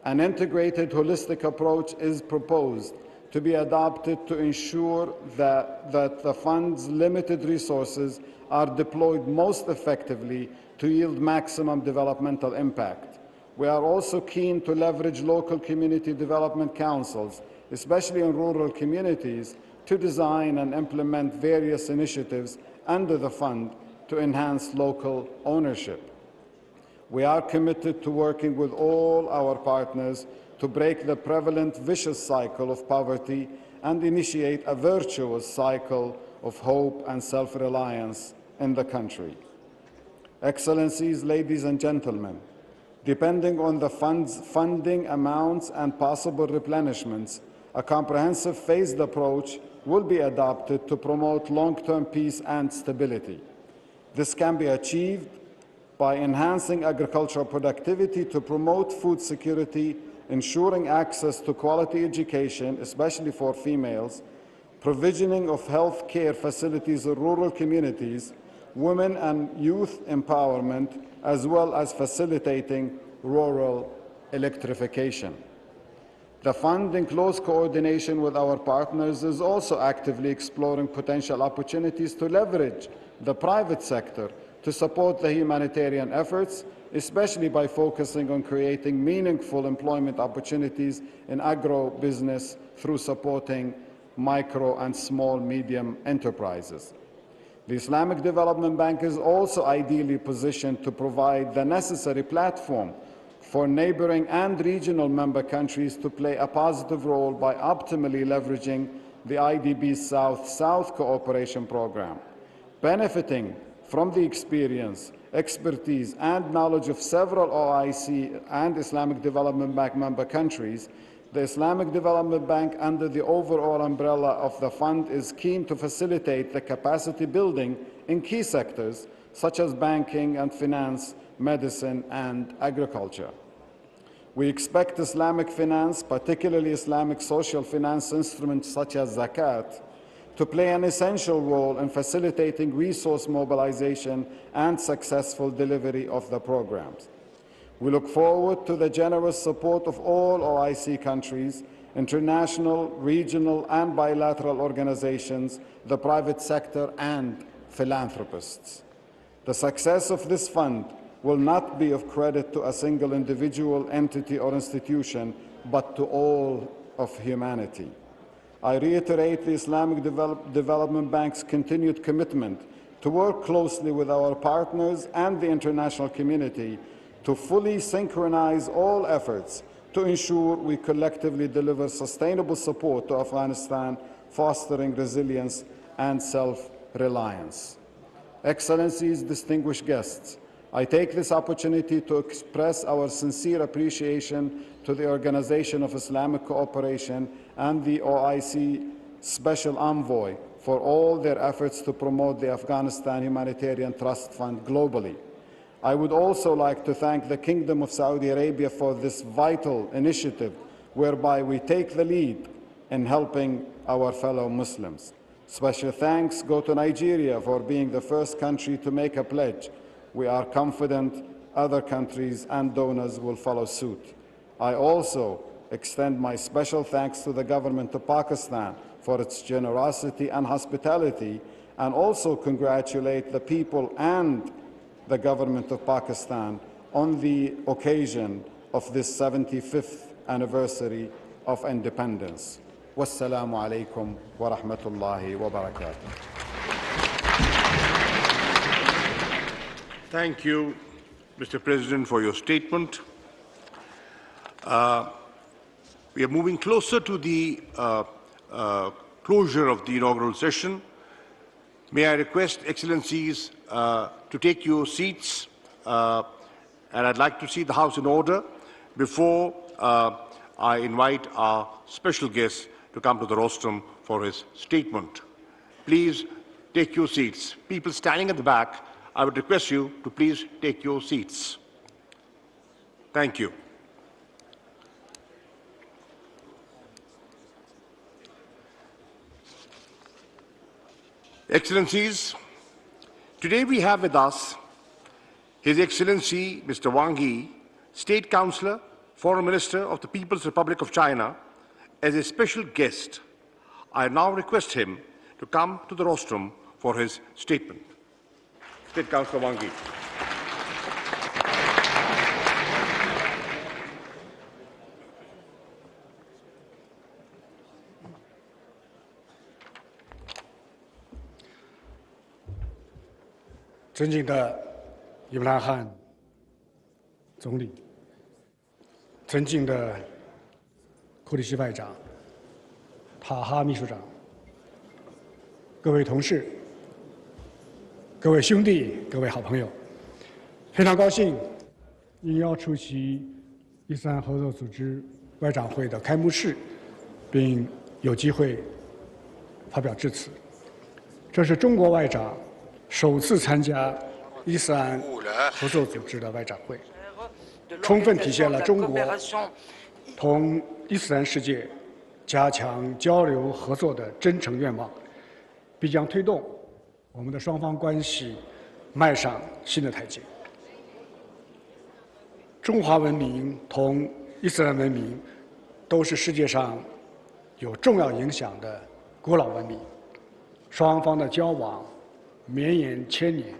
An integrated, holistic approach is proposed to be adopted to ensure that the fund's limited resources are deployed most effectively to yield maximum developmental impact. We are also keen to leverage local community development councils, especially in rural communities, to design and implement various initiatives under the fund to enhance local ownership. We are committed to working with all our partners to break the prevalent vicious cycle of poverty and initiate a virtuous cycle of hope and self-reliance in the country. Excellencies, ladies and gentlemen, depending on the fund's funding amounts and possible replenishments, a comprehensive phased approach will be adopted to promote long-term peace and stability. This can be achieved by enhancing agricultural productivity to promote food security, ensuring access to quality education, especially for females, provisioning of health care facilities in rural communities, women and youth empowerment, as well as facilitating rural electrification. The fund, in close coordination with our partners, is also actively exploring potential opportunities to leverage the private sector to support the humanitarian efforts, especially by focusing on creating meaningful employment opportunities in agro-business through supporting micro and small-medium enterprises. The Islamic Development Bank is also ideally positioned to provide the necessary platform for neighboring and regional member countries to play a positive role by optimally leveraging the IDB's South-South cooperation program. Benefiting from the experience, expertise, and knowledge of several OIC and Islamic Development Bank member countries, the Islamic Development Bank, under the overall umbrella of the fund, is keen to facilitate the capacity building in key sectors such as banking and finance, medicine, and agriculture. We expect Islamic finance, particularly Islamic social finance instruments such as zakat, to play an essential role in facilitating resource mobilization and successful delivery of the programs. We look forward to the generous support of all OIC countries, international, regional, and bilateral organizations, the private sector, and philanthropists. The success of this fund will not be of credit to a single individual, entity, or institution, but to all of humanity. I reiterate the Islamic Development Bank's continued commitment to work closely with our partners and the international community to fully synchronize all efforts to ensure we collectively deliver sustainable support to Afghanistan, fostering resilience and self-reliance. Excellencies, distinguished guests, I take this opportunity to express our sincere appreciation to the Organization of Islamic Cooperation and the OIC Special Envoy for all their efforts to promote the Afghanistan Humanitarian Trust Fund globally. I would also like to thank the Kingdom of Saudi Arabia for this vital initiative whereby we take the lead in helping our fellow Muslims. Special thanks go to Nigeria for being the first country to make a pledge. We are confident other countries and donors will follow suit. I also extend my special thanks to the government of Pakistan for its generosity and hospitality, and also congratulate the people and the government of Pakistan on the occasion of this 75th anniversary of independence. Wassalamu alaikum wa rahmatullahi wa barakatuh. Thank you, Mr. President, for your statement. We are moving closer to the closure of the inaugural session. May I request Excellencies to take your seats, and I'd like to see the House in order before I invite our special guest to come to the rostrum for his statement. Please take your seats. People standing at the back, I would request you to please take your seats. Thank you. Excellencies, today we have with us His Excellency Mr. Wang Yi, State Councillor, Foreign Minister of the People's Republic of China, as a special guest. I now request him to come to the rostrum for his statement. State Councillor Wang Yi.尊敬的伊姆兰汗总理，尊敬的库里希外长、塔哈秘书长，各位同事、各位兄弟、各位好朋友，非常高兴应邀出席伊斯兰合作组织外长会的开幕式，并有机会发表致辞。这是中国外长首次参加伊斯兰合作组织的外长会，充分体现了中国同伊斯兰世界加强交流合作的真诚愿望，必将推动我们的双方关系迈上新的台阶。中华文明同伊斯兰文明都是世界上有重要影响的古老文明，双方的交往绵延千年，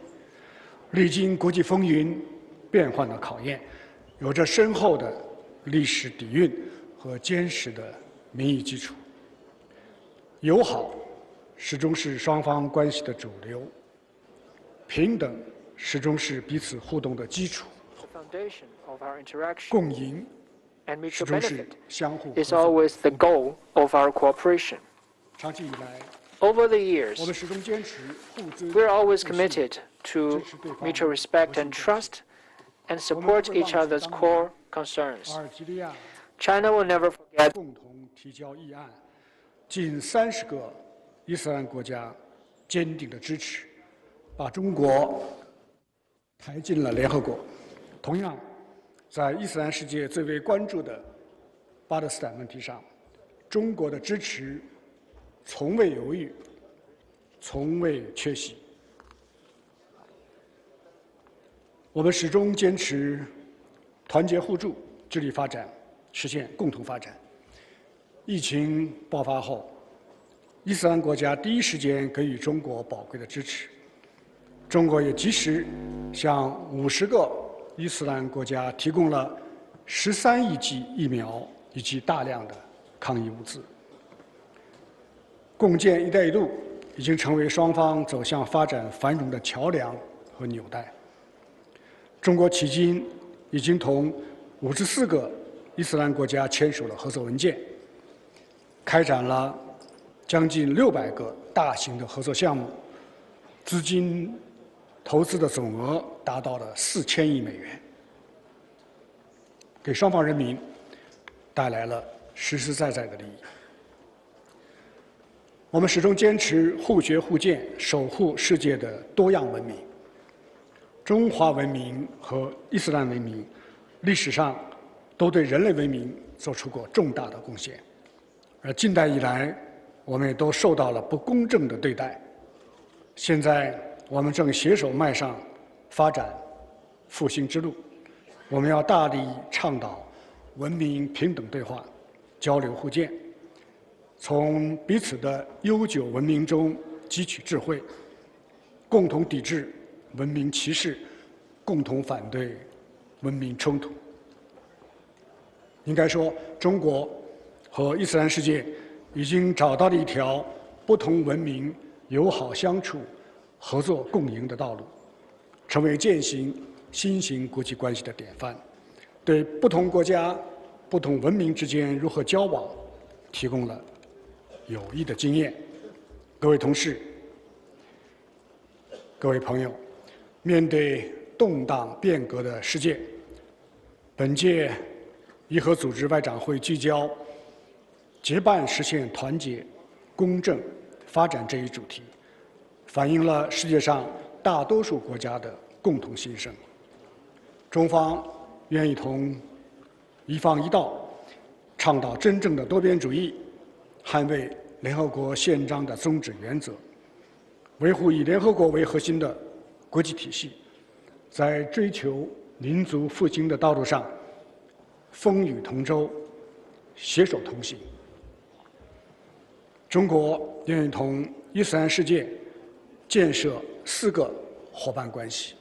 历经国际风云变幻的考验，有着深厚的历史底蕴和坚实的民意基础。友好始终是双方关系的主流，平等始终是彼此互动的基础，共赢始终是相互合作。长期以来， Over the years, we're always committed to mutual respect and trust and support each other's core concerns. China will never forget 共同提交议案，近30个伊斯兰国家坚定的支持，把中国抬进了联合国。同样，在伊斯兰世界最为关注的巴勒斯坦问题上，中国的支持 从未犹豫，从未缺席。我们始终坚持团结互助，致力发展，实现共同发展。疫情爆发后，伊斯兰国家第一时间给予中国宝贵的支持，中国也及时向50个伊斯兰国家提供了13亿剂疫苗以及大量的抗疫物资。 共建“一带一路”已经成为双方走向发展繁荣的桥梁和纽带。中国迄今已经同54个伊斯兰国家签署了合作文件，开展了将近600个大型的合作项目，资金投资的总额达到了4000亿美元，给双方人民带来了实实在在的利益。 我们始终坚持互学互鉴，守护世界的多样文明。中华文明和伊斯兰文明历史上都对人类文明做出过重大的贡献，而近代以来，我们也都受到了不公正的对待。现在，我们正携手迈上发展复兴之路。我们要大力倡导文明平等对话、交流互鉴，从彼此的悠久文明中汲取智慧，共同抵制文明歧视，共同反对文明冲突。应该说，中国和伊斯兰世界已经找到了一条不同文明友好相处、合作共赢的道路，成为践行新型国际关系的典范，对不同国家、不同文明之间如何交往提供了有益的经验。各位同事、各位朋友，面对动荡变革的世界，本届伊核组织外长会聚焦结伴实现团结、公正、发展这一主题，反映了世界上大多数国家的共同心声。中方愿意同一方一道，倡导真正的多边主义，捍卫联合国宪章的宗旨原则，维护以联合国为核心的国际体系，在追求民族复兴的道路上风雨同舟，携手同行。中国愿意同伊斯兰世界建设4个伙伴关系：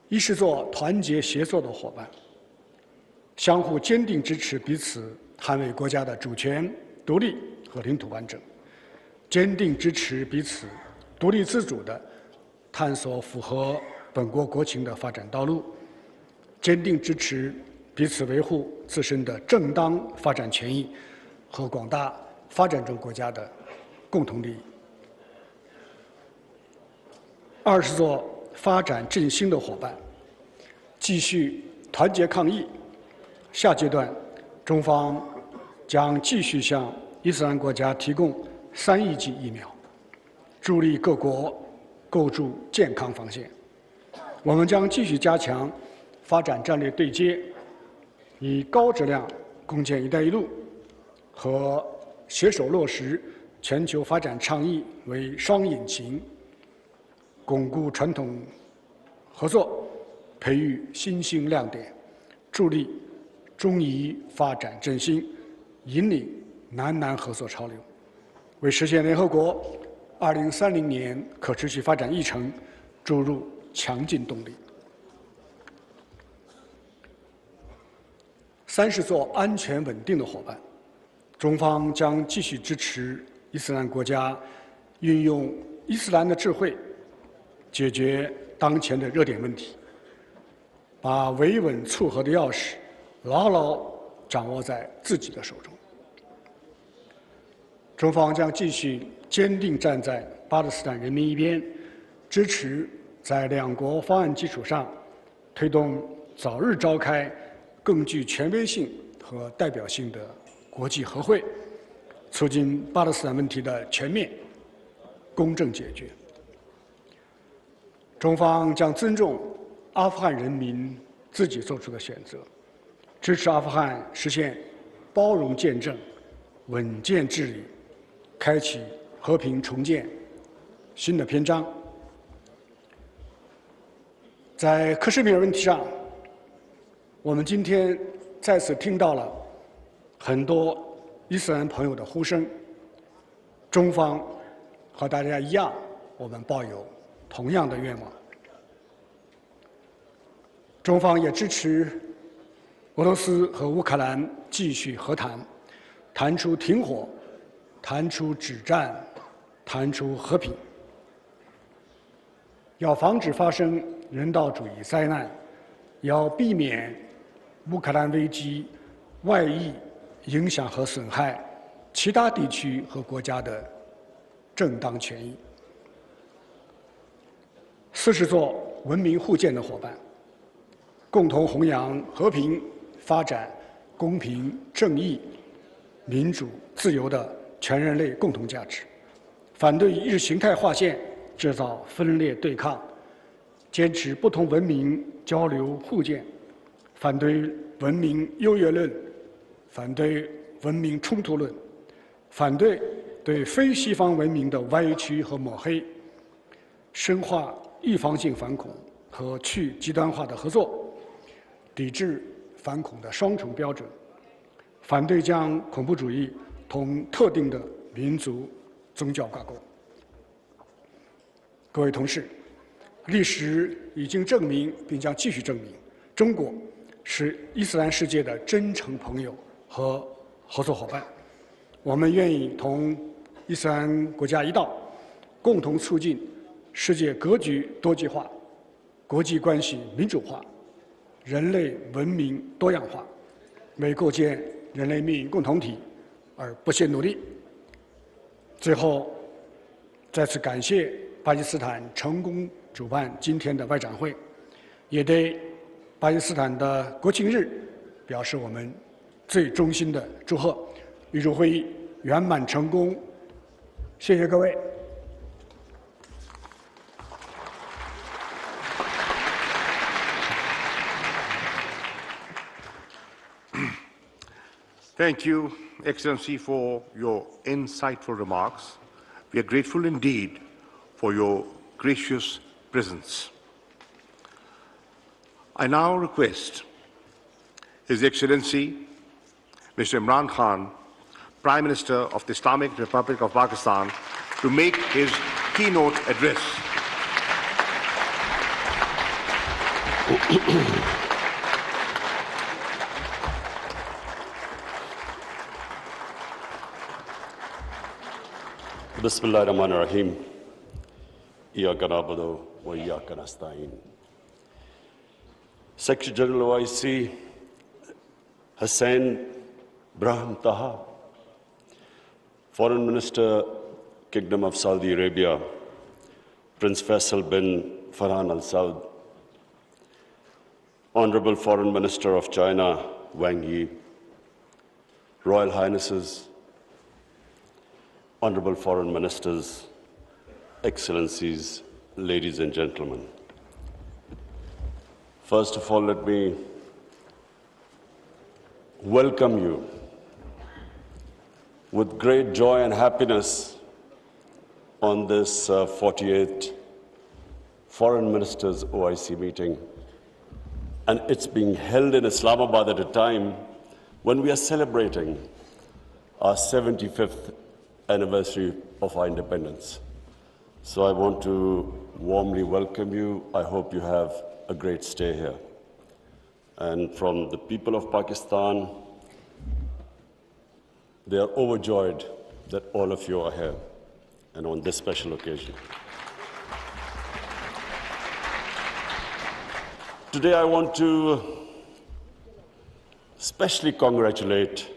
一是做团结协作的伙伴，相互坚定支持彼此捍卫国家的主权、独立和领土完整，坚定支持彼此独立自主地探索符合本国国情的发展道路，坚定支持彼此维护自身的正当发展权益和广大发展中国家的共同利益。二是做发展振兴的伙伴，继续团结抗疫。下阶段，中方将继续向伊斯兰国家提供3亿剂疫苗，助力各国构筑健康防线。我们将继续加强发展战略对接，以高质量共建“一带一路”和携手落实全球发展倡议为双引擎，巩固传统合作，培育新兴亮点，助力中伊发展振兴，引领南合作潮流，为实现联合国2030年可持续发展议程注入强劲动力。三是做安全稳定的伙伴，中方将继续支持伊斯兰国家运用伊斯兰的智慧，解决当前的热点问题，把维稳促和的钥匙牢牢掌握在自己的手中。中方将继续坚定站在巴勒斯坦人民一边，支持在两国方案基础上推动早日召开更具权威性和代表性的国际和会，促进巴勒斯坦问题的全面、公正解决。中方将尊重阿富汗人民自己做出的选择，支持阿富汗实现包容建政、稳健治理，开启和平重建新的篇章。在克什米尔问题上，我们今天再次听到了很多伊斯兰朋友的呼声。中方和大家一样，我们抱有同样的愿望。中方也支持俄罗斯和乌克兰继续和谈，谈出停火，谈出止战，谈出和平。要防止发生人道主义灾难，要避免乌克兰危机外溢影响和损害其他地区和国家的正当权益。四是做文明互鉴的伙伴，共同弘扬和平、发展、公平、正义、民主、自由的全人类共同价值，反对意识形态划线，制造分裂对抗，坚持不同文明交流互鉴，反对文明优越论，反对文明冲突论，反对对非西方文明的歪曲和抹黑，深化预防性反恐和去极端化的合作，抵制反恐的双重标准，反对将恐怖主义同特定的民族、宗教挂钩。各位同事，历史已经证明，并将继续证明，中国是伊斯兰世界的真诚朋友和合作伙伴。我们愿意同伊斯兰国家一道，共同促进世界格局多极化、国际关系民主化、人类文明多样化，为构建人类命运共同体而不懈努力。最后，再次感谢巴基斯坦成功主办今天的外展会，也对巴基斯坦的国庆日表示我们最衷心的祝贺。预祝会议圆满成功，谢谢各位。Thank you, Excellency, for your insightful remarks. We are grateful indeed for your gracious presence. I now request His Excellency, Mr. Imran Khan, Prime Minister of the Islamic Republic of Pakistan, to make his keynote address. Bismillah ar-Rahman ar-Rahim. Iyaka na'budu wa iyaka nasta'in. Secretary General OIC Hussain Brahim Taha, Foreign Minister, Kingdom of Saudi Arabia, Prince Faisal bin Farhan Al Saud, Honorable Foreign Minister of China, Wang Yi, Royal Highnesses, Honorable Foreign Ministers, Excellencies, ladies and gentlemen. First of all, let me welcome you with great joy and happiness on this 48th Foreign Ministers OIC meeting. And it's being held in Islamabad at a time when we are celebrating our 75th anniversary of our independence. So I want to warmly welcome you. I hope you have a great stay here. And from the people of Pakistan, they are overjoyed that all of you are here and on this special occasion. Today I want to especially congratulate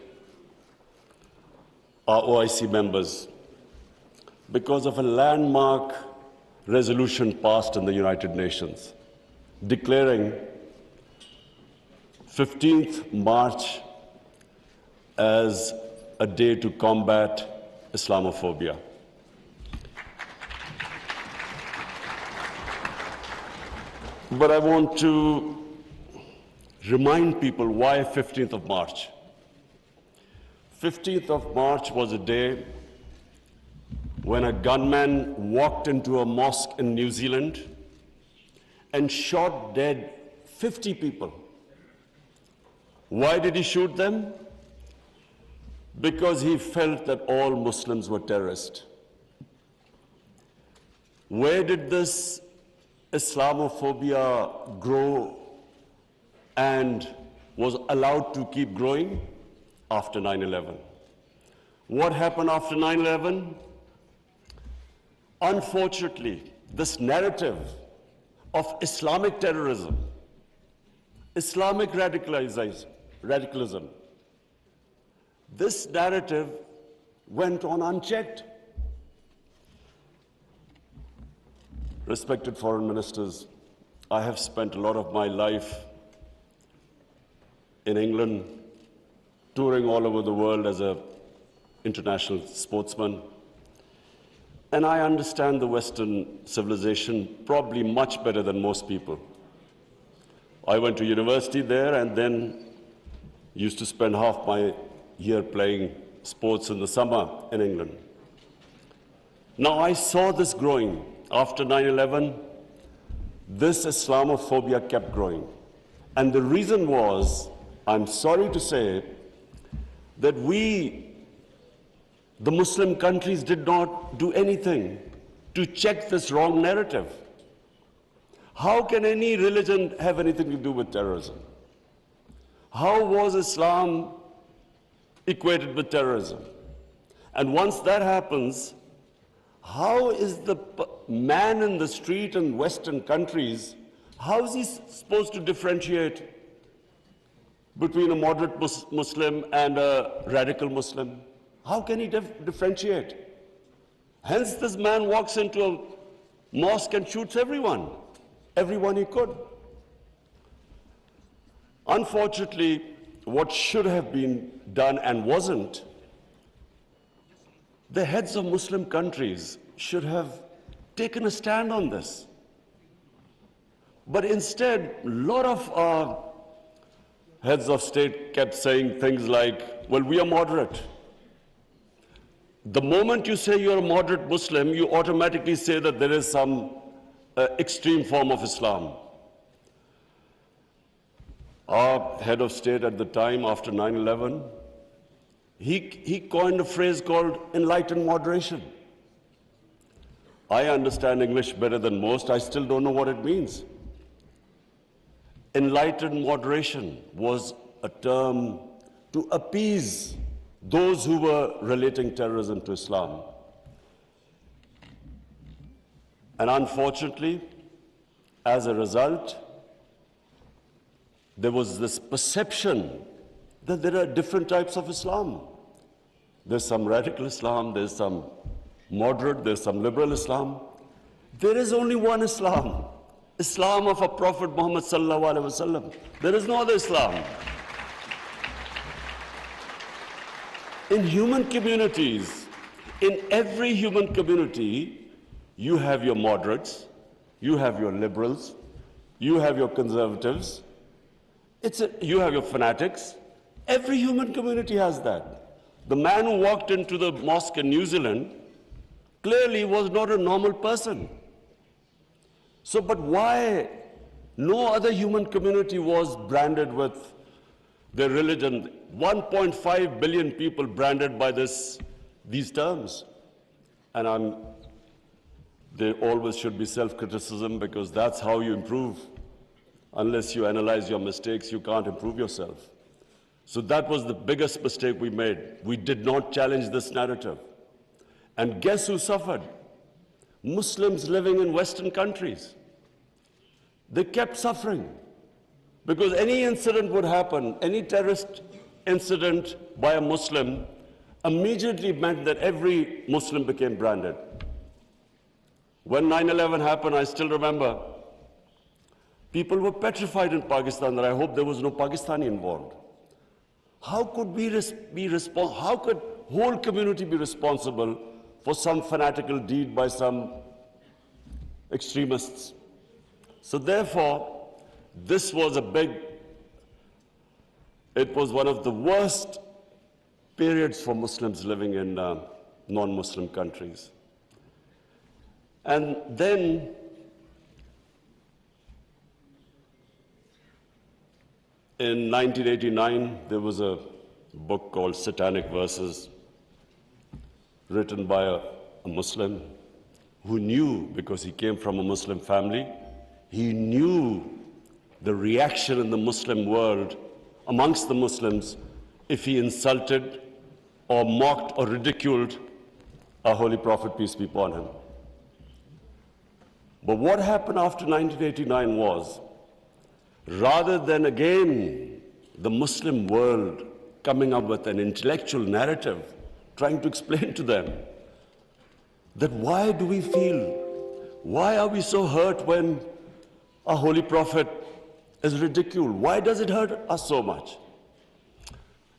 our OIC members because of a landmark resolution passed in the United Nations declaring 15th March as a day to combat Islamophobia. But I want to remind people why 15th of March. 15th of March was a day when a gunman walked into a mosque in New Zealand and shot dead 50 people. Why did he shoot them? Because he felt that all Muslims were terrorists. Where did this Islamophobia grow and was allowed to keep growing? After 9/11. What happened after 9/11? Unfortunately, this narrative of Islamic terrorism, Islamic radicalism, this narrative went on unchecked. Respected foreign ministers, I have spent a lot of my life in England, touring all over the world as an international sportsman. And I understand the Western civilization probably much better than most people. I went to university there, and then Used to spend half my year playing sports in the summer in England. Now I saw this growing. After 9/11, this Islamophobia kept growing. And the reason was, I'm sorry to say, that we, the Muslim countries, did not do anything to check this wrong narrative. How can any religion have anything to do with terrorism? How was Islam equated with terrorism? And once that happens, how is the man in the street in Western countries, how is he supposed to differentiate between a moderate Muslim and a radical Muslim? How can he differentiate? Hence, this man walks into a mosque and shoots everyone he could. Unfortunately, what should have been done and wasn't, the heads of Muslim countries should have taken a stand on this. But instead, a lot of our heads of state kept saying things like, well, we are moderate. The moment you say you're a moderate Muslim, you automatically say that there is some extreme form of Islam. Our head of state at the time, after 9/11, he coined a phrase called enlightened moderation. I understand English better than most. I still don't know what it means. Enlightened moderation was a term to appease those who were relating terrorism to Islam. And unfortunately, as a result, there was this perception that there are different types of Islam. There's some radical Islam, there's some moderate, there's some liberal Islam. There is only one Islam, Islam of our Prophet Muhammad sallallahu alaihi wasallam. There is no other Islam. In human communities, in every human community, you have your moderates, you have your liberals, you have your conservatives, you have your fanatics. Every human community has that. The man who walked into the mosque in New Zealand clearly was not a normal person. So, but why no other human community was branded with their religion? 1.5 billion people branded by these terms. And there always should be self-criticism, because that's how you improve. Unless you analyze your mistakes, you can't improve yourself. So that was the biggest mistake we made. We did not challenge this narrative. And guess who suffered? Muslims living in Western countries. They kept suffering, because any incident would happen, any terrorist incident by a Muslim immediately meant that every Muslim became branded. When 9/11 happened, I still remember, people were petrified in Pakistan that I hope there was no Pakistani involved. How could how could whole community be responsible for some fanatical deed by some extremists? So therefore, this was it was one of the worst periods for Muslims living in non-Muslim countries. And then in 1989, there was a book called Satanic Verses, written by a Muslim who knew, because he came from a Muslim family, he knew the reaction in the Muslim world amongst the Muslims if he insulted or mocked or ridiculed our Holy Prophet, peace be upon him. But what happened after 1989 was, rather than again the Muslim world coming up with an intellectual narrative, trying to explain to them that why do we feel, why are we so hurt when our Holy Prophet is ridiculed? Why does it hurt us so much?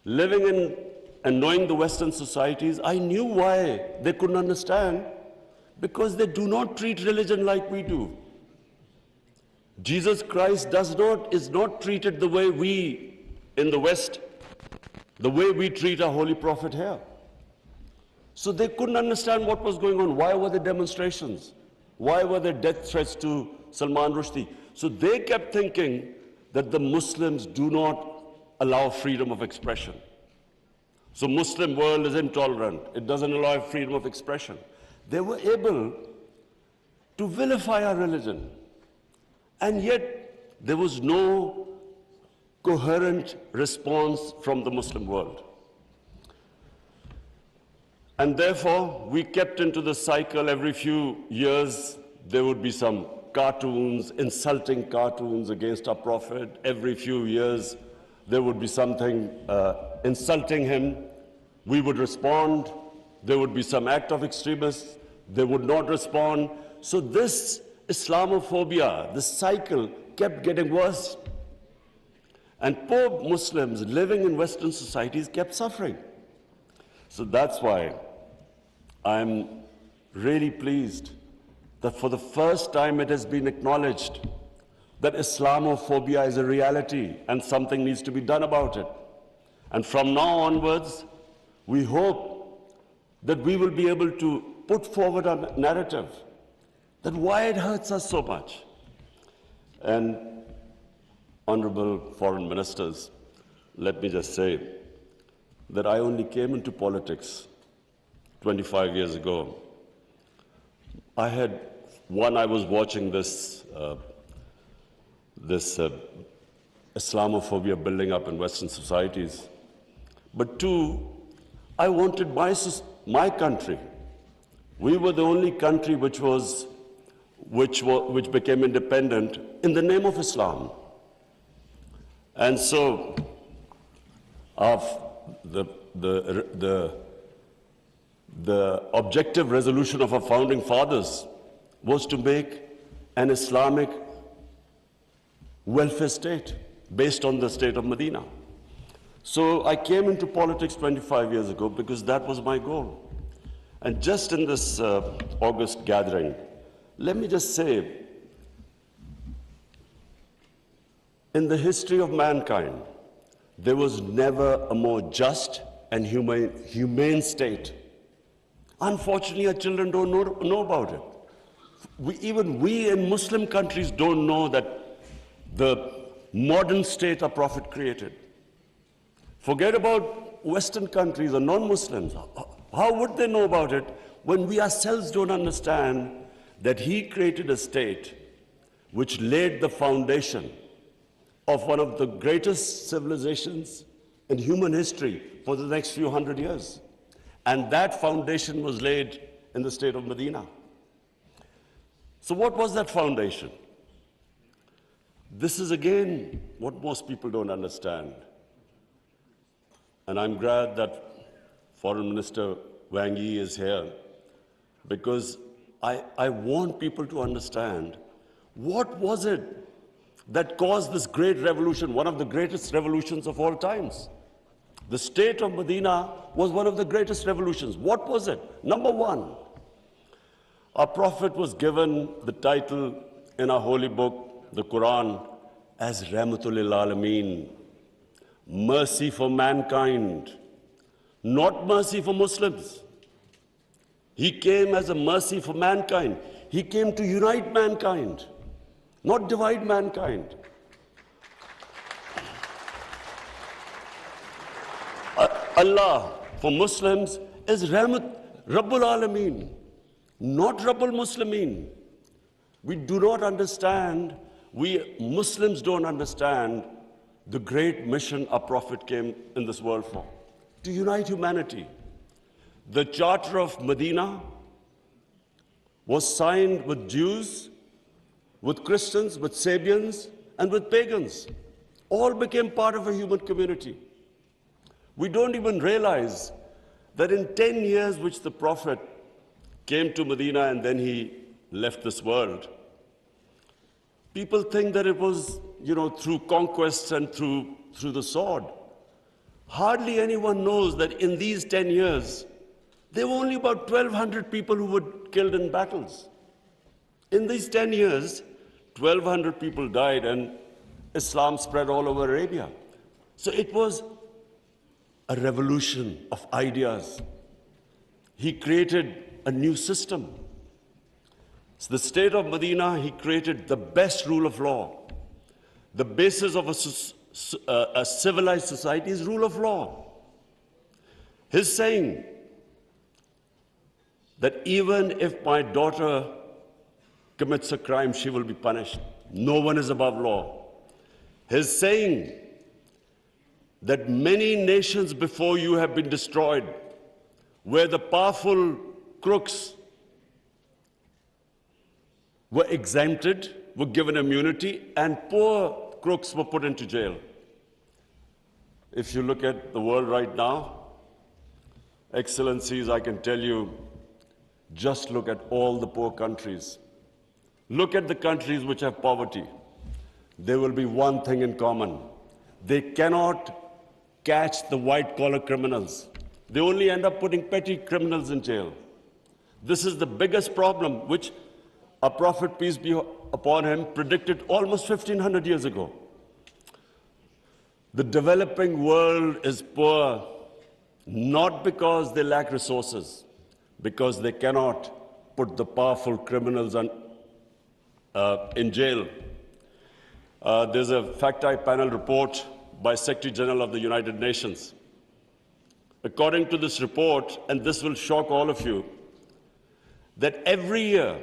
Living in and knowing the Western societies, I knew why they couldn't understand, because they do not treat religion like we do. Jesus Christ is not treated the way we in the West the way we treat our Holy Prophet here. So they couldn't understand what was going on. Why were there demonstrations? Why were there death threats to Salman Rushdie? So they kept thinking that the Muslims do not allow freedom of expression. So Muslim world is intolerant. It doesn't allow freedom of expression. They were able to vilify our religion. And yet there was no coherent response from the Muslim world. And therefore, we kept into the cycle. Every few years, there would be some cartoons, insulting cartoons against our Prophet. Every few years, there would be something insulting him. We would respond. There would be some act of extremists. They would not respond. So this Islamophobia, this cycle, kept getting worse. And poor Muslims living in Western societies kept suffering. So that's why I'm really pleased that for the first time it has been acknowledged that Islamophobia is a reality and something needs to be done about it. And from now onwards, we hope that we will be able to put forward a narrative that why it hurts us so much. And honorable foreign ministers, let me just say that I only came into politics 25 years ago. I was watching this Islamophobia building up in Western societies. But two, I wanted my country. We were the only country which became independent in the name of Islam. And so, the objective resolution of our founding fathers was to make an Islamic welfare state based on the state of Medina. So I came into politics 25 years ago because that was my goal. And just in this August gathering, let me just say, in the history of mankind, there was never a more just and humane state. Unfortunately, our children don't know about it. Even we in Muslim countries don't know that the modern state our Prophet created. Forget about Western countries or non-Muslims. How would they know about it when we ourselves don't understand that he created a state which laid the foundation of one of the greatest civilizations in human history for the next few hundred years. And that foundation was laid in the state of Medina. So what was that foundation? This is again what most people don't understand. And I'm glad that Foreign Minister Wang Yi is here, because I want people to understand what was it that caused this great revolution, one of the greatest revolutions of all times. The state of Medina was one of the greatest revolutions. What was it? Number one, our Prophet was given the title in our holy book, the Quran, as Rahmatul lil Alameen, mercy for mankind, not mercy for Muslims. He came as a mercy for mankind. He came to unite mankind, not divide mankind. Allah for Muslims is Rahmat Rabbul Alameen, not Rabbul Muslimeen. We do not understand, we Muslims don't understand the great mission our Prophet came in this world for, to unite humanity. The Charter of Medina was signed with Jews, with Christians, with Sabians, and with pagans. All became part of a human community. We don't even realize that in 10 years which the Prophet came to Medina and then he left this world, people think that it was, through conquests and through the sword. Hardly anyone knows that in these 10 years, there were only about 1,200 people who were killed in battles. In these 10 years, 1,200 people died and Islam spread all over Arabia. So it was a revolution of ideas. He created a new system. So the state of Medina, he created the best rule of law. The basis of a civilized society is rule of law. His saying that even if my daughter commits a crime, she will be punished. No one is above law. His saying that many nations before you have been destroyed, where the powerful crooks were exempted, were given immunity, and poor crooks were put into jail. If you look at the world right now, Excellencies, I can tell you, just look at all the poor countries. Look at the countries which have poverty. There will be one thing in common. They cannot catch the white-collar criminals. They only end up putting petty criminals in jail. This is the biggest problem which our Prophet, peace be upon him, predicted almost 1,500 years ago. The developing world is poor, not because they lack resources, because they cannot put the powerful criminals in jail. There's a fact-eye panel report by Secretary General of the United Nations. According to this report, and this will shock all of you, that every year,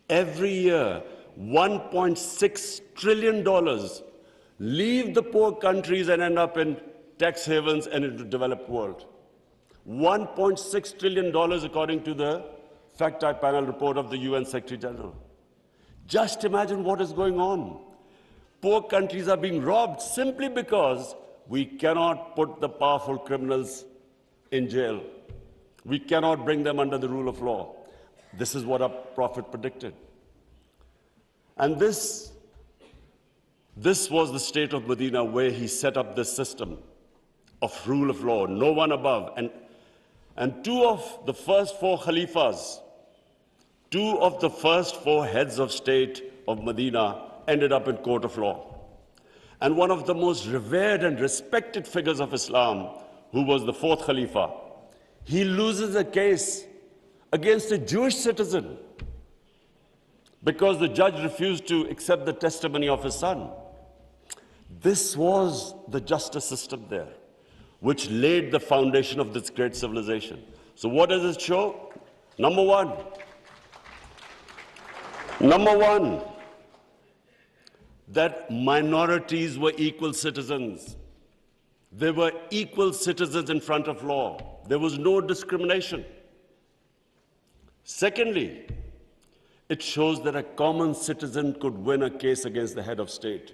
$1.6 trillion leave the poor countries and end up in tax havens and in the developed world. $1.6 trillion according to the fact-eye panel report of the UN Secretary General. Just imagine what is going on. Poor countries are being robbed simply because we cannot put the powerful criminals in jail. We cannot bring them under the rule of law. This is what our Prophet predicted. And this was the state of Medina where he set up this system of rule of law, no one above. And two of the first four Khalifas, two of the first four heads of state of Medina ended up in court of law. And one of the most revered and respected figures of Islam, who was the fourth Khalifa, he loses a case against a Jewish citizen because the judge refused to accept the testimony of his son. This was the justice system there, which laid the foundation of this great civilization. So what does it show? Number one, that minorities were equal citizens. They were equal citizens in front of law. There was no discrimination. Secondly, it shows that a common citizen could win a case against the head of state.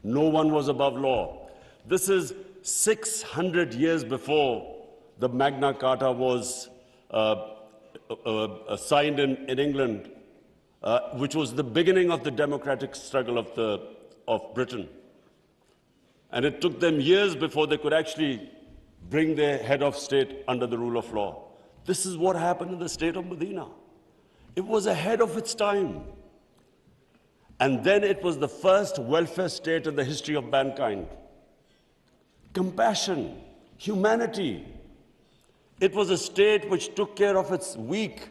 No one was above law. This is 600 years before the Magna Carta was signed in England, which was the beginning of the democratic struggle of Britain. And it took them years before they could actually bring their head of state under the rule of law. This is what happened in the state of Medina. It was ahead of its time. And then it was the first welfare state in the history of mankind. Compassion, humanity. It was a state which took care of its weak,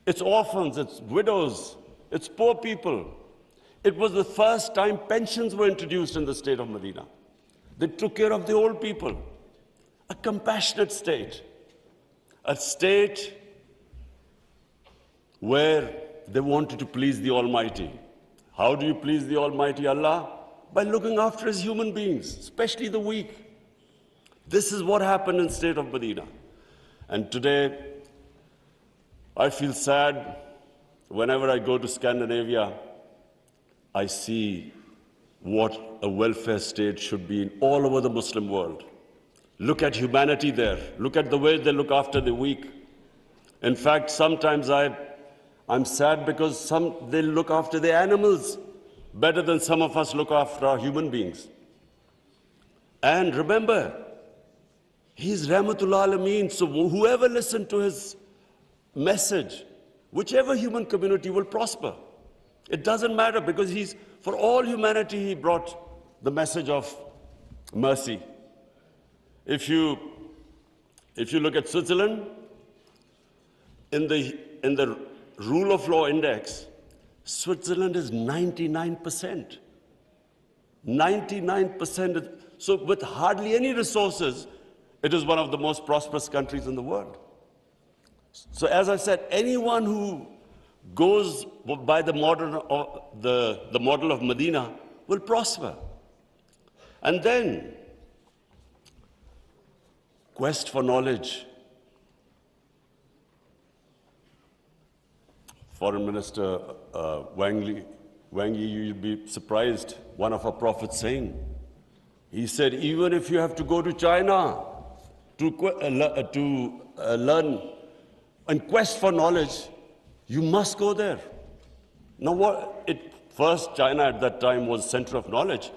its orphans, its widows, its poor people. It was the first time pensions were introduced in the state of Medina. They took care of the old people. A compassionate state. A state where they wanted to please the Almighty. How do you please the Almighty Allah? By looking after His human beings, especially the weak. This is what happened in the state of Medina. And today, I feel sad whenever I go to Scandinavia. I see what a welfare state should be in all over the Muslim world. Look at humanity there. Look at the way they look after the weak. In fact, sometimes I'm sad because they look after the animals better than some of us look after our human beings. And remember, He's Rahmatul Alameen, so whoever listened to His message, whichever human community will prosper. It doesn't matter because for all humanity, He brought the message of mercy. If you look at Switzerland, in the rule of law index, Switzerland is 99%. 99%. So with hardly any resources, it is one of the most prosperous countries in the world. So as I said, anyone who goes by the model of Medina will prosper. And then, quest for knowledge. Foreign Minister Wang Yi, you'll be surprised, one of our prophets saying, he said, even if you have to go to China to learn and quest for knowledge, you must go there. Now, first, China at that time was center of knowledge,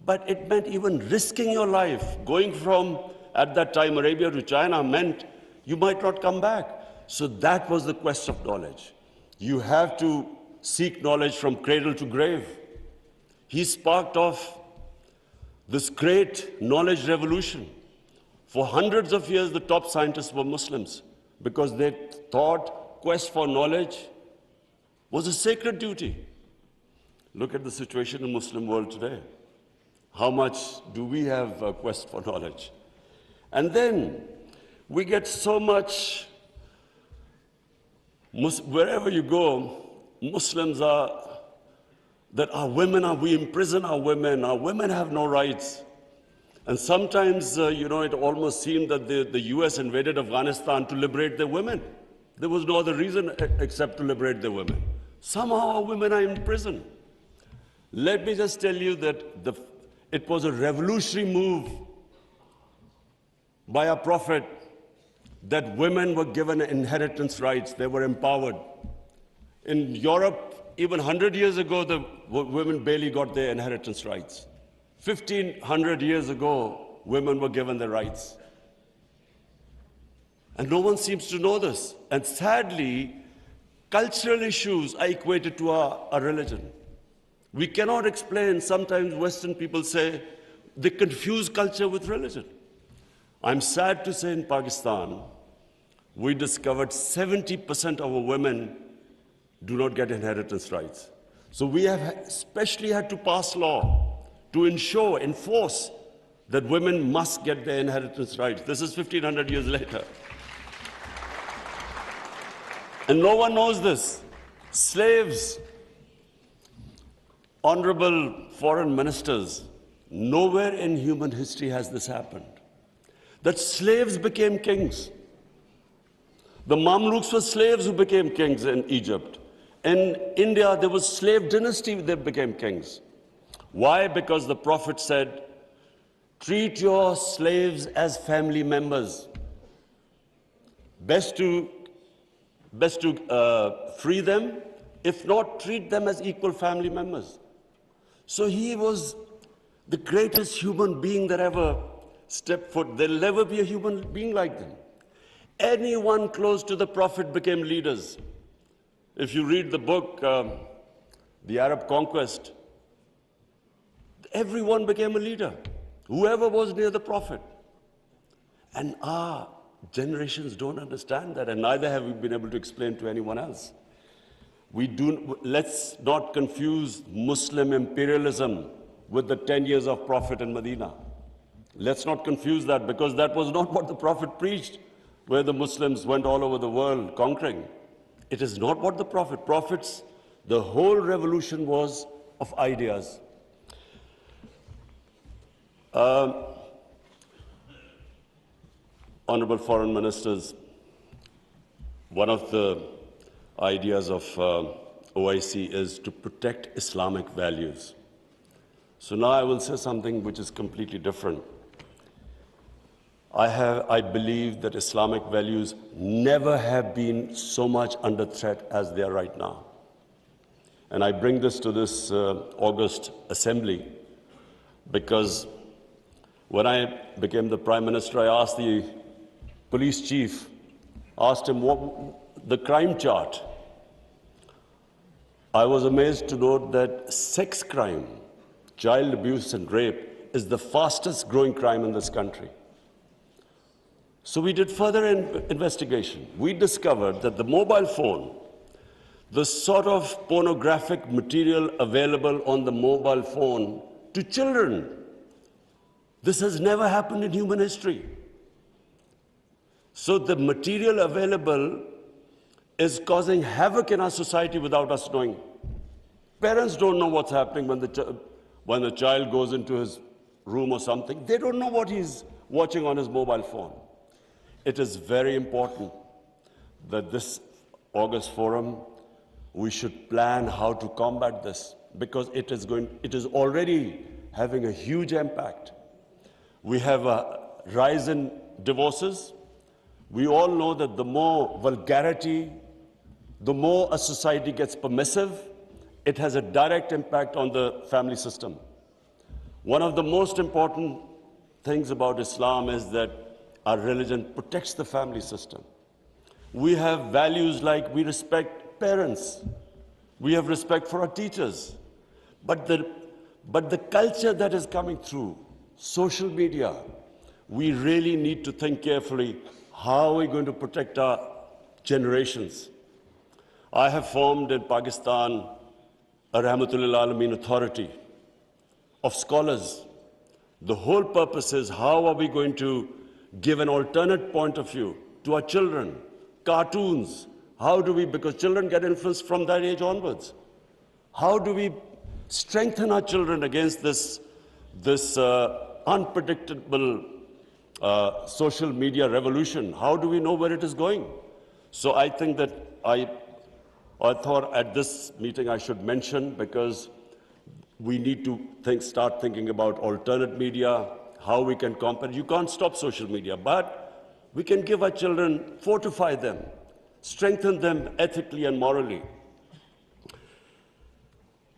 but it meant even risking your life. Going from, at that time, Arabia to China meant you might not come back. So that was the quest of knowledge. You have to seek knowledge from cradle to grave. He sparked off this great knowledge revolution. For hundreds of years, the top scientists were Muslims because they thought quest for knowledge was a sacred duty. Look at the situation in the Muslim world today. How much do we have a quest for knowledge? And then we get so much, wherever you go, Muslims we imprison our women have no rights. And sometimes, it almost seemed that the US invaded Afghanistan to liberate their women. There was no other reason except to liberate their women. Somehow our women are in prison. Let me just tell you that it was a revolutionary move by our Prophet that women were given inheritance rights. They were empowered. In Europe, even 100 years ago, the women barely got their inheritance rights. 1,500 years ago, women were given their rights. And no one seems to know this. And sadly, cultural issues are equated to our religion. We cannot explain, sometimes Western people say, they confuse culture with religion. I'm sad to say in Pakistan, we discovered 70% of our women do not get inheritance rights. So we have especially had to pass law to enforce that women must get their inheritance rights. This is 1,500 years later. And no one knows this. Slaves, honorable foreign ministers, nowhere in human history has this happened. That slaves became kings. The Mamluks were slaves who became kings in Egypt. In India, there was slave dynasty that became kings. Why? Because the Prophet said, treat your slaves as family members. Best to free them, if not, treat them as equal family members. So he was the greatest human being that ever stepped foot. There'll never be a human being like them. Anyone close to the Prophet became leaders. If you read the book, The Arab Conquest, everyone became a leader, whoever was near the Prophet. And our generations don't understand that, and neither have we been able to explain to anyone else. Let's not confuse Muslim imperialism with the 10 years of Prophet in Medina. Let's not confuse that, because that was not what the Prophet preached, where the Muslims went all over the world conquering. It is not what the Prophets, the whole revolution was of ideas. Honorable foreign ministers, one of the ideas of OIC is to protect Islamic values. So now I will say something which is completely different. I believe that Islamic values never have been so much under threat as they are right now. And I bring this to this August assembly because when I became the Prime Minister, I asked the police chief, asked him what the crime chart. I was amazed to note that sex crime, child abuse and rape is the fastest growing crime in this country. So we did further investigation. We discovered that the mobile phone, the sort of pornographic material available on the mobile phone to children, this has never happened in human history. So the material available is causing havoc in our society without us knowing. Parents don't know what's happening when a child goes into his room or something. They don't know what he's watching on his mobile phone. It is very important that this August forum, we should plan how to combat this, because it is already having a huge impact. We have a rise in divorces. We all know that the more vulgarity, the more a society gets permissive, it has a direct impact on the family system. One of the most important things about Islam is that our religion protects the family system. We have values like we respect parents, we have respect for our teachers, but the culture that is coming through social media, we really need to think carefully, how are we going to protect our generations? I have formed in Pakistan a Rahmatul Alameen authority of scholars. The whole purpose is, how are we going to give an alternate point of view to our children? Cartoons, how do we, because children get influenced from that age onwards. How do we strengthen our children against this unpredictable social media revolution? How do we know where it is going? So I think that I thought at this meeting I should mention, because we need to start thinking about alternate media, how we can combat. You can't stop social media, but we can give our children, fortify them, strengthen them ethically and morally.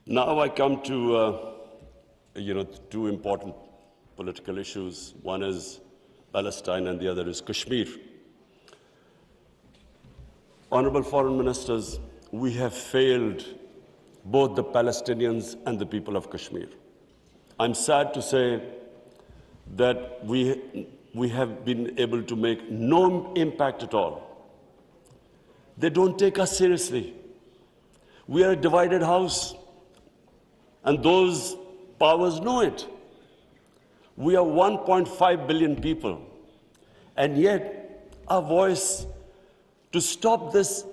Now I come to two important political issues. One is Palestine and the other is Kashmir. Honorable foreign ministers, we have failed both the Palestinians and the people of Kashmir. I'm sad to say that we have been able to make no impact at all. They don't take us seriously. We are a divided house, and those powers know it. We are 1.5 billion people, and yet our voice to stop this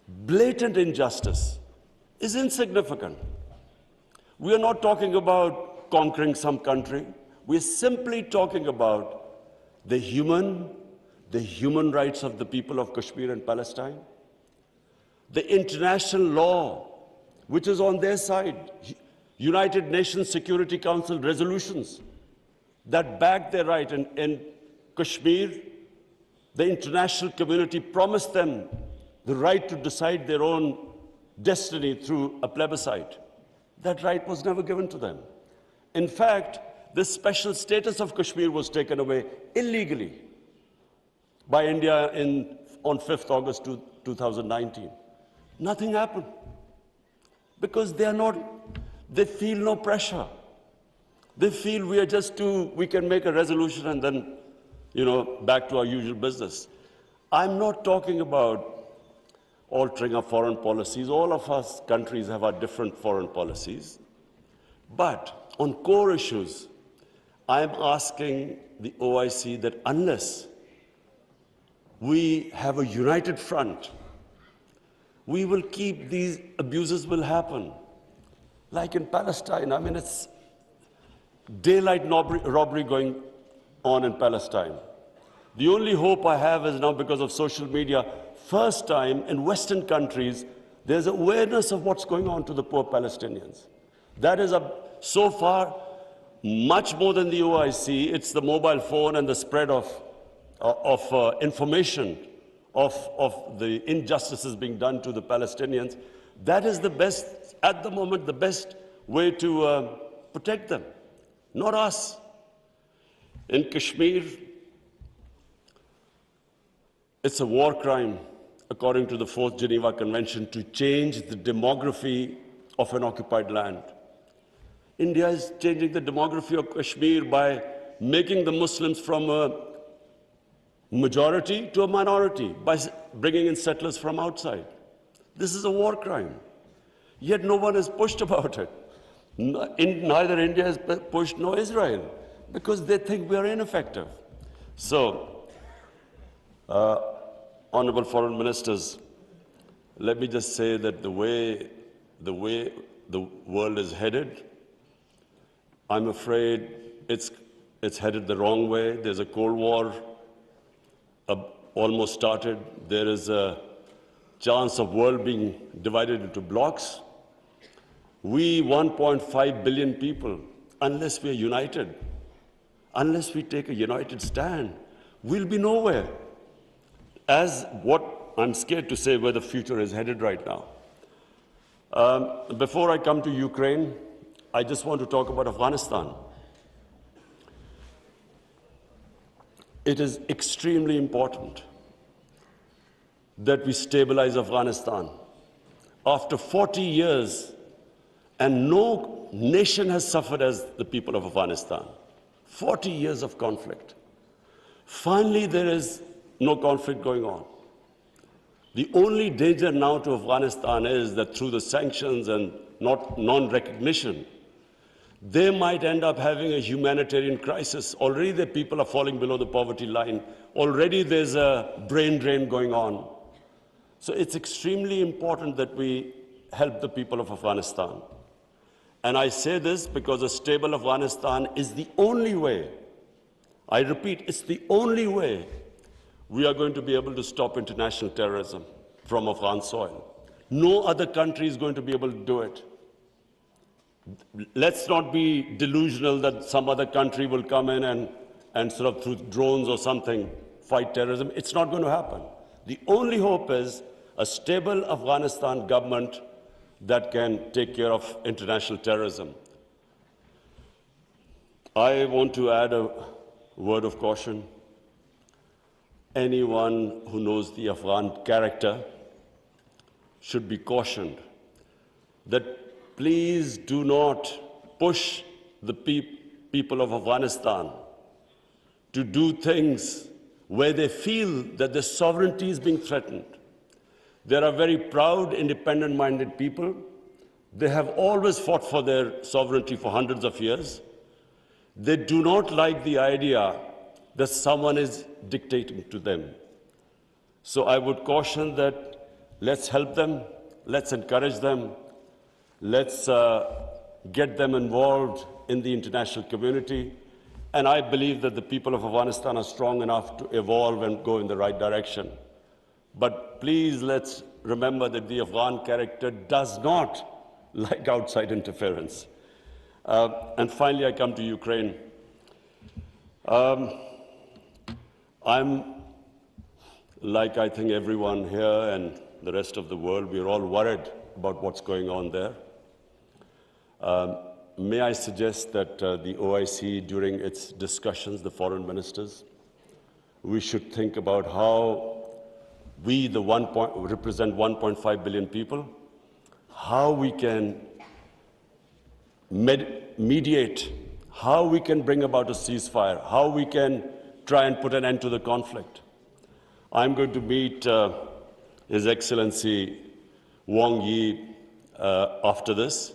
blatant injustice is insignificant. We are not talking about conquering some country. We are simply talking about the human rights of the people of Kashmir and Palestine, the international law, which is on their side, United Nations Security Council resolutions that back their right. In Kashmir, the international community promised them the right to decide their own destiny through a plebiscite. That right was never given to them. In fact, the special status of Kashmir was taken away illegally by India on 5th August 2019. Nothing happened because they feel no pressure. They feel we can make a resolution and then, back to our usual business. I'm not talking about altering our foreign policies. All of us countries have our different foreign policies. But on core issues, I'm asking the OIC that unless we have a united front, we will keep these abuses will happen. Like in Palestine, it's daylight robbery going on in Palestine. The only hope I have is now, because of social media, first time in Western countries, there's awareness of what's going on to the poor Palestinians. That is, so far, much more than the OIC. It's the mobile phone and the spread of information of the injustices being done to the Palestinians. That is the best, at the moment, the best way to protect them, not us. In Kashmir, it's a war crime, according to the 4th Geneva Convention, to change the demography of an occupied land. India is changing the demography of Kashmir by making the Muslims from a majority to a minority by bringing in settlers from outside. This is a war crime. Yet no one is pushed about it. Neither India is pushed nor Israel, because they think we are ineffective. So, honorable foreign ministers, let me just say that the way the world is headed, I'm afraid it's headed the wrong way. There's a Cold War almost started. There is a chance of world being divided into blocks. We 1.5 billion people, unless we are united, unless we take a united stand, we'll be nowhere. As what I'm scared to say where the future is headed right now. Before I come to Ukraine, I just want to talk about Afghanistan. It is extremely important that we stabilize Afghanistan. After 40 years, and no nation has suffered as the people of Afghanistan. 40 years of conflict. Finally, there is no conflict going on. The only danger now to Afghanistan is that through the sanctions and non-recognition, they might end up having a humanitarian crisis. Already the people are falling below the poverty line. Already there's a brain drain going on. So it's extremely important that we help the people of Afghanistan. And I say this because a stable Afghanistan is the only way, I repeat, it's the only way we are going to be able to stop international terrorism from Afghan soil. No other country is going to be able to do it. Let's not be delusional that some other country will come in and sort of through drones or something fight terrorism. It's not going to happen. The only hope is a stable Afghanistan government that can take care of international terrorism. I want to add a word of caution. Anyone who knows the Afghan character should be cautioned that please do not push the people of Afghanistan to do things where they feel that their sovereignty is being threatened. They are very proud, independent-minded people. They have always fought for their sovereignty for hundreds of years. They do not like the idea that someone is dictating to them. So I would caution that let's help them, let's encourage them, let's get them involved in the international community. And I believe that the people of Afghanistan are strong enough to evolve and go in the right direction. But please let's remember that the Afghan character does not like outside interference. And finally, I come to Ukraine. I'm, like I think everyone here and the rest of the world, we're all worried about what's going on there. May I suggest that the OIC, during its discussions, the foreign ministers, we should think about how we, represent 1.5 billion people, how we can mediate, how we can bring about a ceasefire, how we can try and put an end to the conflict. I'm going to meet His Excellency Wang Yi after this,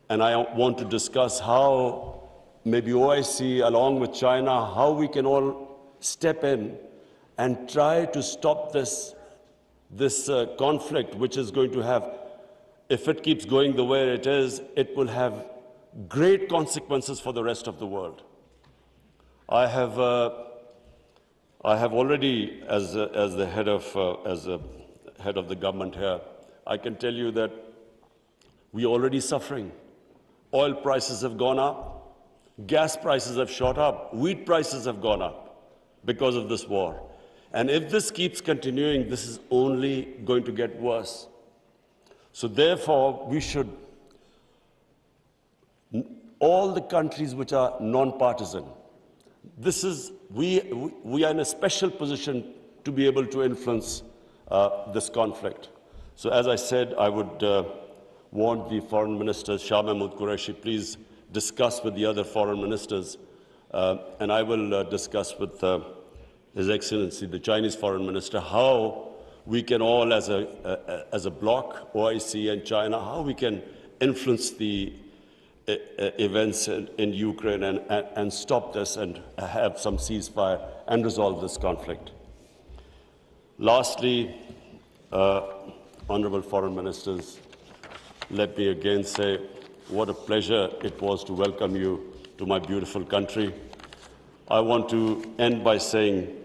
and I want to discuss how maybe OIC, along with China, how we can all step in and try to stop this conflict, which is going to have, if it keeps going the way it is, it will have great consequences for the rest of the world. I have already, as the head of the government here, I can tell you that we are already suffering. Oil prices have gone up, gas prices have shot up, wheat prices have gone up because of this war. And if this keeps continuing, this is only going to get worse. So therefore, we should, all the countries which are non-partisan, we are in a special position to be able to influence this conflict. So as I said, I would want the foreign minister, Shah Mahmood Qureshi, please discuss with the other foreign ministers, and I will discuss with His Excellency, the Chinese Foreign Minister, how we can all, as a bloc, OIC and China, how we can influence the events in Ukraine and stop this and have some ceasefire and resolve this conflict. Lastly, Honorable Foreign Ministers, let me again say what a pleasure it was to welcome you to my beautiful country. I want to end by saying,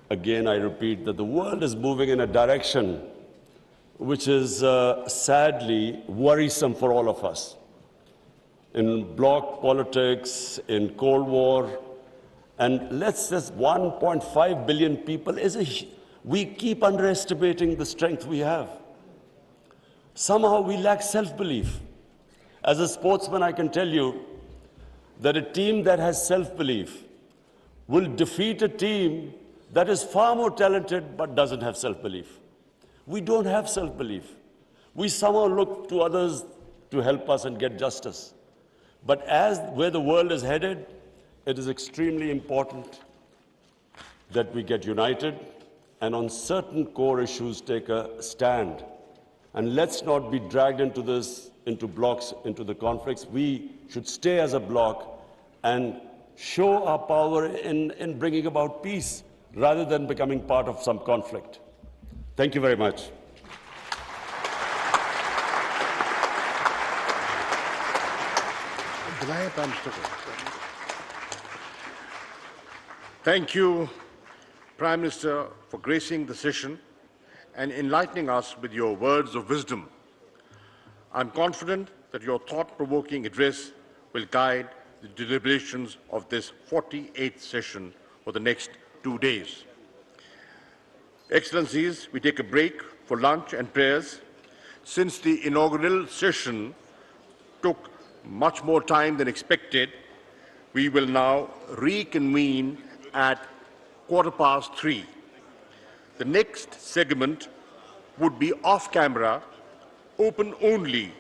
again, I repeat, that the world is moving in a direction which is sadly worrisome for all of us. In bloc politics, in Cold War, and let's just 1.5 billion people, we keep underestimating the strength we have. Somehow we lack self-belief. As a sportsman, I can tell you that a team that has self-belief will defeat a team that is far more talented but doesn't have self-belief. We don't have self-belief. We somehow look to others to help us and get justice. But as where the world is headed, it is extremely important that we get united and on certain core issues take a stand. And let's not be dragged into this, into blocks, into the conflicts. We should stay as a bloc and show our power in bringing about peace rather than becoming part of some conflict. Thank you very much. Thank you, Prime Minister, for gracing the session and enlightening us with your words of wisdom. I'm confident that your thought-provoking address will guide the deliberations of this 48th session for the next 2 days. Excellencies, we take a break for lunch and prayers. Since the inaugural session took much more time than expected, we will now reconvene at 3:15. The next segment would be off-camera, open only